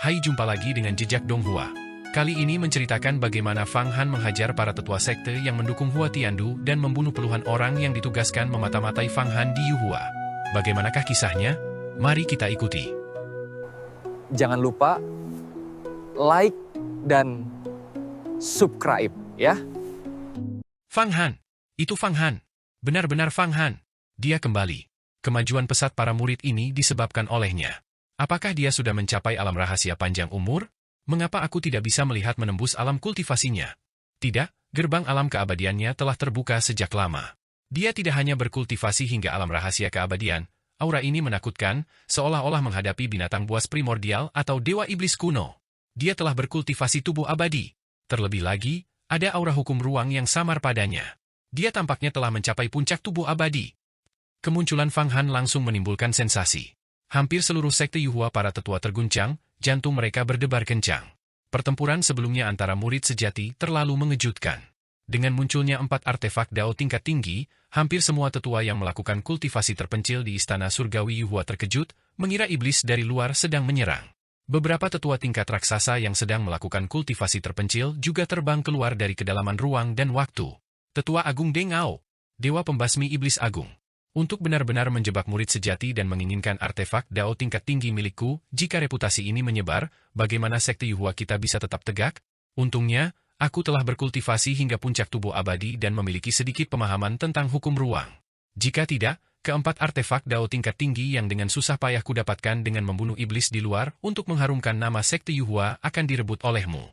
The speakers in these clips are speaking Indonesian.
Hai, jumpa lagi dengan Jejak Donghua. Kali ini menceritakan bagaimana Fang Han menghajar para tetua sekte yang mendukung Hua Tiandu dan membunuh puluhan orang yang ditugaskan memata-matai Fang Han di Yuhua. Bagaimanakah kisahnya? Mari kita ikuti. Jangan lupa like dan subscribe ya. Fang Han. Itu Fang Han. Benar-benar Fang Han. Dia kembali. Kemajuan pesat para murid ini disebabkan olehnya. Apakah dia sudah mencapai alam rahasia panjang umur? Mengapa aku tidak bisa melihat menembus alam kultivasinya? Tidak, gerbang alam keabadiannya telah terbuka sejak lama. Dia tidak hanya berkultivasi hingga alam rahasia keabadian, aura ini menakutkan, seolah-olah menghadapi binatang buas primordial atau dewa iblis kuno. Dia telah berkultivasi tubuh abadi. Terlebih lagi, ada aura hukum ruang yang samar padanya. Dia tampaknya telah mencapai puncak tubuh abadi. Kemunculan Fang Han langsung menimbulkan sensasi. Hampir seluruh sekte Yuhua para tetua terguncang, jantung mereka berdebar kencang. Pertempuran sebelumnya antara murid sejati terlalu mengejutkan. Dengan munculnya 4 artefak Dao tingkat tinggi, hampir semua tetua yang melakukan kultivasi terpencil di istana surgawi Yuhua terkejut, mengira iblis dari luar sedang menyerang. Beberapa tetua tingkat raksasa yang sedang melakukan kultivasi terpencil juga terbang keluar dari kedalaman ruang dan waktu. Tetua Agung Deng Ao, Dewa Pembasmi Iblis Agung. Untuk benar-benar menjebak murid sejati dan menginginkan artefak Dao tingkat tinggi milikku, jika reputasi ini menyebar, bagaimana sekte Yuhua kita bisa tetap tegak? Untungnya, aku telah berkultivasi hingga puncak tubuh abadi dan memiliki sedikit pemahaman tentang hukum ruang. Jika tidak, keempat artefak Dao tingkat tinggi yang dengan susah payah kudapatkan dengan membunuh iblis di luar untuk mengharumkan nama sekte Yuhua akan direbut olehmu.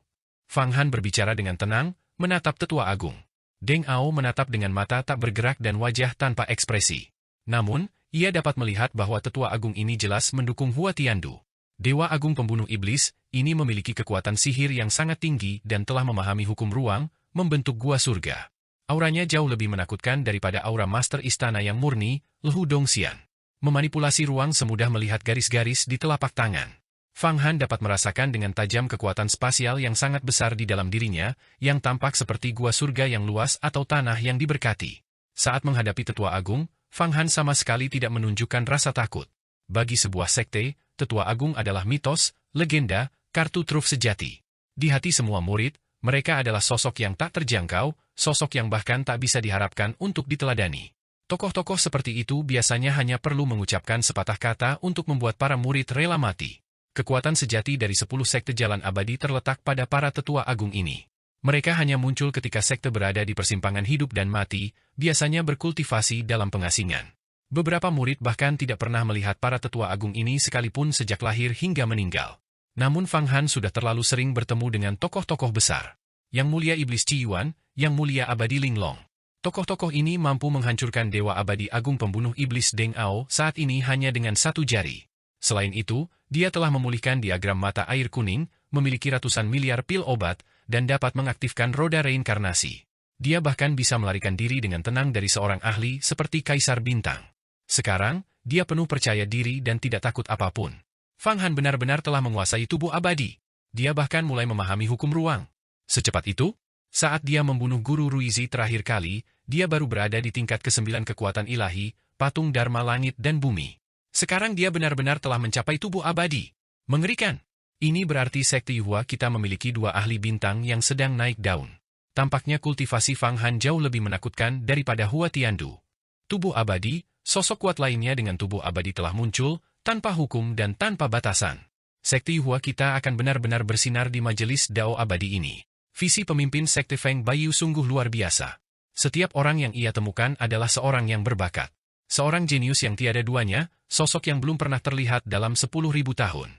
Fang Han berbicara dengan tenang, menatap tetua agung. Deng Ao menatap dengan mata tak bergerak dan wajah tanpa ekspresi. Namun, ia dapat melihat bahwa tetua agung ini jelas mendukung Hua Tiandu. Dewa Agung Pembunuh Iblis, ini memiliki kekuatan sihir yang sangat tinggi dan telah memahami hukum ruang, membentuk gua surga. Auranya jauh lebih menakutkan daripada aura Master Istana yang murni, Lehu Dongxian. Memanipulasi ruang semudah melihat garis-garis di telapak tangan. Fang Han dapat merasakan dengan tajam kekuatan spasial yang sangat besar di dalam dirinya, yang tampak seperti gua surga yang luas atau tanah yang diberkati. Saat menghadapi tetua agung, Fang Han sama sekali tidak menunjukkan rasa takut. Bagi sebuah sekte, tetua agung adalah mitos, legenda, kartu truf sejati. Di hati semua murid, mereka adalah sosok yang tak terjangkau, sosok yang bahkan tak bisa diharapkan untuk diteladani. Tokoh-tokoh seperti itu biasanya hanya perlu mengucapkan sepatah kata untuk membuat para murid rela mati. Kekuatan sejati dari 10 sekte jalan abadi terletak pada para tetua agung ini. Mereka hanya muncul ketika sekte berada di persimpangan hidup dan mati, biasanya berkultivasi dalam pengasingan. Beberapa murid bahkan tidak pernah melihat para tetua agung ini sekalipun sejak lahir hingga meninggal. Namun Fang Han sudah terlalu sering bertemu dengan tokoh-tokoh besar. Yang Mulia Iblis Qi Yuan, Yang Mulia Abadi Linglong. Tokoh-tokoh ini mampu menghancurkan Dewa Abadi Agung Pembunuh Iblis Deng Ao saat ini hanya dengan satu jari. Selain itu, dia telah memulihkan diagram mata air kuning, memiliki ratusan miliar pil obat, dan dapat mengaktifkan roda reinkarnasi. Dia bahkan bisa melarikan diri dengan tenang dari seorang ahli seperti Kaisar Bintang. Sekarang, dia penuh percaya diri dan tidak takut apapun. Fang Han benar-benar telah menguasai tubuh abadi. Dia bahkan mulai memahami hukum ruang. Secepat itu, saat dia membunuh Guru Ruizi terakhir kali, dia baru berada di tingkat ke-9 kekuatan ilahi, patung Dharma langit dan bumi. Sekarang dia benar-benar telah mencapai tubuh abadi. Mengerikan. Ini berarti sekte Yuhua kita memiliki 2 ahli bintang yang sedang naik daun. Tampaknya kultivasi Fang Han jauh lebih menakutkan daripada Hua Tiandu. Tubuh abadi, sosok kuat lainnya dengan tubuh abadi telah muncul, tanpa hukum dan tanpa batasan. Sekte Yuhua kita akan benar-benar bersinar di majelis Dao abadi ini. Visi pemimpin sekte Feng Bayu sungguh luar biasa. Setiap orang yang ia temukan adalah seorang yang berbakat. Seorang jenius yang tiada duanya, sosok yang belum pernah terlihat dalam 10.000 tahun.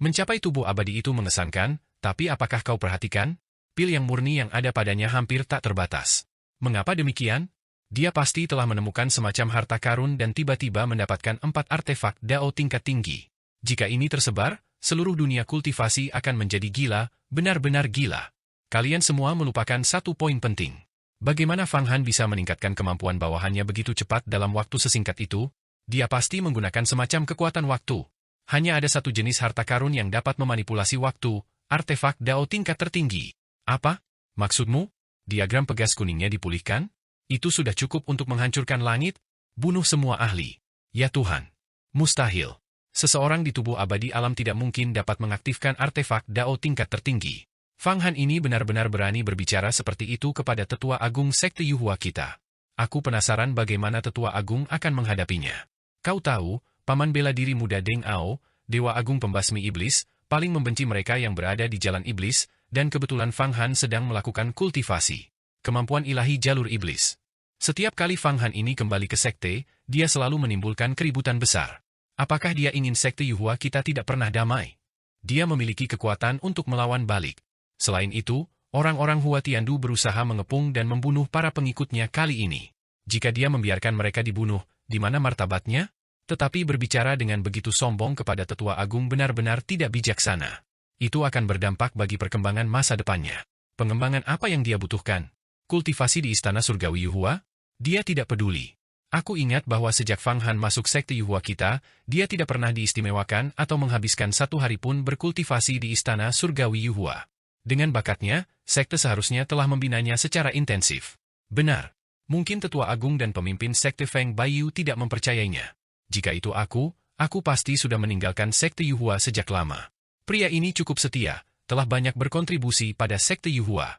Mencapai tubuh abadi itu mengesankan, tapi apakah kau perhatikan? Pil yang murni yang ada padanya hampir tak terbatas. Mengapa demikian? Dia pasti telah menemukan semacam harta karun dan tiba-tiba mendapatkan 4 artefak Dao tingkat tinggi. Jika ini tersebar, seluruh dunia kultivasi akan menjadi gila, benar-benar gila. Kalian semua melupakan satu poin penting. Bagaimana Fang Han bisa meningkatkan kemampuan bawahannya begitu cepat dalam waktu sesingkat itu? Dia pasti menggunakan semacam kekuatan waktu. Hanya ada satu jenis harta karun yang dapat memanipulasi waktu, artefak Dao tingkat tertinggi. Apa? Maksudmu? Diagram pegas kuningnya dipulihkan? Itu sudah cukup untuk menghancurkan langit? Bunuh semua ahli. Ya Tuhan. Mustahil. Seseorang di tubuh abadi alam tidak mungkin dapat mengaktifkan artefak Dao tingkat tertinggi. Fang Han ini benar-benar berani berbicara seperti itu kepada Tetua Agung Sekte Yuhua kita. Aku penasaran bagaimana Tetua Agung akan menghadapinya. Kau tahu, paman bela diri muda Deng Ao, Dewa Agung Pembasmi Iblis, paling membenci mereka yang berada di jalan iblis, dan kebetulan Fang Han sedang melakukan kultivasi kemampuan ilahi jalur iblis. Setiap kali Fang Han ini kembali ke sekte, dia selalu menimbulkan keributan besar. Apakah dia ingin sekte Yuhua kita tidak pernah damai? Dia memiliki kekuatan untuk melawan balik. Selain itu, orang-orang Hua Tiandu berusaha mengepung dan membunuh para pengikutnya kali ini. Jika dia membiarkan mereka dibunuh, di mana martabatnya? Tetapi berbicara dengan begitu sombong kepada Tetua Agung benar-benar tidak bijaksana. Itu akan berdampak bagi perkembangan masa depannya. Pengembangan apa yang dia butuhkan? Kultivasi di Istana Surgawi Yuhua? Dia tidak peduli. Aku ingat bahwa sejak Fang Han masuk sekte Yuhua kita, dia tidak pernah diistimewakan atau menghabiskan satu hari pun berkultivasi di Istana Surgawi Yuhua. Dengan bakatnya, sekte seharusnya telah membinanya secara intensif. Benar. Mungkin Tetua Agung dan pemimpin sekte Feng Baiyu tidak mempercayainya. Jika itu aku pasti sudah meninggalkan sekte Yuhua sejak lama. Pria ini cukup setia, telah banyak berkontribusi pada sekte Yuhua.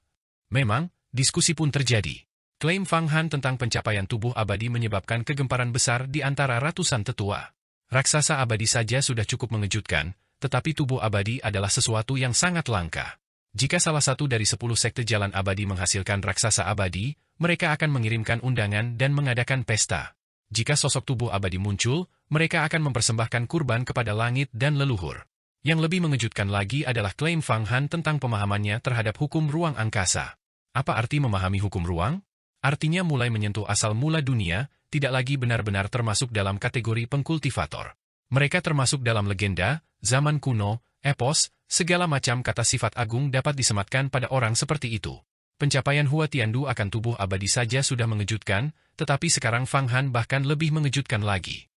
Memang, diskusi pun terjadi. Klaim Fang Han tentang pencapaian tubuh abadi menyebabkan kegemparan besar di antara ratusan tetua. Raksasa abadi saja sudah cukup mengejutkan, tetapi tubuh abadi adalah sesuatu yang sangat langka. Jika salah satu dari 10 sekte jalan abadi menghasilkan raksasa abadi, mereka akan mengirimkan undangan dan mengadakan pesta. Jika sosok tubuh abadi muncul, mereka akan mempersembahkan kurban kepada langit dan leluhur. Yang lebih mengejutkan lagi adalah klaim Fang Han tentang pemahamannya terhadap hukum ruang angkasa. Apa arti memahami hukum ruang? Artinya mulai menyentuh asal mula dunia, tidak lagi benar-benar termasuk dalam kategori pengkultivator. Mereka termasuk dalam legenda, zaman kuno, epos, segala macam kata sifat agung dapat disematkan pada orang seperti itu. Pencapaian Hua Tiandu akan tubuh abadi saja sudah mengejutkan, tetapi sekarang Fang Han bahkan lebih mengejutkan lagi.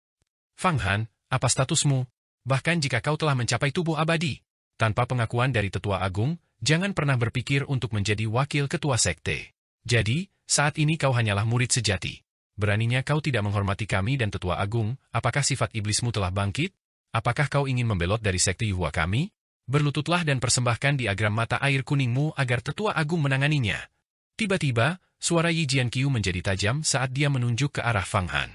Fang Han, apa statusmu? Bahkan jika kau telah mencapai tubuh abadi, tanpa pengakuan dari Tetua Agung, jangan pernah berpikir untuk menjadi wakil ketua sekte. Jadi, saat ini kau hanyalah murid sejati. Beraninya kau tidak menghormati kami dan Tetua Agung, apakah sifat iblismu telah bangkit? Apakah kau ingin membelot dari sekte Yuhua kami? Berlututlah dan persembahkan diagram mata air kuningmu agar Tetua Agung menanganinya. Tiba-tiba, suara Yi Jianqiu menjadi tajam saat dia menunjuk ke arah Fang Han.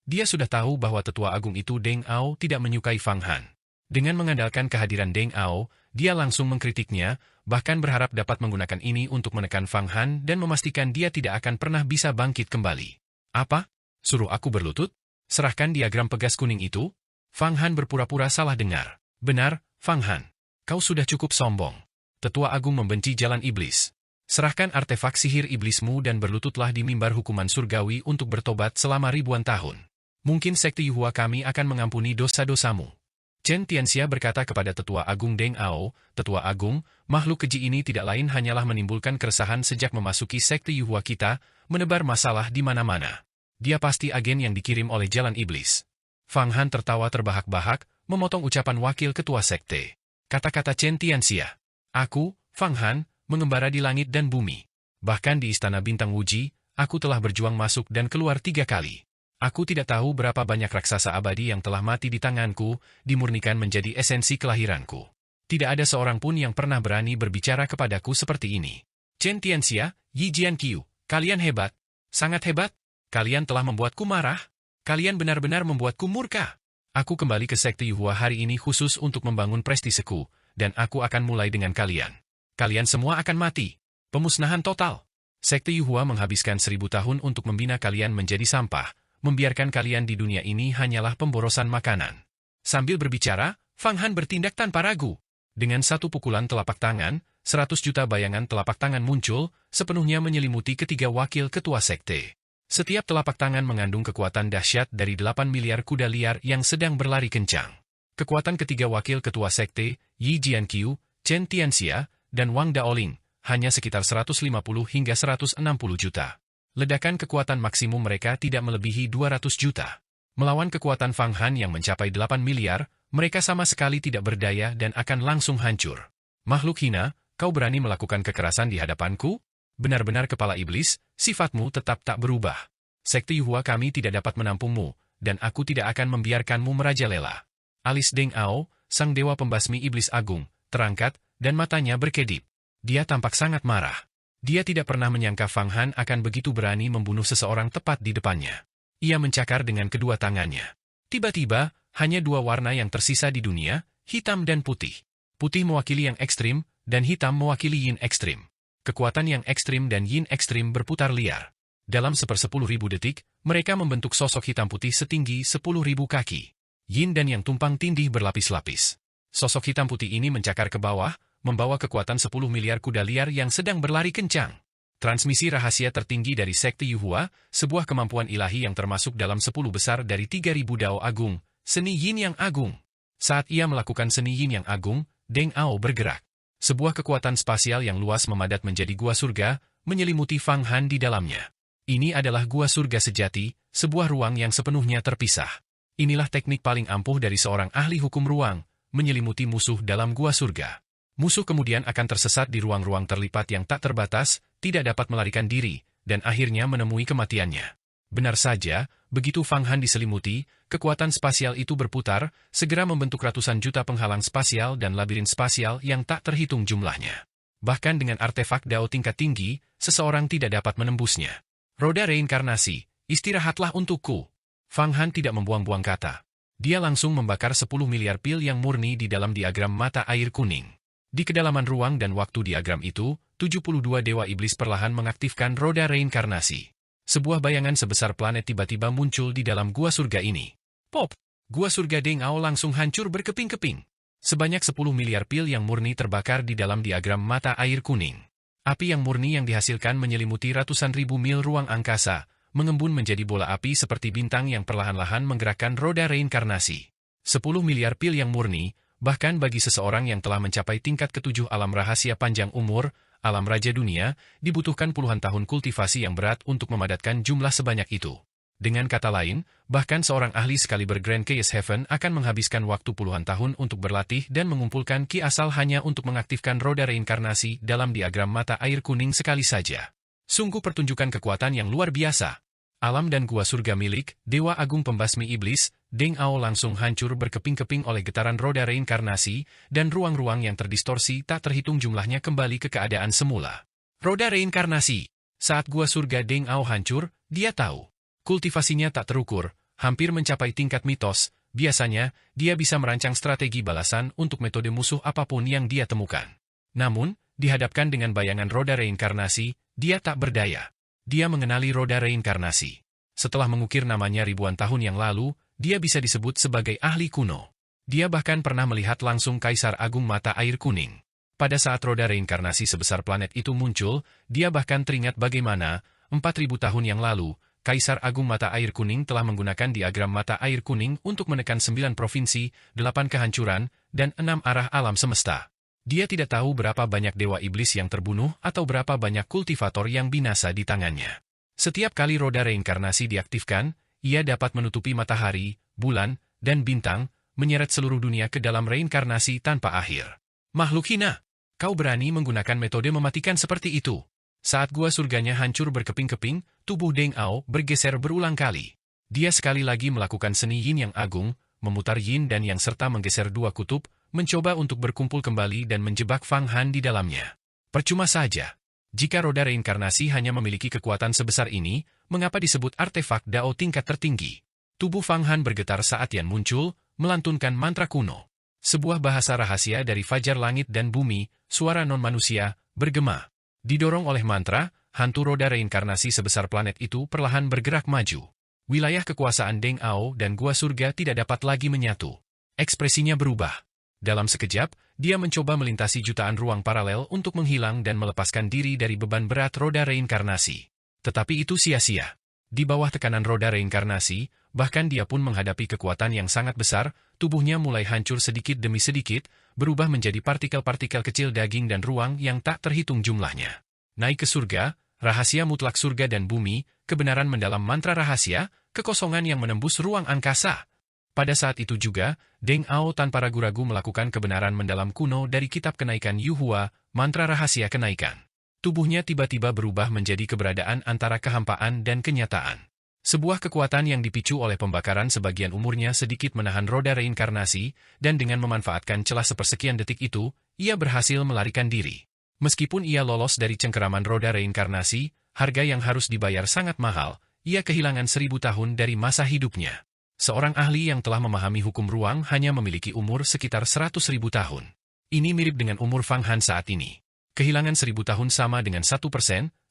Dia sudah tahu bahwa Tetua Agung itu Deng Ao tidak menyukai Fang Han. Dengan mengandalkan kehadiran Deng Ao, dia langsung mengkritiknya, bahkan berharap dapat menggunakan ini untuk menekan Fang Han dan memastikan dia tidak akan pernah bisa bangkit kembali. Apa? Suruh aku berlutut? Serahkan diagram pegas kuning itu? Fang Han berpura-pura salah dengar. Benar, Fang Han. Kau sudah cukup sombong. Tetua Agung membenci jalan iblis. Serahkan artefak sihir iblismu dan berlututlah di mimbar hukuman surgawi untuk bertobat selama ribuan tahun. Mungkin sekte Yuhua kami akan mengampuni dosa-dosamu. Chen Tianxia berkata kepada Tetua Agung Deng Ao, Tetua Agung, makhluk keji ini tidak lain hanyalah menimbulkan keresahan sejak memasuki sekte Yuhua kita, menebar masalah di mana-mana. Dia pasti agen yang dikirim oleh jalan iblis. Fang Han tertawa terbahak-bahak, memotong ucapan wakil ketua sekte. Kata-kata Chen Tianxia. Aku, Fang Han, mengembara di langit dan bumi. Bahkan di Istana Bintang Wuji, aku telah berjuang masuk dan keluar 3 kali. Aku tidak tahu berapa banyak raksasa abadi yang telah mati di tanganku, dimurnikan menjadi esensi kelahiranku. Tidak ada seorang pun yang pernah berani berbicara kepadaku seperti ini. Chen Tianxia, Yi Jianqiu, kalian hebat. Sangat hebat. Kalian telah membuatku marah. Kalian benar-benar membuatku murka. Aku kembali ke sekte Yuhua hari ini khusus untuk membangun prestiseku, dan aku akan mulai dengan kalian. Kalian semua akan mati. Pemusnahan total. Sekte Yuhua menghabiskan 1000 tahun untuk membina kalian menjadi sampah. Membiarkan kalian di dunia ini hanyalah pemborosan makanan. Sambil berbicara, Fang Han bertindak tanpa ragu. Dengan satu pukulan telapak tangan, 100 juta bayangan telapak tangan muncul, sepenuhnya menyelimuti ketiga wakil ketua sekte. Setiap telapak tangan mengandung kekuatan dahsyat dari 8 miliar kuda liar yang sedang berlari kencang. Kekuatan ketiga wakil ketua sekte, Yi Jianqiu, Chen Tianxia, dan Wang Daoling, hanya sekitar 150 hingga 160 juta. Ledakan kekuatan maksimum mereka tidak melebihi 200 juta. Melawan kekuatan Fang Han yang mencapai 8 miliar, mereka sama sekali tidak berdaya dan akan langsung hancur. Makhluk hina, kau berani melakukan kekerasan di hadapanku? Benar-benar kepala iblis, sifatmu tetap tak berubah. Sekte Yuhua kami tidak dapat menampungmu, dan aku tidak akan membiarkanmu merajalela. Alis Deng Ao, sang dewa pembasmi iblis agung, terangkat, dan matanya berkedip. Dia tampak sangat marah. Dia tidak pernah menyangka Fang Han akan begitu berani membunuh seseorang tepat di depannya. Ia mencakar dengan kedua tangannya. Tiba-tiba, hanya dua warna yang tersisa di dunia, hitam dan putih. Putih mewakili yang ekstrim, dan hitam mewakili yin ekstrim. Kekuatan yang ekstrim dan yin ekstrim berputar liar. Dalam 1/10.000 detik, mereka membentuk sosok hitam putih setinggi 10.000 kaki. Yin dan yang tumpang tindih berlapis-lapis. Sosok hitam putih ini mencakar ke bawah, membawa kekuatan 10 miliar kuda liar yang sedang berlari kencang. Transmisi rahasia tertinggi dari Sekte Yuhua, sebuah kemampuan ilahi yang termasuk dalam 10 besar dari 3.000 Dao Agung, seni Yin yang agung. Saat ia melakukan seni Yin yang agung, Deng Ao bergerak. Sebuah kekuatan spasial yang luas memadat menjadi gua surga, menyelimuti Fang Han di dalamnya. Ini adalah gua surga sejati, sebuah ruang yang sepenuhnya terpisah. Inilah teknik paling ampuh dari seorang ahli hukum ruang, menyelimuti musuh dalam gua surga. Musuh kemudian akan tersesat di ruang-ruang terlipat yang tak terbatas, tidak dapat melarikan diri, dan akhirnya menemui kematiannya. Benar saja, begitu Fang Han diselimuti, kekuatan spasial itu berputar, segera membentuk ratusan juta penghalang spasial dan labirin spasial yang tak terhitung jumlahnya. Bahkan dengan artefak Dao tingkat tinggi, seseorang tidak dapat menembusnya. Roda reinkarnasi, istirahatlah untukku. Fang Han tidak membuang-buang kata. Dia langsung membakar 10 miliar pil yang murni di dalam diagram mata air kuning. Di kedalaman ruang dan waktu diagram itu, 72 dewa iblis perlahan mengaktifkan roda reinkarnasi. Sebuah bayangan sebesar planet tiba-tiba muncul di dalam gua surga ini. Pop! Gua surga Deng Ao langsung hancur berkeping-keping. Sebanyak 10 miliar pil yang murni terbakar di dalam diagram mata air kuning. Api yang murni yang dihasilkan menyelimuti ratusan ribu mil ruang angkasa, mengembun menjadi bola api seperti bintang yang perlahan-lahan menggerakkan roda reinkarnasi. 10 miliar pil yang murni, bahkan bagi seseorang yang telah mencapai tingkat ketujuh alam rahasia panjang umur, alam raja dunia, dibutuhkan puluhan tahun kultivasi yang berat untuk memadatkan jumlah sebanyak itu. Dengan kata lain, bahkan seorang ahli sekaliber Grand Chaos Heaven akan menghabiskan waktu puluhan tahun untuk berlatih dan mengumpulkan ki asal hanya untuk mengaktifkan roda reinkarnasi dalam diagram mata air kuning sekali saja. Sungguh pertunjukan kekuatan yang luar biasa. Alam dan gua surga milik Dewa Agung Pembasmi Iblis, Deng Ao langsung hancur berkeping-keping oleh getaran roda reinkarnasi, dan ruang-ruang yang terdistorsi tak terhitung jumlahnya kembali ke keadaan semula. Roda reinkarnasi. Saat gua surga Deng Ao hancur, dia tahu. Kultivasinya tak terukur, hampir mencapai tingkat mitos. Biasanya, dia bisa merancang strategi balasan untuk metode musuh apapun yang dia temukan. Namun, dihadapkan dengan bayangan roda reinkarnasi, dia tak berdaya. Dia mengenali roda reinkarnasi. Setelah mengukir namanya ribuan tahun yang lalu, dia bisa disebut sebagai ahli kuno. Dia bahkan pernah melihat langsung Kaisar Agung Mata Air Kuning. Pada saat roda reinkarnasi sebesar planet itu muncul, dia bahkan teringat bagaimana, 4.000 tahun yang lalu, Kaisar Agung Mata Air Kuning telah menggunakan diagram mata air kuning untuk menekan 9 provinsi, 8 kehancuran, dan 6 arah alam semesta. Dia tidak tahu berapa banyak dewa iblis yang terbunuh atau berapa banyak kultivator yang binasa di tangannya. Setiap kali roda reinkarnasi diaktifkan, ia dapat menutupi matahari, bulan, dan bintang, menyeret seluruh dunia ke dalam reinkarnasi tanpa akhir. Makhluk hina! Kau berani menggunakan metode mematikan seperti itu. Saat gua surganya hancur berkeping-keping, tubuh Deng Ao bergeser berulang kali. Dia sekali lagi melakukan seni yin yang agung, memutar yin dan yang serta menggeser dua kutub, mencoba untuk berkumpul kembali dan menjebak Fang Han di dalamnya. Percuma saja. Jika roda reinkarnasi hanya memiliki kekuatan sebesar ini, mengapa disebut artefak Dao tingkat tertinggi? Tubuh Fang Han bergetar saat Yan muncul, melantunkan mantra kuno. Sebuah bahasa rahasia dari fajar langit dan bumi, suara non-manusia, bergema. Didorong oleh mantra, hantu roda reinkarnasi sebesar planet itu perlahan bergerak maju. Wilayah kekuasaan Deng Ao dan gua surga tidak dapat lagi menyatu. Ekspresinya berubah. Dalam sekejap, dia mencoba melintasi jutaan ruang paralel untuk menghilang dan melepaskan diri dari beban berat roda reinkarnasi. Tetapi itu sia-sia. Di bawah tekanan roda reinkarnasi, bahkan dia pun menghadapi kekuatan yang sangat besar, tubuhnya mulai hancur sedikit demi sedikit, berubah menjadi partikel-partikel kecil daging dan ruang yang tak terhitung jumlahnya. Naik ke surga, rahasia mutlak surga dan bumi, kebenaran mendalam mantra rahasia, kekosongan yang menembus ruang angkasa. Pada saat itu juga, Deng Ao tanpa ragu-ragu melakukan kebenaran mendalam kuno dari kitab kenaikan Yuhua, mantra rahasia kenaikan. Tubuhnya tiba-tiba berubah menjadi keberadaan antara kehampaan dan kenyataan. Sebuah kekuatan yang dipicu oleh pembakaran sebagian umurnya sedikit menahan roda reinkarnasi, dan dengan memanfaatkan celah sepersekian detik itu, ia berhasil melarikan diri. Meskipun ia lolos dari cengkeraman roda reinkarnasi, harga yang harus dibayar sangat mahal, ia kehilangan 1000 tahun dari masa hidupnya. Seorang ahli yang telah memahami hukum ruang hanya memiliki umur sekitar 100.000 tahun. Ini mirip dengan umur Fang Han saat ini. Kehilangan 1000 tahun sama dengan 1%,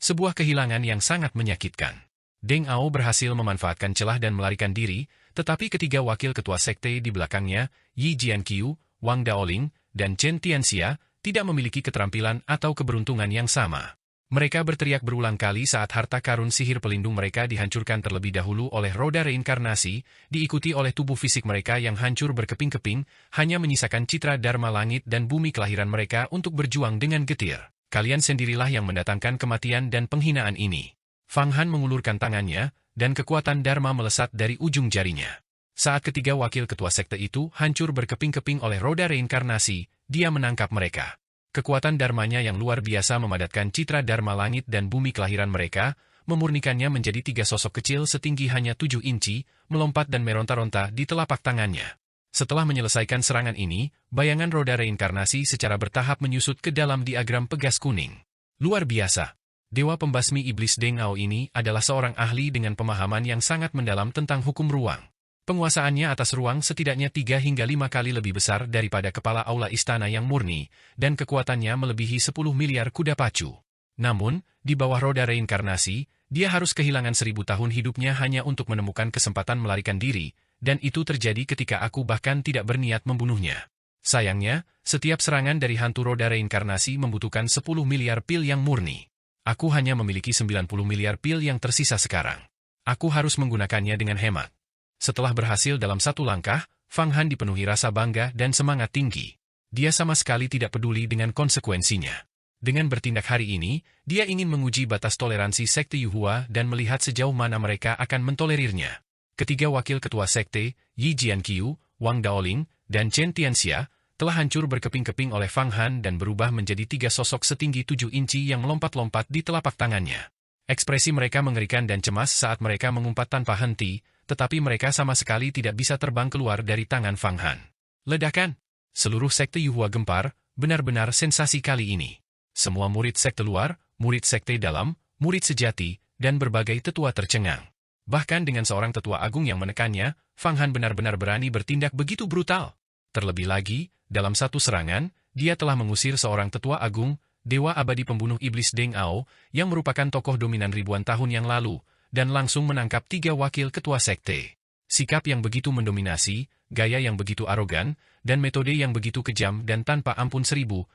sebuah kehilangan yang sangat menyakitkan. Deng Ao berhasil memanfaatkan celah dan melarikan diri, tetapi ketiga wakil ketua sekte di belakangnya, Yi Jianqiu, Wang Daoling, dan Chen Tianxia, tidak memiliki keterampilan atau keberuntungan yang sama. Mereka berteriak berulang kali saat harta karun sihir pelindung mereka dihancurkan terlebih dahulu oleh roda reinkarnasi, diikuti oleh tubuh fisik mereka yang hancur berkeping-keping, hanya menyisakan citra dharma langit dan bumi kelahiran mereka untuk berjuang dengan getir. Kalian sendirilah yang mendatangkan kematian dan penghinaan ini. Fang Han mengulurkan tangannya, dan kekuatan dharma melesat dari ujung jarinya. Saat ketiga wakil ketua sekte itu hancur berkeping-keping oleh roda reinkarnasi, dia menangkap mereka. Kekuatan dharmanya yang luar biasa memadatkan citra dharma langit dan bumi kelahiran mereka, memurnikannya menjadi 3 sosok kecil setinggi hanya 7 inci, melompat dan meronta-ronta di telapak tangannya. Setelah menyelesaikan serangan ini, bayangan roda reinkarnasi secara bertahap menyusut ke dalam diagram pegas kuning. Luar biasa. Dewa pembasmi iblis Deng Ao ini adalah seorang ahli dengan pemahaman yang sangat mendalam tentang hukum ruang. Penguasaannya atas ruang setidaknya 3 hingga 5 kali lebih besar daripada kepala aula istana yang murni, dan kekuatannya melebihi 10 miliar kuda pacu. Namun, di bawah roda reinkarnasi, dia harus kehilangan 1000 tahun hidupnya hanya untuk menemukan kesempatan melarikan diri, dan itu terjadi ketika aku bahkan tidak berniat membunuhnya. Sayangnya, setiap serangan dari hantu roda reinkarnasi membutuhkan 10 miliar pil yang murni. Aku hanya memiliki 90 miliar pil yang tersisa sekarang. Aku harus menggunakannya dengan hemat. Setelah berhasil dalam satu langkah, Fang Han dipenuhi rasa bangga dan semangat tinggi. Dia sama sekali tidak peduli dengan konsekuensinya. Dengan bertindak hari ini, dia ingin menguji batas toleransi sekte Yuhua dan melihat sejauh mana mereka akan mentolerirnya. Ketiga wakil ketua sekte, Yi Jianqiu, Wang Daoling, dan Chen Tianxia, telah hancur berkeping-keping oleh Fang Han dan berubah menjadi 3 sosok setinggi 7 inci yang melompat-lompat di telapak tangannya. Ekspresi mereka mengerikan dan cemas saat mereka mengumpat tanpa henti, tetapi mereka sama sekali tidak bisa terbang keluar dari tangan Fang Han. Ledakan! Seluruh sekte Yuhua gempar, benar-benar sensasi kali ini. Semua murid sekte luar, murid sekte dalam, murid sejati, dan berbagai tetua tercengang. Bahkan dengan seorang tetua agung yang menekannya, Fang Han benar-benar berani bertindak begitu brutal. Terlebih lagi, dalam satu serangan, dia telah mengusir seorang tetua agung, dewa abadi pembunuh iblis Deng Ao, yang merupakan tokoh dominan ribuan tahun yang lalu, dan langsung menangkap 3 wakil ketua sekte. Sikap yang begitu mendominasi, gaya yang begitu arogan, dan metode yang begitu kejam dan tanpa ampun 1000, 10.000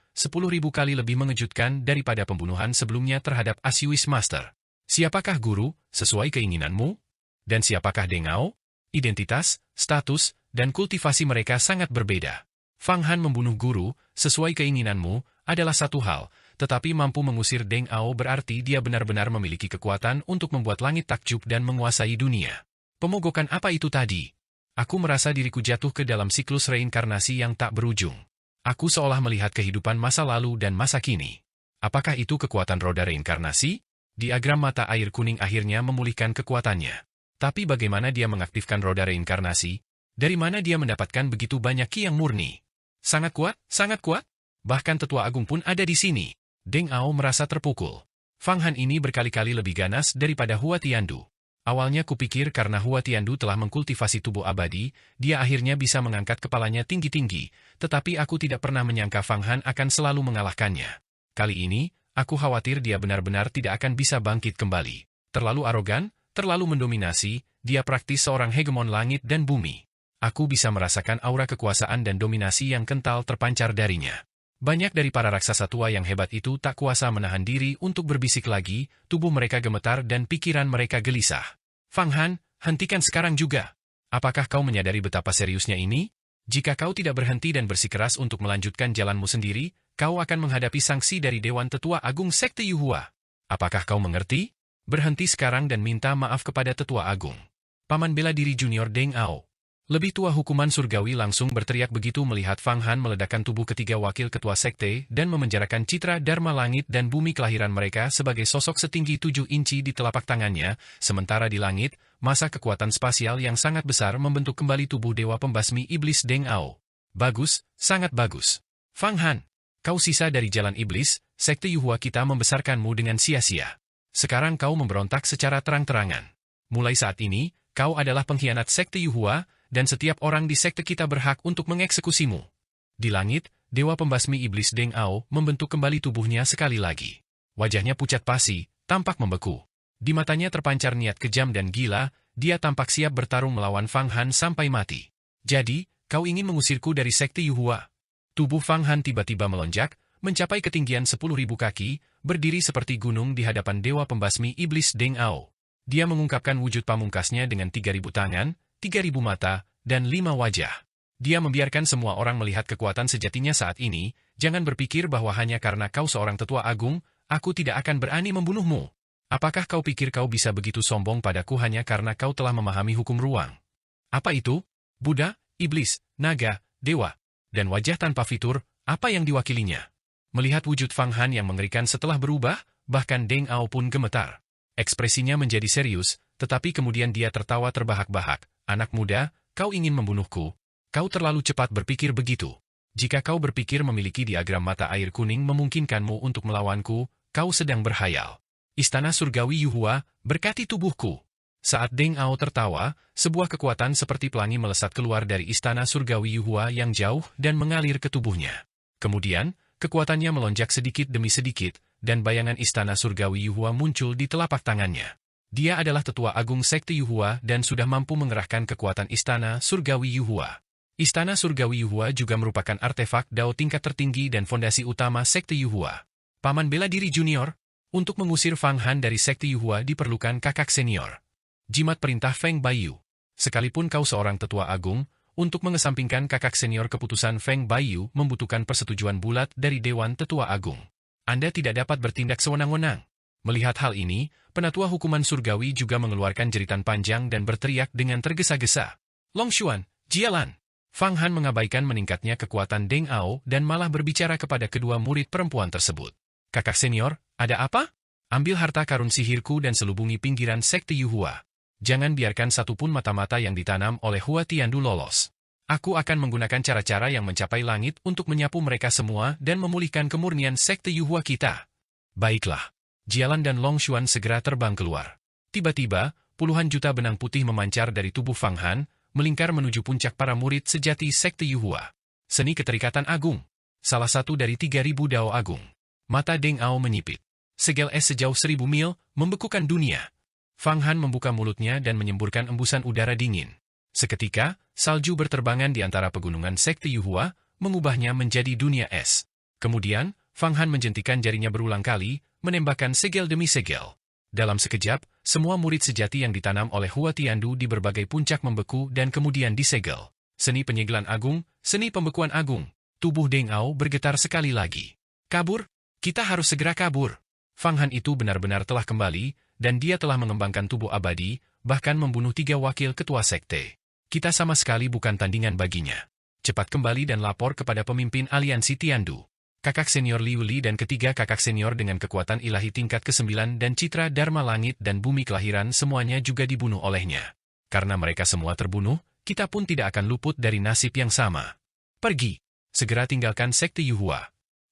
kali lebih mengejutkan daripada pembunuhan sebelumnya terhadap Asiwis Master. Siapakah guru, sesuai keinginanmu? Dan siapakah Deng Ao? Identitas, status, dan kultivasi mereka sangat berbeda. Fang Han membunuh guru, sesuai keinginanmu, adalah satu hal, tetapi mampu mengusir Deng Ao berarti dia benar-benar memiliki kekuatan untuk membuat langit takjub dan menguasai dunia. Pemogokan apa itu tadi? Aku merasa diriku jatuh ke dalam siklus reinkarnasi yang tak berujung. Aku seolah melihat kehidupan masa lalu dan masa kini. Apakah itu kekuatan roda reinkarnasi? Diagram mata air kuning akhirnya memulihkan kekuatannya. Tapi bagaimana dia mengaktifkan roda reinkarnasi? Dari mana dia mendapatkan begitu banyak ki yang murni? Sangat kuat, sangat kuat. Bahkan tetua agung pun ada di sini. Deng Ao merasa terpukul. Fang Han ini berkali-kali lebih ganas daripada Hua Tiandu. Awalnya kupikir karena Hua Tiandu telah mengkultivasi tubuh abadi, dia akhirnya bisa mengangkat kepalanya tinggi-tinggi, tetapi aku tidak pernah menyangka Fang Han akan selalu mengalahkannya. Kali ini, aku khawatir dia benar-benar tidak akan bisa bangkit kembali. Terlalu arogan, terlalu mendominasi, dia praktis seorang hegemon langit dan bumi. Aku bisa merasakan aura kekuasaan dan dominasi yang kental terpancar darinya. Banyak dari para raksasa tua yang hebat itu tak kuasa menahan diri untuk berbisik lagi, tubuh mereka gemetar dan pikiran mereka gelisah. Fang Han, hentikan sekarang juga. Apakah kau menyadari betapa seriusnya ini? Jika kau tidak berhenti dan bersikeras untuk melanjutkan jalanmu sendiri, kau akan menghadapi sanksi dari Dewan Tetua Agung Sekte Yuhua. Apakah kau mengerti? Berhenti sekarang dan minta maaf kepada Tetua Agung. Paman bela diri junior Deng Ao. Lebih tua hukuman surgawi langsung berteriak begitu melihat Fang Han meledakkan tubuh ketiga wakil ketua sekte dan memenjarakan citra Dharma langit dan bumi kelahiran mereka sebagai sosok setinggi 7 inci di telapak tangannya, sementara di langit, masa kekuatan spasial yang sangat besar membentuk kembali tubuh dewa pembasmi iblis Deng Ao. Bagus, sangat bagus. Fang Han, kau sisa dari jalan iblis, sekte Yuhua kita membesarkanmu dengan sia-sia. Sekarang kau memberontak secara terang-terangan. Mulai saat ini, kau adalah pengkhianat sekte Yuhua, dan setiap orang di sekte kita berhak untuk mengeksekusimu. Di langit, dewa pembasmi iblis Deng Ao membentuk kembali tubuhnya sekali lagi. Wajahnya pucat pasi, tampak membeku. Di matanya terpancar niat kejam dan gila, dia tampak siap bertarung melawan Fang Han sampai mati. Jadi, kau ingin mengusirku dari sekte Yuhua? Tubuh Fang Han tiba-tiba melonjak, mencapai ketinggian 10.000 kaki, berdiri seperti gunung di hadapan dewa pembasmi iblis Deng Ao. Dia mengungkapkan wujud pamungkasnya dengan 3.000 tangan, 3.000 mata, dan 5 wajah. Dia membiarkan semua orang melihat kekuatan sejatinya saat ini, jangan berpikir bahwa hanya karena kau seorang tetua agung, aku tidak akan berani membunuhmu. Apakah kau pikir kau bisa begitu sombong padaku hanya karena kau telah memahami hukum ruang? Apa itu? Buddha, iblis, naga, dewa, dan wajah tanpa fitur, apa yang diwakilinya? Melihat wujud Fang Han yang mengerikan setelah berubah, bahkan Deng Ao pun gemetar. Ekspresinya menjadi serius, tetapi kemudian dia tertawa terbahak-bahak. Anak muda, kau ingin membunuhku? Kau terlalu cepat berpikir begitu. Jika kau berpikir memiliki diagram mata air kuning memungkinkanmu untuk melawanku, kau sedang berhayal. Istana surgawi Yuhua, berkati tubuhku. Saat Deng Ao tertawa, sebuah kekuatan seperti pelangi melesat keluar dari istana surgawi Yuhua yang jauh dan mengalir ke tubuhnya. Kemudian, kekuatannya melonjak sedikit demi sedikit, dan bayangan istana surgawi Yuhua muncul di telapak tangannya. Dia adalah tetua agung sekte Yuhua dan sudah mampu mengerahkan kekuatan istana surgawi Yuhua. Istana surgawi Yuhua juga merupakan artefak Dao tingkat tertinggi dan fondasi utama sekte Yuhua. Paman bela diri junior, untuk mengusir Fang Han dari sekte Yuhua diperlukan kakak senior. Jimat perintah Feng Baiyu. Sekalipun kau seorang tetua agung, untuk mengesampingkan kakak senior keputusan Feng Baiyu membutuhkan persetujuan bulat dari Dewan Tetua Agung. Anda tidak dapat bertindak sewenang-wenang. Melihat hal ini, penatua hukuman surgawi juga mengeluarkan jeritan panjang dan berteriak dengan tergesa-gesa. Longshuan, Jialan! Fang Han mengabaikan meningkatnya kekuatan Deng Ao dan malah berbicara kepada kedua murid perempuan tersebut. Kakak senior, ada apa? Ambil harta karun sihirku dan selubungi pinggiran sekte Yuhua. Jangan biarkan satupun mata-mata yang ditanam oleh Hua Tiandu lolos. Aku akan menggunakan cara-cara yang mencapai langit untuk menyapu mereka semua dan memulihkan kemurnian sekte Yuhua kita. Baiklah. Jialan dan Longshuan segera terbang keluar. Tiba-tiba, puluhan juta benang putih memancar dari tubuh Fang Han, melingkar menuju puncak para murid sejati sekte Yuhua. Seni keterikatan agung. Salah satu dari 3.000 Dao agung. Mata Deng Ao menyipit. Segel es sejauh 1.000 mil, membekukan dunia. Fang Han membuka mulutnya dan menyemburkan embusan udara dingin. Seketika, salju berterbangan di antara pegunungan sekte Yuhua, mengubahnya menjadi dunia es. Kemudian, Fang Han menjentikan jarinya berulang kali, menembakkan segel demi segel. Dalam sekejap, semua murid sejati yang ditanam oleh Hua Tiandu di berbagai puncak membeku dan kemudian disegel. Seni penyegelan agung, seni pembekuan agung. Tubuh Deng Ao bergetar sekali lagi. Kabur? Kita harus segera kabur. Fang Han itu benar-benar telah kembali, dan dia telah mengembangkan tubuh abadi, bahkan membunuh 3 wakil ketua sekte. Kita sama sekali bukan tandingan baginya. Cepat kembali dan lapor kepada pemimpin aliansi Tiandu. Kakak senior Liu Li dan ketiga kakak senior dengan kekuatan ilahi tingkat ke-9 dan citra Dharma langit dan bumi kelahiran semuanya juga dibunuh olehnya. Karena mereka semua terbunuh, kita pun tidak akan luput dari nasib yang sama. Pergi. Segera tinggalkan sekte Yuhua.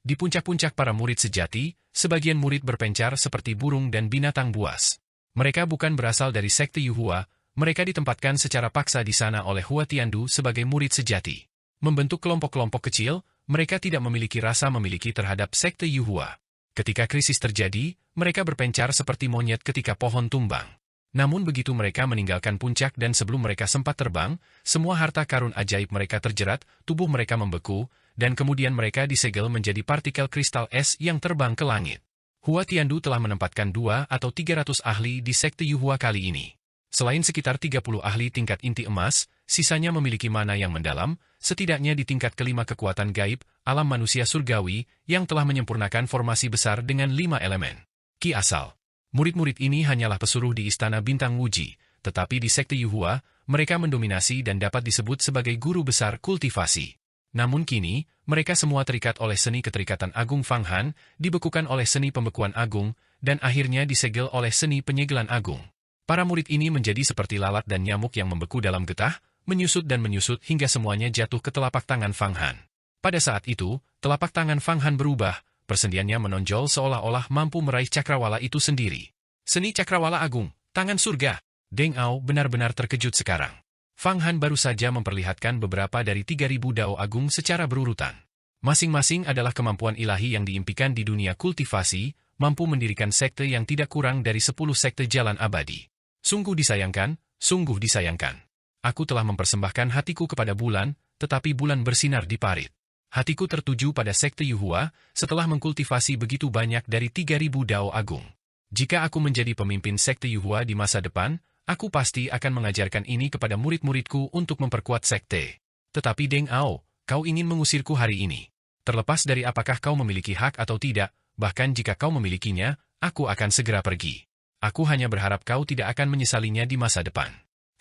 Di puncak-puncak para murid sejati, sebagian murid berpencar seperti burung dan binatang buas. Mereka bukan berasal dari sekte Yuhua, mereka ditempatkan secara paksa di sana oleh Hua Tiandu sebagai murid sejati. Membentuk kelompok-kelompok kecil, mereka tidak memiliki rasa memiliki terhadap sekte Yuhua. Ketika krisis terjadi, mereka berpencar seperti monyet ketika pohon tumbang. Namun begitu mereka meninggalkan puncak dan sebelum mereka sempat terbang, semua harta karun ajaib mereka terjerat, tubuh mereka membeku, dan kemudian mereka disegel menjadi partikel kristal es yang terbang ke langit. Hua Tiandu telah menempatkan 2 atau 300 ahli di sekte Yuhua kali ini. Selain sekitar 30 ahli tingkat inti emas, sisanya memiliki mana yang mendalam, setidaknya di tingkat kelima kekuatan gaib, alam manusia surgawi, yang telah menyempurnakan formasi besar dengan 5 elemen. Ki asal. Murid-murid ini hanyalah pesuruh di istana bintang Wuji, tetapi di sekte Yuhua, mereka mendominasi dan dapat disebut sebagai guru besar kultivasi. Namun kini, mereka semua terikat oleh seni keterikatan agung Fang Han, dibekukan oleh seni pembekuan agung, dan akhirnya disegel oleh seni penyegelan agung. Para murid ini menjadi seperti lalat dan nyamuk yang membeku dalam getah, menyusut dan menyusut hingga semuanya jatuh ke telapak tangan Fang Han. Pada saat itu, telapak tangan Fang Han berubah, persendiannya menonjol seolah-olah mampu meraih cakrawala itu sendiri. Seni cakrawala agung, tangan surga. Deng Ao benar-benar terkejut sekarang. Fang Han baru saja memperlihatkan beberapa dari 3.000 dao agung secara berurutan. Masing-masing adalah kemampuan ilahi yang diimpikan di dunia kultivasi, mampu mendirikan sekte yang tidak kurang dari 10 sekte jalan abadi. Sungguh disayangkan, sungguh disayangkan. Aku telah mempersembahkan hatiku kepada bulan, tetapi bulan bersinar di parit. Hatiku tertuju pada sekte Yuhua setelah mengkultivasi begitu banyak dari 3.000 dao agung. Jika aku menjadi pemimpin sekte Yuhua di masa depan, aku pasti akan mengajarkan ini kepada murid-muridku untuk memperkuat sekte. Tetapi Deng Ao, kau ingin mengusirku hari ini. Terlepas dari apakah kau memiliki hak atau tidak, bahkan jika kau memilikinya, aku akan segera pergi. Aku hanya berharap kau tidak akan menyesalinya di masa depan.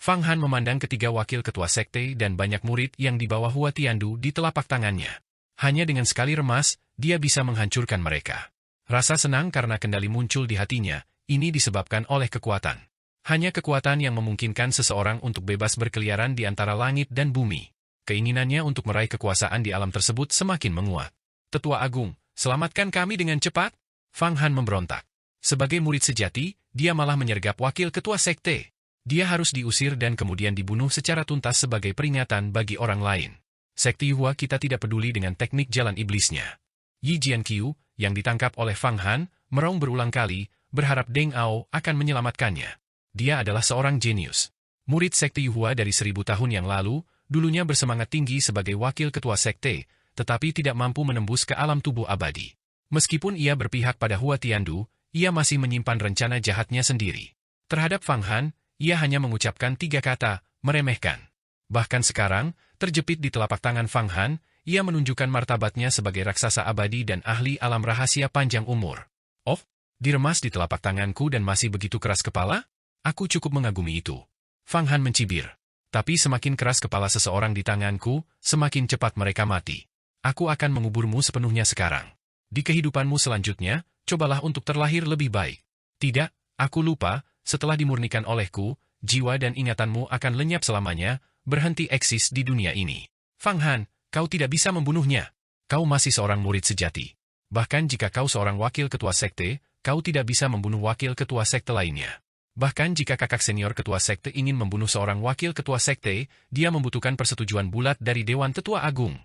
Fang Han memandang ketiga wakil ketua sekte dan banyak murid yang di bawah Hua Tiandu di telapak tangannya. Hanya dengan sekali remas, dia bisa menghancurkan mereka. Rasa senang karena kendali muncul di hatinya, ini disebabkan oleh kekuatan. Hanya kekuatan yang memungkinkan seseorang untuk bebas berkeliaran di antara langit dan bumi. Keinginannya untuk meraih kekuasaan di alam tersebut semakin menguat. Tetua Agung, selamatkan kami dengan cepat. Fang Han memberontak. Sebagai murid sejati, dia malah menyergap wakil ketua sekte. Dia harus diusir dan kemudian dibunuh secara tuntas sebagai peringatan bagi orang lain. Sekte Yuhua kita tidak peduli dengan teknik jalan iblisnya. Yi Jianqiu, yang ditangkap oleh Fang Han, meraung berulang kali, berharap Deng Ao akan menyelamatkannya. Dia adalah seorang jenius. Murid sekte Yuhua dari 1000 tahun yang lalu, dulunya bersemangat tinggi sebagai wakil ketua sekte, tetapi tidak mampu menembus ke alam tubuh abadi. Meskipun ia berpihak pada Hua Tiandu, ia masih menyimpan rencana jahatnya sendiri. Terhadap Fang Han, ia hanya mengucapkan 3 kata, meremehkan. Bahkan sekarang, terjepit di telapak tangan Fang Han, ia menunjukkan martabatnya sebagai raksasa abadi dan ahli alam rahasia panjang umur. Oh, diremas di telapak tanganku dan masih begitu keras kepala? Aku cukup mengagumi itu. Fang Han mencibir. Tapi semakin keras kepala seseorang di tanganku, semakin cepat mereka mati. Aku akan menguburmu sepenuhnya sekarang. Di kehidupanmu selanjutnya, cobalah untuk terlahir lebih baik. Tidak, aku lupa, setelah dimurnikan olehku, jiwa dan ingatanmu akan lenyap selamanya, berhenti eksis di dunia ini. Fang Han, kau tidak bisa membunuhnya. Kau masih seorang murid sejati. Bahkan jika kau seorang wakil ketua sekte, kau tidak bisa membunuh wakil ketua sekte lainnya. Bahkan jika kakak senior ketua sekte ingin membunuh seorang wakil ketua sekte, dia membutuhkan persetujuan bulat dari Dewan Tetua Agung.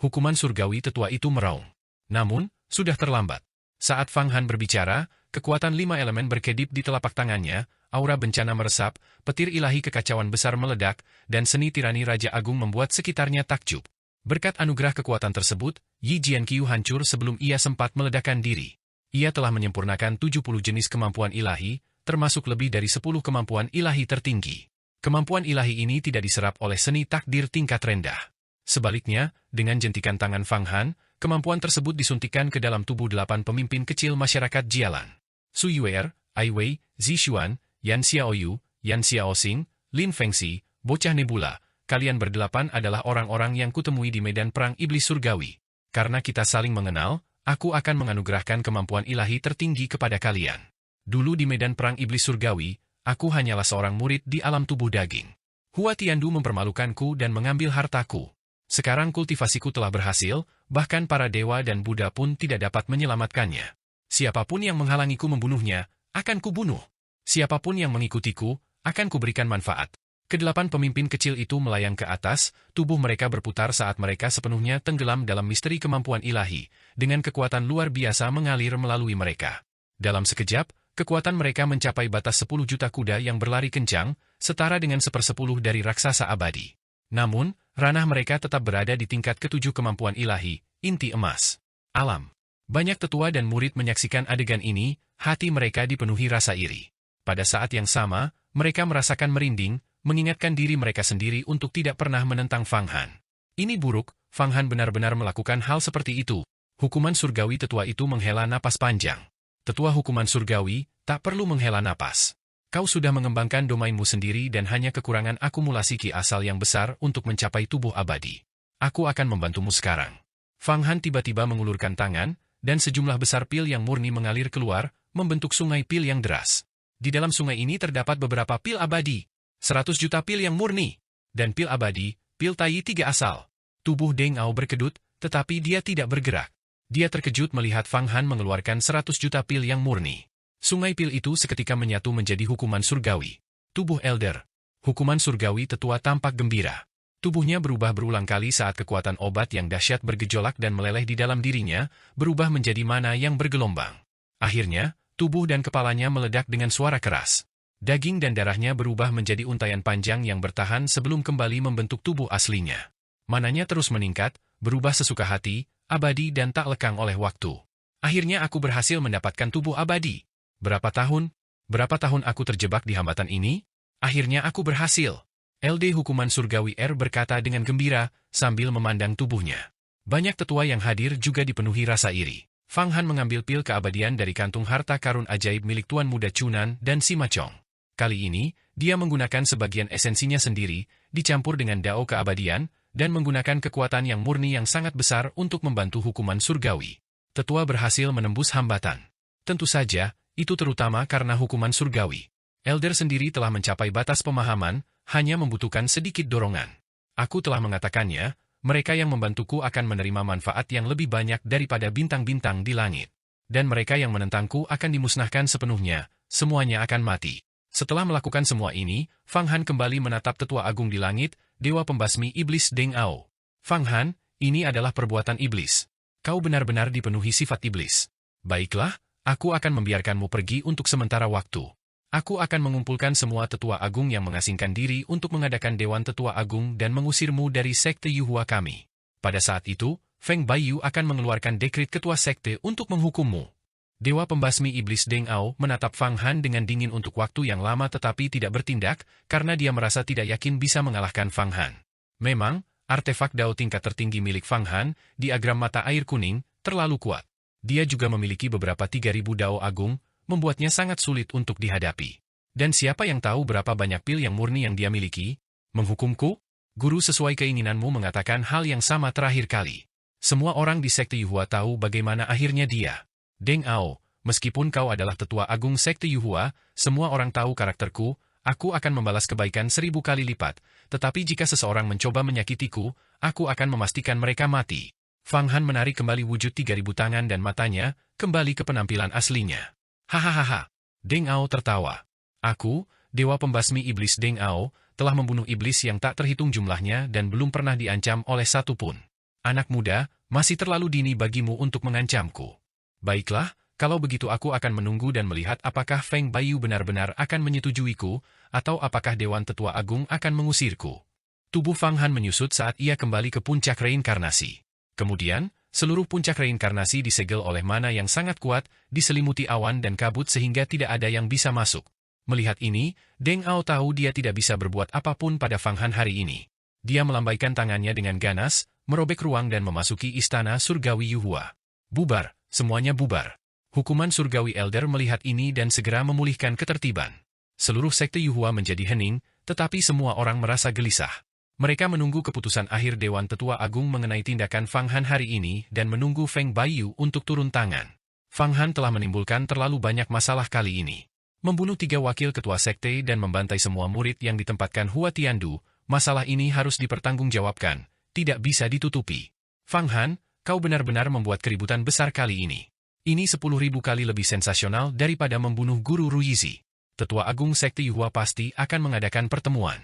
Hukuman surgawi tetua itu meraung. Namun, sudah terlambat. Saat Fang Han berbicara, kekuatan 5 elemen berkedip di telapak tangannya, aura bencana meresap, petir ilahi kekacauan besar meledak, dan seni tirani Raja Agung membuat sekitarnya takjub. Berkat anugerah kekuatan tersebut, Yi Jianqiu hancur sebelum ia sempat meledakkan diri. Ia telah menyempurnakan 70 jenis kemampuan ilahi, termasuk lebih dari 10 kemampuan ilahi tertinggi. Kemampuan ilahi ini tidak diserap oleh seni takdir tingkat rendah. Sebaliknya, dengan jentikan tangan Fang Han, kemampuan tersebut disuntikan ke dalam tubuh 8 pemimpin kecil masyarakat Jialan. Su Yuer, Ai Wei, Zi Xuan, Yan Xiaoyu, Yan Xiaoxing, Lin Fengxi, Bocah Nebula, kalian berdelapan adalah orang-orang yang kutemui di medan perang iblis surgawi. Karena kita saling mengenal, aku akan menganugerahkan kemampuan ilahi tertinggi kepada kalian. Dulu di medan perang iblis surgawi, aku hanyalah seorang murid di alam tubuh daging. Hua Tiandu mempermalukanku dan mengambil hartaku. Sekarang kultivasiku telah berhasil, bahkan para dewa dan Buddha pun tidak dapat menyelamatkannya. Siapapun yang menghalangiku membunuhnya, akan kubunuh. Siapapun yang mengikutiku, akan kuberikan manfaat. Kedelapan pemimpin kecil itu melayang ke atas, tubuh mereka berputar saat mereka sepenuhnya tenggelam dalam misteri kemampuan ilahi, dengan kekuatan luar biasa mengalir melalui mereka. Dalam sekejap, kekuatan mereka mencapai batas 10 juta kuda yang berlari kencang, setara dengan 1/10 dari raksasa abadi. Namun, ranah mereka tetap berada di tingkat ke-7 kemampuan ilahi, inti emas. Alam. Banyak tetua dan murid menyaksikan adegan ini, hati mereka dipenuhi rasa iri. Pada saat yang sama, mereka merasakan merinding, mengingatkan diri mereka sendiri untuk tidak pernah menentang Fang Han. Ini buruk, Fang Han benar-benar melakukan hal seperti itu. Hukuman surgawi tetua itu menghela napas panjang. Tetua hukuman surgawi, tak perlu menghela napas. Kau sudah mengembangkan domainmu sendiri dan hanya kekurangan akumulasi ki asal yang besar untuk mencapai tubuh abadi. Aku akan membantumu sekarang. Fang Han tiba-tiba mengulurkan tangan, dan sejumlah besar pil yang murni mengalir keluar, membentuk sungai pil yang deras. Di dalam sungai ini terdapat beberapa pil abadi, 100 juta pil yang murni, dan pil abadi, pil Tai 3 asal. Tubuh Deng Ao berkedut, tetapi dia tidak bergerak. Dia terkejut melihat Fang Han mengeluarkan 100 juta pil yang murni. Sungai pil itu seketika menyatu menjadi hukuman surgawi. Tubuh Elder. Hukuman surgawi tetua tampak gembira. Tubuhnya berubah berulang kali saat kekuatan obat yang dahsyat bergejolak dan meleleh di dalam dirinya, berubah menjadi mana yang bergelombang. Akhirnya, tubuh dan kepalanya meledak dengan suara keras. Daging dan darahnya berubah menjadi untayan panjang yang bertahan sebelum kembali membentuk tubuh aslinya. Mananya terus meningkat, berubah sesuka hati, abadi dan tak lekang oleh waktu. Akhirnya aku berhasil mendapatkan tubuh abadi. Berapa tahun aku terjebak di hambatan ini? Akhirnya aku berhasil. LD Hukuman Surgawi R berkata dengan gembira, sambil memandang tubuhnya. Banyak tetua yang hadir juga dipenuhi rasa iri. Fang Han mengambil pil keabadian dari kantung harta karun ajaib milik Tuan Muda Chunan dan Sima Chong. Kali ini, dia menggunakan sebagian esensinya sendiri, dicampur dengan dao keabadian, dan menggunakan kekuatan yang murni yang sangat besar untuk membantu hukuman surgawi. Tetua berhasil menembus hambatan. Tentu saja, itu terutama karena hukuman surgawi. Elder sendiri telah mencapai batas pemahaman, hanya membutuhkan sedikit dorongan. Aku telah mengatakannya, mereka yang membantuku akan menerima manfaat yang lebih banyak daripada bintang-bintang di langit. Dan mereka yang menentangku akan dimusnahkan sepenuhnya, semuanya akan mati. Setelah melakukan semua ini, Fang Han kembali menatap tetua agung di langit, dewa pembasmi iblis Deng Ao. Fang Han, ini adalah perbuatan iblis. Kau benar-benar dipenuhi sifat iblis. Baiklah, aku akan membiarkanmu pergi untuk sementara waktu. Aku akan mengumpulkan semua tetua agung yang mengasingkan diri untuk mengadakan Dewan Tetua Agung dan mengusirmu dari sekte Yuhua kami. Pada saat itu, Feng Baiyu akan mengeluarkan dekrit ketua sekte untuk menghukummu. Dewa pembasmi iblis Deng Ao menatap Fang Han dengan dingin untuk waktu yang lama tetapi tidak bertindak, karena dia merasa tidak yakin bisa mengalahkan Fang Han. Memang, artefak dao tingkat tertinggi milik Fang Han, diagram mata air kuning, terlalu kuat. Dia juga memiliki beberapa 3000 dao agung, membuatnya sangat sulit untuk dihadapi. Dan siapa yang tahu berapa banyak pil yang murni yang dia miliki? Menghukumku? Guru sesuai keinginanmu mengatakan hal yang sama terakhir kali. Semua orang di sekte Yuhua tahu bagaimana akhirnya dia. Deng Ao, meskipun kau adalah tetua agung sekte Yuhua, semua orang tahu karakterku, aku akan membalas kebaikan 1000 kali lipat, tetapi jika seseorang mencoba menyakitiku, aku akan memastikan mereka mati. Fang Han menarik kembali wujud 3000 tangan dan matanya, kembali ke penampilan aslinya. Hahaha. Deng Ao tertawa. Aku, dewa pembasmi iblis Deng Ao, telah membunuh iblis yang tak terhitung jumlahnya dan belum pernah diancam oleh satu pun. Anak muda, masih terlalu dini bagimu untuk mengancamku. Baiklah, kalau begitu aku akan menunggu dan melihat apakah Feng Baiyu benar-benar akan menyetujuiku, atau apakah Dewan Tetua Agung akan mengusirku. Tubuh Fang Han menyusut saat ia kembali ke puncak reinkarnasi. Kemudian, seluruh puncak reinkarnasi disegel oleh mana yang sangat kuat, diselimuti awan dan kabut sehingga tidak ada yang bisa masuk. Melihat ini, Deng Ao tahu dia tidak bisa berbuat apapun pada Fang Han hari ini. Dia melambaikan tangannya dengan ganas, merobek ruang dan memasuki istana surgawi Yuhua. Bubar, semuanya bubar. Hukuman surgawi Elder melihat ini dan segera memulihkan ketertiban. Seluruh sekte Yuhua menjadi hening, tetapi semua orang merasa gelisah. Mereka menunggu keputusan akhir Dewan Tetua Agung mengenai tindakan Fang Han hari ini dan menunggu Feng Baiyu untuk turun tangan. Fang Han telah menimbulkan terlalu banyak masalah kali ini. Membunuh 3 wakil ketua sekte dan membantai semua murid yang ditempatkan Hua Tiandu, masalah ini harus dipertanggungjawabkan, tidak bisa ditutupi. Fang Han, kau benar-benar membuat keributan besar kali ini. Ini 10.000 kali lebih sensasional daripada membunuh Guru Ruyizi. Tetua Agung Sekte Yuhua pasti akan mengadakan pertemuan.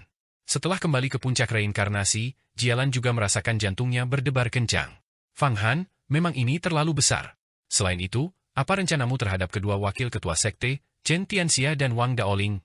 Setelah kembali ke puncak reinkarnasi, Jialan juga merasakan jantungnya berdebar kencang. Fang Han, memang ini terlalu besar. Selain itu, apa rencanamu terhadap kedua wakil ketua sekte, Chen Tianxia dan Wang Daoling?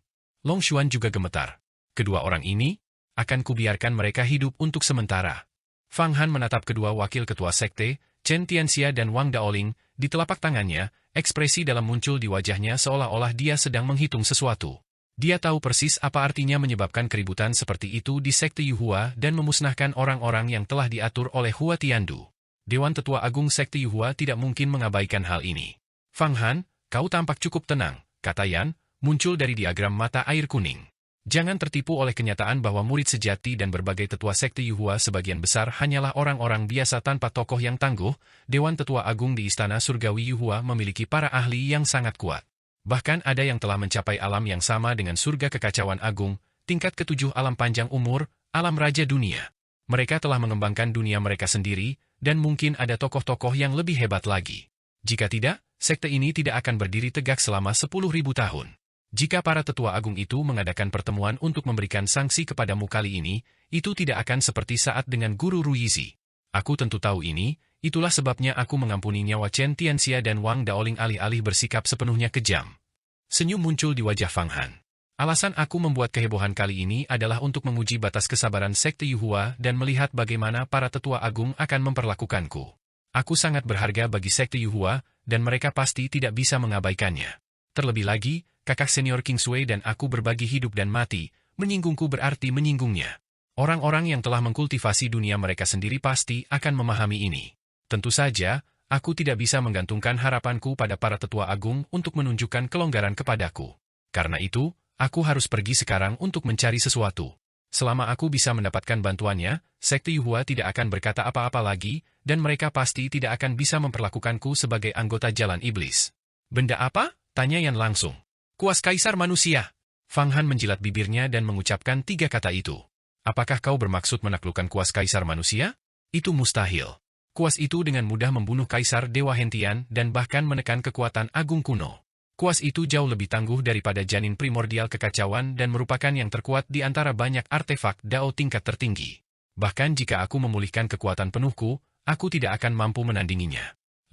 Long Xuan juga gemetar. Kedua orang ini, akan kubiarkan mereka hidup untuk sementara. Fang Han menatap kedua wakil ketua sekte, Chen Tianxia dan Wang Daoling, di telapak tangannya, ekspresi dalam muncul di wajahnya seolah-olah dia sedang menghitung sesuatu. Dia tahu persis apa artinya menyebabkan keributan seperti itu di sekte Yuhua dan memusnahkan orang-orang yang telah diatur oleh Hua Tiandu. Dewan Tetua Agung Sekte Yuhua tidak mungkin mengabaikan hal ini. Fang Han, kau tampak cukup tenang, kata Yan, muncul dari diagram mata air kuning. Jangan tertipu oleh kenyataan bahwa murid sejati dan berbagai tetua sekte Yuhua sebagian besar hanyalah orang-orang biasa tanpa tokoh yang tangguh. Dewan Tetua Agung di Istana Surgawi Yuhua memiliki para ahli yang sangat kuat. Bahkan ada yang telah mencapai alam yang sama dengan surga kekacauan agung, tingkat ketujuh alam panjang umur, alam raja dunia. Mereka telah mengembangkan dunia mereka sendiri, dan mungkin ada tokoh-tokoh yang lebih hebat lagi. Jika tidak, sekte ini tidak akan berdiri tegak selama 10.000 tahun. Jika para tetua agung itu mengadakan pertemuan untuk memberikan sanksi kepadamu kali ini, itu tidak akan seperti saat dengan Guru Ruyizi. Aku tentu tahu ini, itulah sebabnya aku mengampuni nyawa Chen Tianxia dan Wang Daoling alih-alih bersikap sepenuhnya kejam. Senyum muncul di wajah Fang Han. Alasan aku membuat kehebohan kali ini adalah untuk menguji batas kesabaran sekte Yuhua dan melihat bagaimana para tetua agung akan memperlakukanku. Aku sangat berharga bagi sekte Yuhua, dan mereka pasti tidak bisa mengabaikannya. Terlebih lagi, kakak senior Kingsway dan aku berbagi hidup dan mati, menyinggungku berarti menyinggungnya. Orang-orang yang telah mengkultivasi dunia mereka sendiri pasti akan memahami ini. Tentu saja, aku tidak bisa menggantungkan harapanku pada para tetua agung untuk menunjukkan kelonggaran kepadaku. Karena itu, aku harus pergi sekarang untuk mencari sesuatu. Selama aku bisa mendapatkan bantuannya, sekte Yuhua tidak akan berkata apa-apa lagi, dan mereka pasti tidak akan bisa memperlakukanku sebagai anggota jalan iblis. Benda apa? Tanya Yan langsung. Kuas Kaisar Manusia. Fang Han menjilat bibirnya dan mengucapkan 3 kata itu. Apakah kau bermaksud menaklukkan kuas Kaisar Manusia? Itu mustahil. Kuas itu dengan mudah membunuh Kaisar Dewa Hentian dan bahkan menekan kekuatan agung kuno. Kuas itu jauh lebih tangguh daripada janin primordial kekacauan dan merupakan yang terkuat di antara banyak artefak Dao tingkat tertinggi. Bahkan jika aku memulihkan kekuatan penuhku, aku tidak akan mampu menandinginya.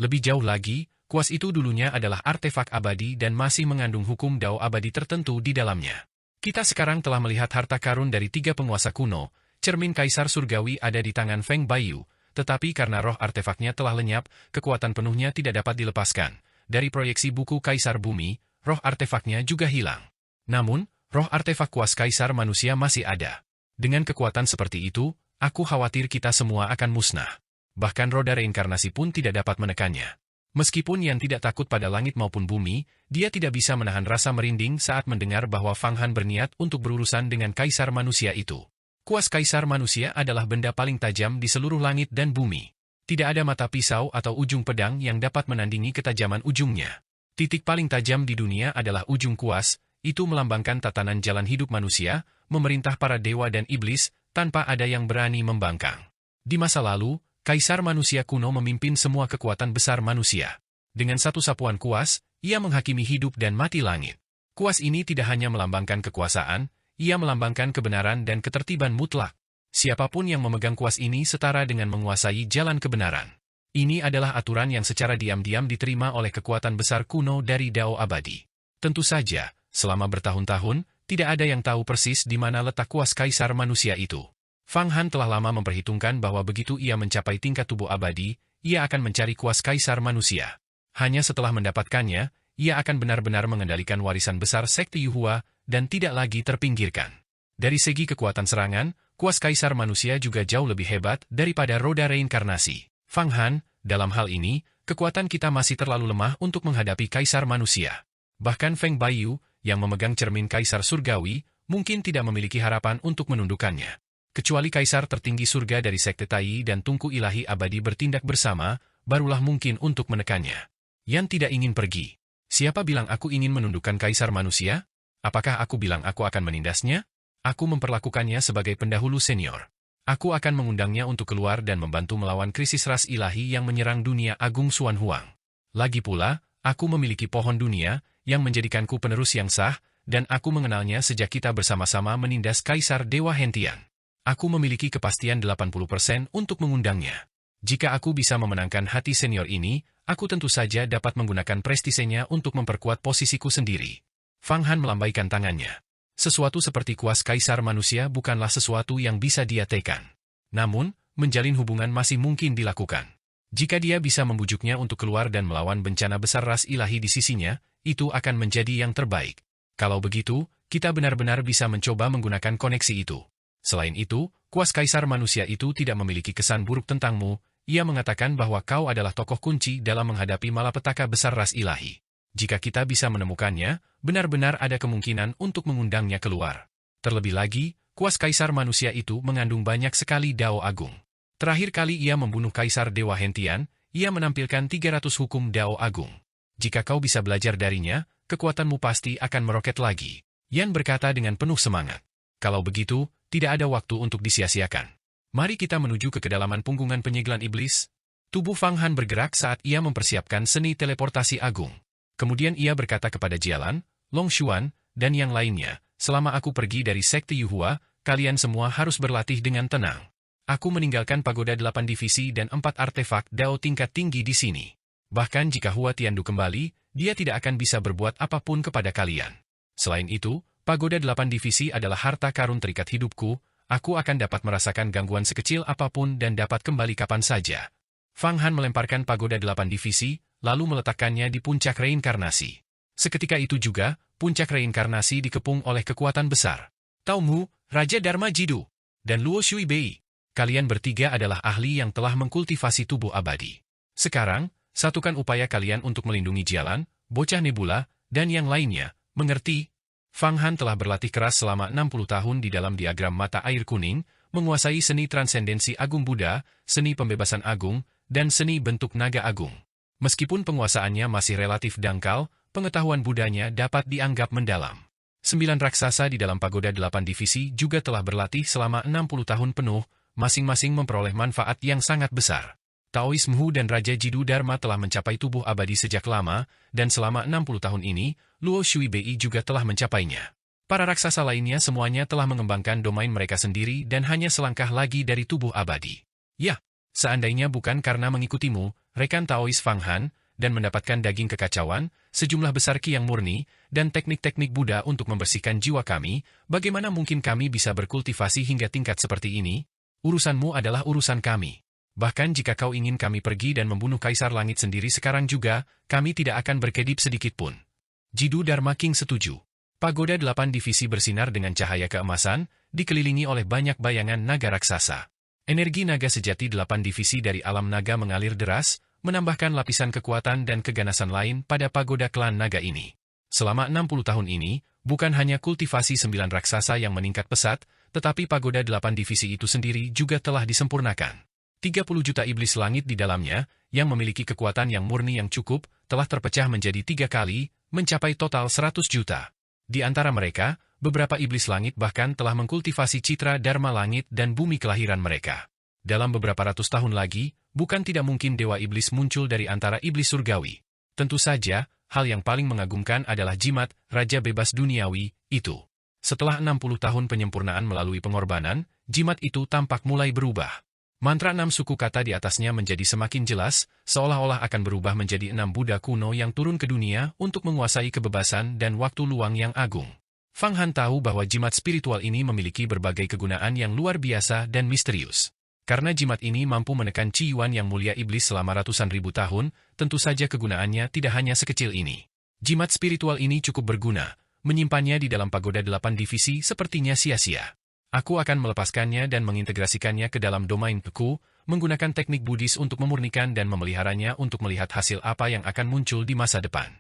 Lebih jauh lagi, kuas itu dulunya adalah artefak abadi dan masih mengandung hukum Dao abadi tertentu di dalamnya. Kita sekarang telah melihat harta karun dari 3 penguasa kuno, cermin Kaisar Surgawi ada di tangan Feng Baiyu, tetapi karena roh artefaknya telah lenyap, kekuatan penuhnya tidak dapat dilepaskan. Dari proyeksi buku Kaisar Bumi, roh artefaknya juga hilang. Namun, roh artefak kuas Kaisar Manusia masih ada. Dengan kekuatan seperti itu, aku khawatir kita semua akan musnah. Bahkan roda reinkarnasi pun tidak dapat menekannya. Meskipun Yan tidak takut pada langit maupun bumi, dia tidak bisa menahan rasa merinding saat mendengar bahwa Fang Han berniat untuk berurusan dengan Kaisar Manusia itu. Kuas Kaisar Manusia adalah benda paling tajam di seluruh langit dan bumi. Tidak ada mata pisau atau ujung pedang yang dapat menandingi ketajaman ujungnya. Titik paling tajam di dunia adalah ujung kuas, itu melambangkan tatanan jalan hidup manusia, memerintah para dewa dan iblis, tanpa ada yang berani membangkang. Di masa lalu, Kaisar Manusia kuno memimpin semua kekuatan besar manusia. Dengan satu sapuan kuas, ia menghakimi hidup dan mati langit. Kuas ini tidak hanya melambangkan kekuasaan, ia melambangkan kebenaran dan ketertiban mutlak. Siapapun yang memegang kuas ini setara dengan menguasai jalan kebenaran. Ini adalah aturan yang secara diam-diam diterima oleh kekuatan besar kuno dari Dao abadi. Tentu saja, selama bertahun-tahun, tidak ada yang tahu persis di mana letak kuas Kaisar Manusia itu. Fang Han telah lama memperhitungkan bahwa begitu ia mencapai tingkat tubuh abadi, ia akan mencari kuas Kaisar Manusia. Hanya setelah mendapatkannya, ia akan benar-benar mengendalikan warisan besar sekte Yuhua dan tidak lagi terpinggirkan. Dari segi kekuatan serangan, kuas Kaisar Manusia juga jauh lebih hebat daripada roda reinkarnasi. Fang Han, dalam hal ini, kekuatan kita masih terlalu lemah untuk menghadapi Kaisar Manusia. Bahkan Feng Baiyu, yang memegang cermin Kaisar Surgawi, mungkin tidak memiliki harapan untuk menundukkannya. Kecuali Kaisar tertinggi surga dari Sekte Tai dan Tungku Ilahi Abadi bertindak bersama, barulah mungkin untuk menekannya. Yan tidak ingin pergi. Siapa bilang aku ingin menundukkan Kaisar Manusia? Apakah aku bilang aku akan menindasnya? Aku memperlakukannya sebagai pendahulu senior. Aku akan mengundangnya untuk keluar dan membantu melawan krisis ras ilahi yang menyerang dunia agung Xuan Huang. Lagi pula, aku memiliki pohon dunia, yang menjadikanku penerus yang sah, dan aku mengenalnya sejak kita bersama-sama menindas Kaisar Dewa Hentian. Aku memiliki kepastian 80% untuk mengundangnya. Jika aku bisa memenangkan hati senior ini, aku tentu saja dapat menggunakan prestisenya untuk memperkuat posisiku sendiri. Fang Han melambaikan tangannya. Sesuatu seperti kuas Kaisar Manusia bukanlah sesuatu yang bisa dia tekan. Namun, menjalin hubungan masih mungkin dilakukan. Jika dia bisa membujuknya untuk keluar dan melawan bencana besar ras ilahi di sisinya, itu akan menjadi yang terbaik. Kalau begitu, kita benar-benar bisa mencoba menggunakan koneksi itu. Selain itu, kuas Kaisar Manusia itu tidak memiliki kesan buruk tentangmu. Ia mengatakan bahwa kau adalah tokoh kunci dalam menghadapi malapetaka besar ras ilahi. Jika kita bisa menemukannya, benar-benar ada kemungkinan untuk mengundangnya keluar. Terlebih lagi, kuas kaisar manusia itu mengandung banyak sekali Dao Agung. Terakhir kali ia membunuh kaisar Dewa Hentian, ia menampilkan 300 hukum Dao Agung. Jika kau bisa belajar darinya, kekuatanmu pasti akan meroket lagi. Yan berkata dengan penuh semangat. Kalau begitu, tidak ada waktu untuk disia-siakan. Mari kita menuju ke kedalaman punggungan penyegelan iblis. Tubuh Fang Han bergerak saat ia mempersiapkan seni teleportasi agung. Kemudian ia berkata kepada Jialan, Long Xuan, dan yang lainnya, selama aku pergi dari sekte Yuhua, kalian semua harus berlatih dengan tenang. Aku meninggalkan pagoda 8 divisi dan 4 artefak Dao tingkat tinggi di sini. Bahkan jika Hua Tiandu kembali, dia tidak akan bisa berbuat apapun kepada kalian. Selain itu, pagoda 8 divisi adalah harta karun terikat hidupku, aku akan dapat merasakan gangguan sekecil apapun dan dapat kembali kapan saja. Fang Han melemparkan pagoda 8 divisi, lalu meletakkannya di puncak reinkarnasi. Seketika itu juga, puncak reinkarnasi dikepung oleh kekuatan besar. Tao Mu, Raja Dharma Jidu, dan Luo Shui Bei. Kalian bertiga adalah ahli yang telah mengkultivasi tubuh abadi. Sekarang, satukan upaya kalian untuk melindungi Jialan, Bocah Nebula, dan yang lainnya, mengerti? Fang Han telah berlatih keras selama 60 tahun di dalam diagram mata air kuning, menguasai seni transendensi agung Buddha, seni pembebasan agung, dan seni bentuk naga agung. Meskipun penguasaannya masih relatif dangkal, pengetahuan Buddhanya dapat dianggap mendalam. 9 raksasa di dalam pagoda 8 divisi juga telah berlatih selama 60 tahun penuh, masing-masing memperoleh manfaat yang sangat besar. Taoisme Hu dan Raja Jidu Dharma telah mencapai tubuh abadi sejak lama, dan selama 60 tahun ini, Luo Shui Bei juga telah mencapainya. Para raksasa lainnya semuanya telah mengembangkan domain mereka sendiri dan hanya selangkah lagi dari tubuh abadi. Ya, seandainya bukan karena mengikutimu, rekan Taois Fang Han, dan mendapatkan daging kekacauan, sejumlah besar ki yang murni, dan teknik-teknik Buddha untuk membersihkan jiwa kami, bagaimana mungkin kami bisa berkultivasi hingga tingkat seperti ini? Urusanmu adalah urusan kami. Bahkan jika kau ingin kami pergi dan membunuh Kaisar Langit sendiri sekarang juga, kami tidak akan berkedip sedikitpun. Jidu Dharma King setuju. Pagoda 8 divisi bersinar dengan cahaya keemasan, dikelilingi oleh banyak bayangan naga raksasa. Energi naga sejati 8 divisi dari alam naga mengalir deras, menambahkan lapisan kekuatan dan keganasan lain pada pagoda klan naga ini. Selama 60 tahun ini, bukan hanya kultivasi 9 raksasa yang meningkat pesat, tetapi pagoda 8 divisi itu sendiri juga telah disempurnakan. 30 juta iblis langit di dalamnya, yang memiliki kekuatan yang murni yang cukup, telah terpecah menjadi 3 kali, mencapai total 100 juta. Di antara mereka, beberapa iblis langit bahkan telah mengkultivasi citra Dharma langit dan bumi kelahiran mereka. Dalam beberapa ratus tahun lagi, bukan tidak mungkin dewa iblis muncul dari antara iblis surgawi. Tentu saja, hal yang paling mengagumkan adalah jimat, Raja Bebas Duniawi, itu. Setelah 60 tahun penyempurnaan melalui pengorbanan, jimat itu tampak mulai berubah. Mantra 6 suku kata di atasnya menjadi semakin jelas, seolah-olah akan berubah menjadi 6 Buddha kuno yang turun ke dunia untuk menguasai kebebasan dan waktu luang yang agung. Fang Han tahu bahwa jimat spiritual ini memiliki berbagai kegunaan yang luar biasa dan misterius. Karena jimat ini mampu menekan Qi Yuan yang mulia iblis selama ratusan ribu tahun, tentu saja kegunaannya tidak hanya sekecil ini. Jimat spiritual ini cukup berguna, menyimpannya di dalam pagoda 8 divisi sepertinya sia-sia. Aku akan melepaskannya dan mengintegrasikannya ke dalam domain Peku, menggunakan teknik Buddhis untuk memurnikan dan memeliharanya untuk melihat hasil apa yang akan muncul di masa depan.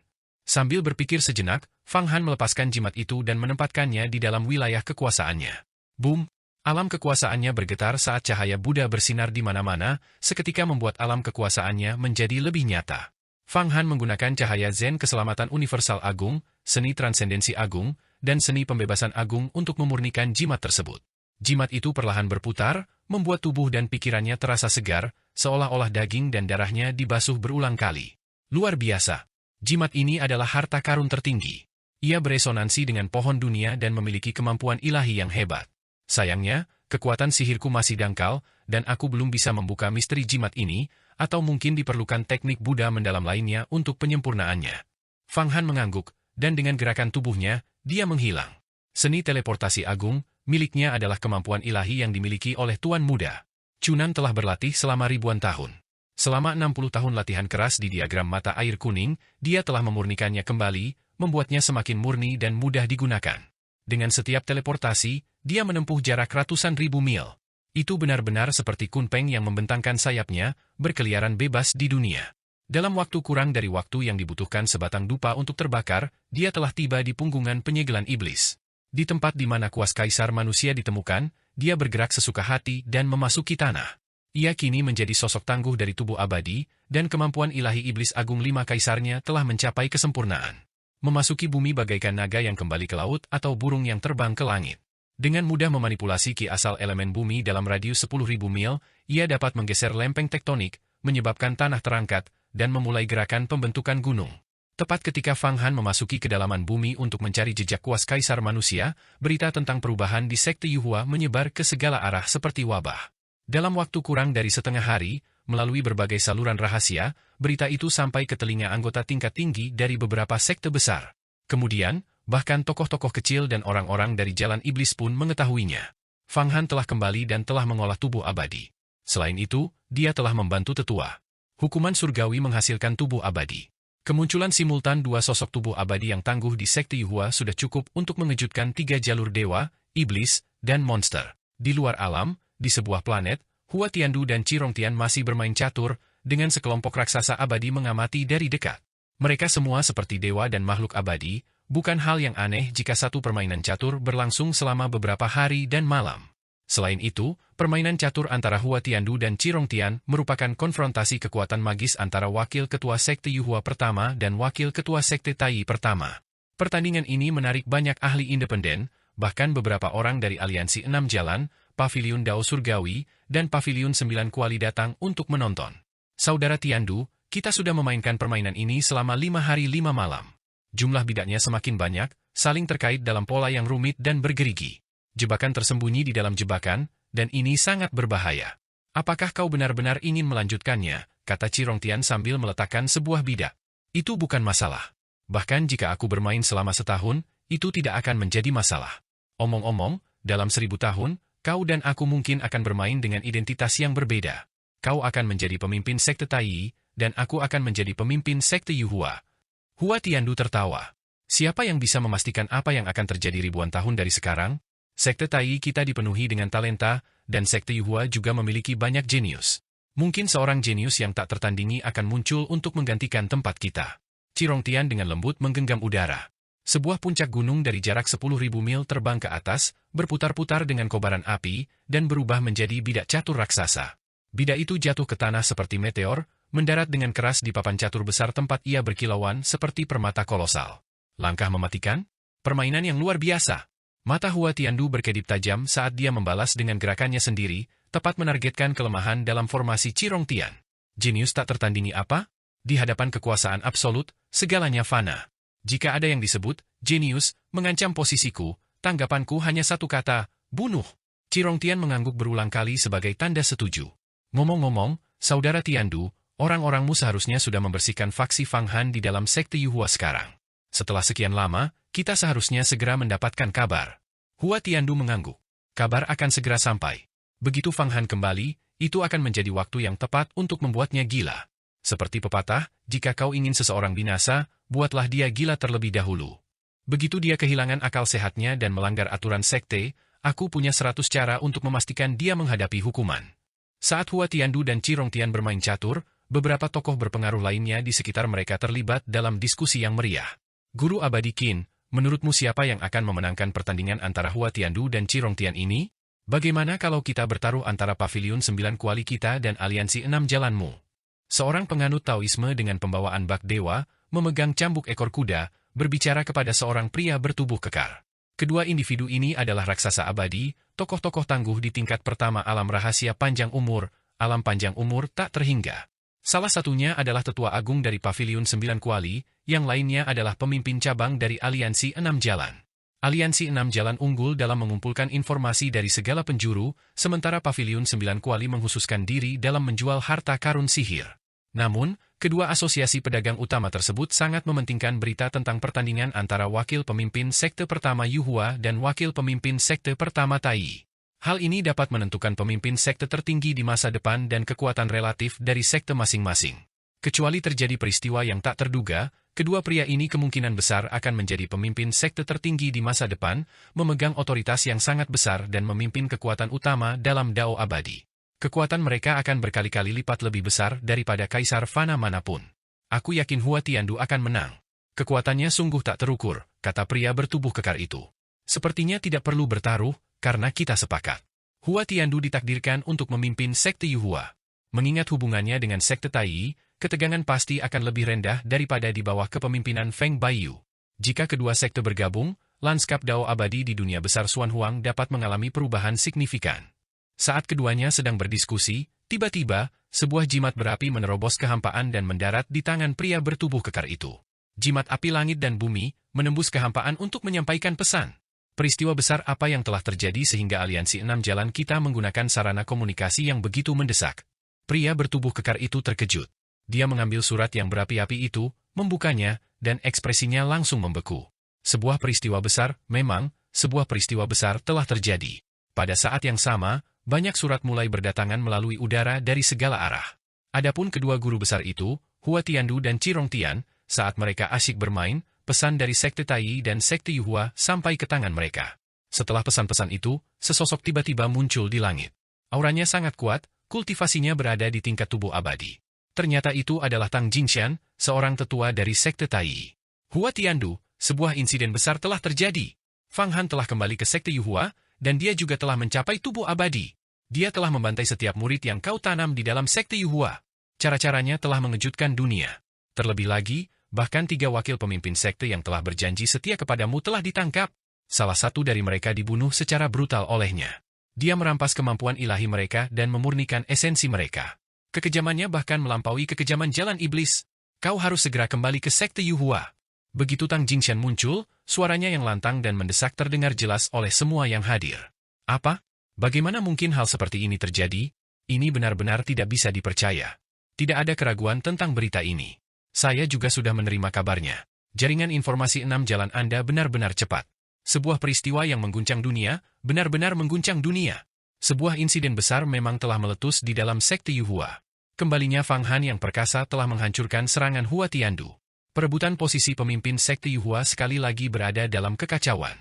Sambil berpikir sejenak, Fang Han melepaskan jimat itu dan menempatkannya di dalam wilayah kekuasaannya. Boom! Alam kekuasaannya bergetar saat cahaya Buddha bersinar di mana-mana, seketika membuat alam kekuasaannya menjadi lebih nyata. Fang Han menggunakan cahaya Zen keselamatan universal agung, seni transendensi agung, dan seni pembebasan agung untuk memurnikan jimat tersebut. Jimat itu perlahan berputar, membuat tubuh dan pikirannya terasa segar, seolah-olah daging dan darahnya dibasuh berulang kali. Luar biasa. Jimat ini adalah harta karun tertinggi. Ia beresonansi dengan pohon dunia dan memiliki kemampuan ilahi yang hebat. Sayangnya, kekuatan sihirku masih dangkal, dan aku belum bisa membuka misteri jimat ini, atau mungkin diperlukan teknik Buddha mendalam lainnya untuk penyempurnaannya. Fang Han mengangguk, dan dengan gerakan tubuhnya, dia menghilang. Seni teleportasi agung, miliknya adalah kemampuan ilahi yang dimiliki oleh Tuan Muda. Chunan telah berlatih selama ribuan tahun. Selama 60 tahun latihan keras di diagram mata air kuning, dia telah memurnikannya kembali, membuatnya semakin murni dan mudah digunakan. Dengan setiap teleportasi, dia menempuh jarak ratusan ribu mil. Itu benar-benar seperti Kunpeng yang membentangkan sayapnya, berkeliaran bebas di dunia. Dalam waktu kurang dari waktu yang dibutuhkan sebatang dupa untuk terbakar, dia telah tiba di punggungan penyegelan iblis. Di tempat di mana kuas kaisar manusia ditemukan, dia bergerak sesuka hati dan memasuki tanah. Ia kini menjadi sosok tangguh dari tubuh abadi, dan kemampuan ilahi iblis agung 5 kaisarnya telah mencapai kesempurnaan. Memasuki bumi bagaikan naga yang kembali ke laut atau burung yang terbang ke langit. Dengan mudah memanipulasi ki asal elemen bumi dalam radius 10.000 mil, ia dapat menggeser lempeng tektonik, menyebabkan tanah terangkat, dan memulai gerakan pembentukan gunung. Tepat ketika Fang Han memasuki kedalaman bumi untuk mencari jejak kuas kaisar manusia, berita tentang perubahan di sekte Yuhua menyebar ke segala arah seperti wabah. Dalam waktu kurang dari setengah hari, melalui berbagai saluran rahasia, berita itu sampai ke telinga anggota tingkat tinggi dari beberapa sekte besar. Kemudian, bahkan tokoh-tokoh kecil dan orang-orang dari jalan iblis pun mengetahuinya. Fang Han telah kembali dan telah mengolah tubuh abadi. Selain itu, dia telah membantu tetua. Hukuman surgawi menghasilkan tubuh abadi. Kemunculan simultan 2 sosok tubuh abadi yang tangguh di sekte Yuhua sudah cukup untuk mengejutkan 3 jalur dewa, iblis, dan monster. Di luar alam, di sebuah planet, Hua Tiandu dan Chirong Tian masih bermain catur, dengan sekelompok raksasa abadi mengamati dari dekat. Mereka semua seperti dewa dan makhluk abadi, bukan hal yang aneh jika satu permainan catur berlangsung selama beberapa hari dan malam. Selain itu, permainan catur antara Hua Tiandu dan Chirong Tian merupakan konfrontasi kekuatan magis antara wakil ketua sekte Yuhua pertama dan wakil ketua sekte Tai pertama. Pertandingan ini menarik banyak ahli independen, bahkan beberapa orang dari Aliansi 6 Jalan, Paviliun Dao Surgawi, dan Paviliun 9 Kuali datang untuk menonton. Saudara Tiandu, kita sudah memainkan permainan ini selama 5 hari 5 malam. Jumlah bidaknya semakin banyak, saling terkait dalam pola yang rumit dan bergerigi. Jebakan tersembunyi di dalam jebakan, dan ini sangat berbahaya. Apakah kau benar-benar ingin melanjutkannya? Kata Chirong Tian sambil meletakkan sebuah bidak. Itu bukan masalah. Bahkan jika aku bermain selama setahun, itu tidak akan menjadi masalah. Omong-omong, dalam 1000 tahun, kau dan aku mungkin akan bermain dengan identitas yang berbeda. Kau akan menjadi pemimpin sekte Tai, dan aku akan menjadi pemimpin sekte Yuhua. Hua Tiandu tertawa. Siapa yang bisa memastikan apa yang akan terjadi ribuan tahun dari sekarang? Sekte Tai kita dipenuhi dengan talenta, dan sekte Yuhua juga memiliki banyak jenius. Mungkin seorang jenius yang tak tertandingi akan muncul untuk menggantikan tempat kita. Chirong Tian dengan lembut menggenggam udara. Sebuah puncak gunung dari jarak 10.000 mil terbang ke atas, berputar-putar dengan kobaran api, dan berubah menjadi bidak catur raksasa. Bidak itu jatuh ke tanah seperti meteor, mendarat dengan keras di papan catur besar tempat ia berkilauan seperti permata kolosal. Langkah mematikan? Permainan yang luar biasa. Mata Hua Tiandu berkedip tajam saat dia membalas dengan gerakannya sendiri, tepat menargetkan kelemahan dalam formasi Chirong Tian. Jenius tak tertandingi apa? Di hadapan kekuasaan absolut, segalanya fana. Jika ada yang disebut jenius mengancam posisiku, tanggapanku hanya satu kata, bunuh. Chirong Tian mengangguk berulang kali sebagai tanda setuju. Ngomong-ngomong, saudara Tiandu, orang-orangmu seharusnya sudah membersihkan faksi Fang Han di dalam sekte Yuhua sekarang. Setelah sekian lama, kita seharusnya segera mendapatkan kabar. Hua Tiandu mengangguk. Kabar akan segera sampai. Begitu Fang Han kembali, itu akan menjadi waktu yang tepat untuk membuatnya gila. Seperti pepatah, jika kau ingin seseorang binasa, buatlah dia gila terlebih dahulu. Begitu dia kehilangan akal sehatnya dan melanggar aturan sekte, aku punya 100 cara untuk memastikan dia menghadapi hukuman. Saat Hua Tiandu dan Chirong Tian bermain catur, beberapa tokoh berpengaruh lainnya di sekitar mereka terlibat dalam diskusi yang meriah. Guru Abadi Qin, menurutmu siapa yang akan memenangkan pertandingan antara Hua Tiandu dan Chirong Tian ini? Bagaimana kalau kita bertaruh antara Paviliun 9 Kuali kita dan Aliansi 6 Jalanmu? Seorang penganut Taoisme dengan pembawaan bak dewa, memegang cambuk ekor kuda, berbicara kepada seorang pria bertubuh kekar. Kedua individu ini adalah raksasa abadi, tokoh-tokoh tangguh di tingkat pertama alam rahasia panjang umur, alam panjang umur tak terhingga. Salah satunya adalah tetua agung dari Paviliun 9 Kuali, yang lainnya adalah pemimpin cabang dari Aliansi 6 Jalan. Aliansi 6 Jalan unggul dalam mengumpulkan informasi dari segala penjuru, sementara Paviliun 9 Kuali menghususkan diri dalam menjual harta karun sihir. Namun, kedua asosiasi pedagang utama tersebut sangat mementingkan berita tentang pertandingan antara wakil pemimpin sekte pertama Yuhua dan wakil pemimpin sekte pertama Tai. Hal ini dapat menentukan pemimpin sekte tertinggi di masa depan dan kekuatan relatif dari sekte masing-masing. Kecuali terjadi peristiwa yang tak terduga, kedua pria ini kemungkinan besar akan menjadi pemimpin sekte tertinggi di masa depan, memegang otoritas yang sangat besar dan memimpin kekuatan utama dalam Dao abadi. Kekuatan mereka akan berkali-kali lipat lebih besar daripada kaisar fana manapun. Aku yakin Hua Tiandu akan menang. Kekuatannya sungguh tak terukur, kata pria bertubuh kekar itu. Sepertinya tidak perlu bertaruh, karena kita sepakat. Hua Tiandu ditakdirkan untuk memimpin sekte Yuhua. Mengingat hubungannya dengan sekte Tai, ketegangan pasti akan lebih rendah daripada di bawah kepemimpinan Feng Baiyu. Jika kedua sekte bergabung, lanskap Dao abadi di dunia besar Xuan Huang dapat mengalami perubahan signifikan. Saat keduanya sedang berdiskusi, tiba-tiba, sebuah jimat berapi menerobos kehampaan dan mendarat di tangan pria bertubuh kekar itu. Jimat api langit dan bumi menembus kehampaan untuk menyampaikan pesan. Peristiwa besar apa yang telah terjadi sehingga aliansi 6 jalan kita menggunakan sarana komunikasi yang begitu mendesak? Pria bertubuh kekar itu terkejut. Dia mengambil surat yang berapi-api itu, membukanya, dan ekspresinya langsung membeku. Sebuah peristiwa besar, memang, sebuah peristiwa besar telah terjadi. Pada saat yang sama, banyak surat mulai berdatangan melalui udara dari segala arah. Adapun kedua guru besar itu, Hua Tiandu dan Chirong Tian, saat mereka asyik bermain, pesan dari sekte Tai dan sekte Yuhua sampai ke tangan mereka. Setelah pesan-pesan itu, sesosok tiba-tiba muncul di langit. Auranya sangat kuat, kultivasinya berada di tingkat tubuh abadi. Ternyata itu adalah Tang Jingxian, seorang tetua dari sekte Tai. Hua Tiandu, sebuah insiden besar telah terjadi. Fang Han telah kembali ke sekte Yuhua, dan dia juga telah mencapai tubuh abadi. Dia telah membantai setiap murid yang kau tanam di dalam sekte Yuhua. Cara-caranya telah mengejutkan dunia. Terlebih lagi, bahkan 3 wakil pemimpin sekte yang telah berjanji setia kepadamu telah ditangkap. Salah satu dari mereka dibunuh secara brutal olehnya. Dia merampas kemampuan ilahi mereka dan memurnikan esensi mereka. Kekejamannya bahkan melampaui kekejaman jalan iblis. Kau harus segera kembali ke sekte Yuhua. Begitu Tang Jingxian muncul, suaranya yang lantang dan mendesak terdengar jelas oleh semua yang hadir. Apa? Bagaimana mungkin hal seperti ini terjadi? Ini benar-benar tidak bisa dipercaya. Tidak ada keraguan tentang berita ini. Saya juga sudah menerima kabarnya. Jaringan informasi 6 jalan Anda benar-benar cepat. Sebuah peristiwa yang mengguncang dunia, benar-benar mengguncang dunia. Sebuah insiden besar memang telah meletus di dalam sekte Yuhua. Kembalinya Fang Han yang perkasa telah menghancurkan serangan Hua Tiandu. Perebutan posisi pemimpin sekte Yuhua sekali lagi berada dalam kekacauan.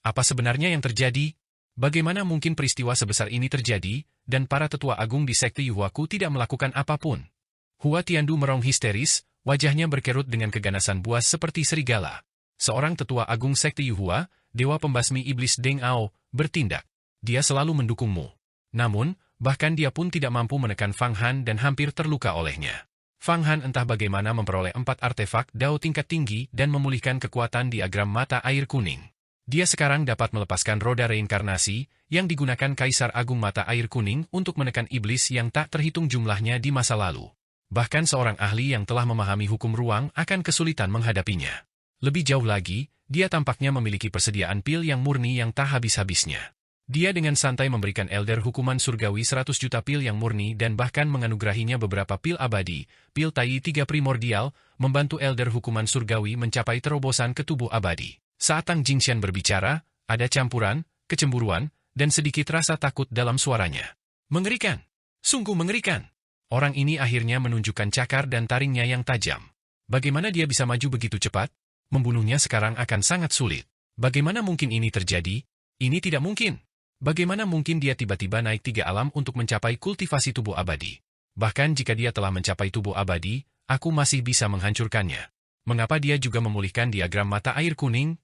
Apa sebenarnya yang terjadi? Bagaimana mungkin peristiwa sebesar ini terjadi, dan para tetua agung di sekte Yuhuaku tidak melakukan apapun? Hua Tiandu merong histeris, wajahnya berkerut dengan keganasan buas seperti serigala. Seorang tetua agung sekte Yuhua, dewa pembasmi iblis Deng Ao, bertindak. Dia selalu mendukungmu. Namun, bahkan dia pun tidak mampu menekan Fang Han dan hampir terluka olehnya. Fang Han entah bagaimana memperoleh 4 artefak Dao tingkat tinggi dan memulihkan kekuatan diagram mata air kuning. Dia sekarang dapat melepaskan roda reinkarnasi yang digunakan Kaisar Agung Mata Air Kuning untuk menekan iblis yang tak terhitung jumlahnya di masa lalu. Bahkan seorang ahli yang telah memahami hukum ruang akan kesulitan menghadapinya. Lebih jauh lagi, dia tampaknya memiliki persediaan pil yang murni yang tak habis-habisnya. Dia dengan santai memberikan Elder hukuman surgawi 100 juta pil yang murni dan bahkan menganugerahinya beberapa pil abadi, pil Tai 3 primordial, membantu Elder hukuman surgawi mencapai terobosan ke tubuh abadi. Saat Tang Jingxian berbicara, ada campuran, kecemburuan, dan sedikit rasa takut dalam suaranya. Mengerikan! Sungguh mengerikan! Orang ini akhirnya menunjukkan cakar dan taringnya yang tajam. Bagaimana dia bisa maju begitu cepat? Membunuhnya sekarang akan sangat sulit. Bagaimana mungkin ini terjadi? Ini tidak mungkin. Bagaimana mungkin dia tiba-tiba naik 3 alam untuk mencapai kultivasi tubuh abadi? Bahkan jika dia telah mencapai tubuh abadi, aku masih bisa menghancurkannya. Mengapa dia juga memulihkan diagram mata air kuning?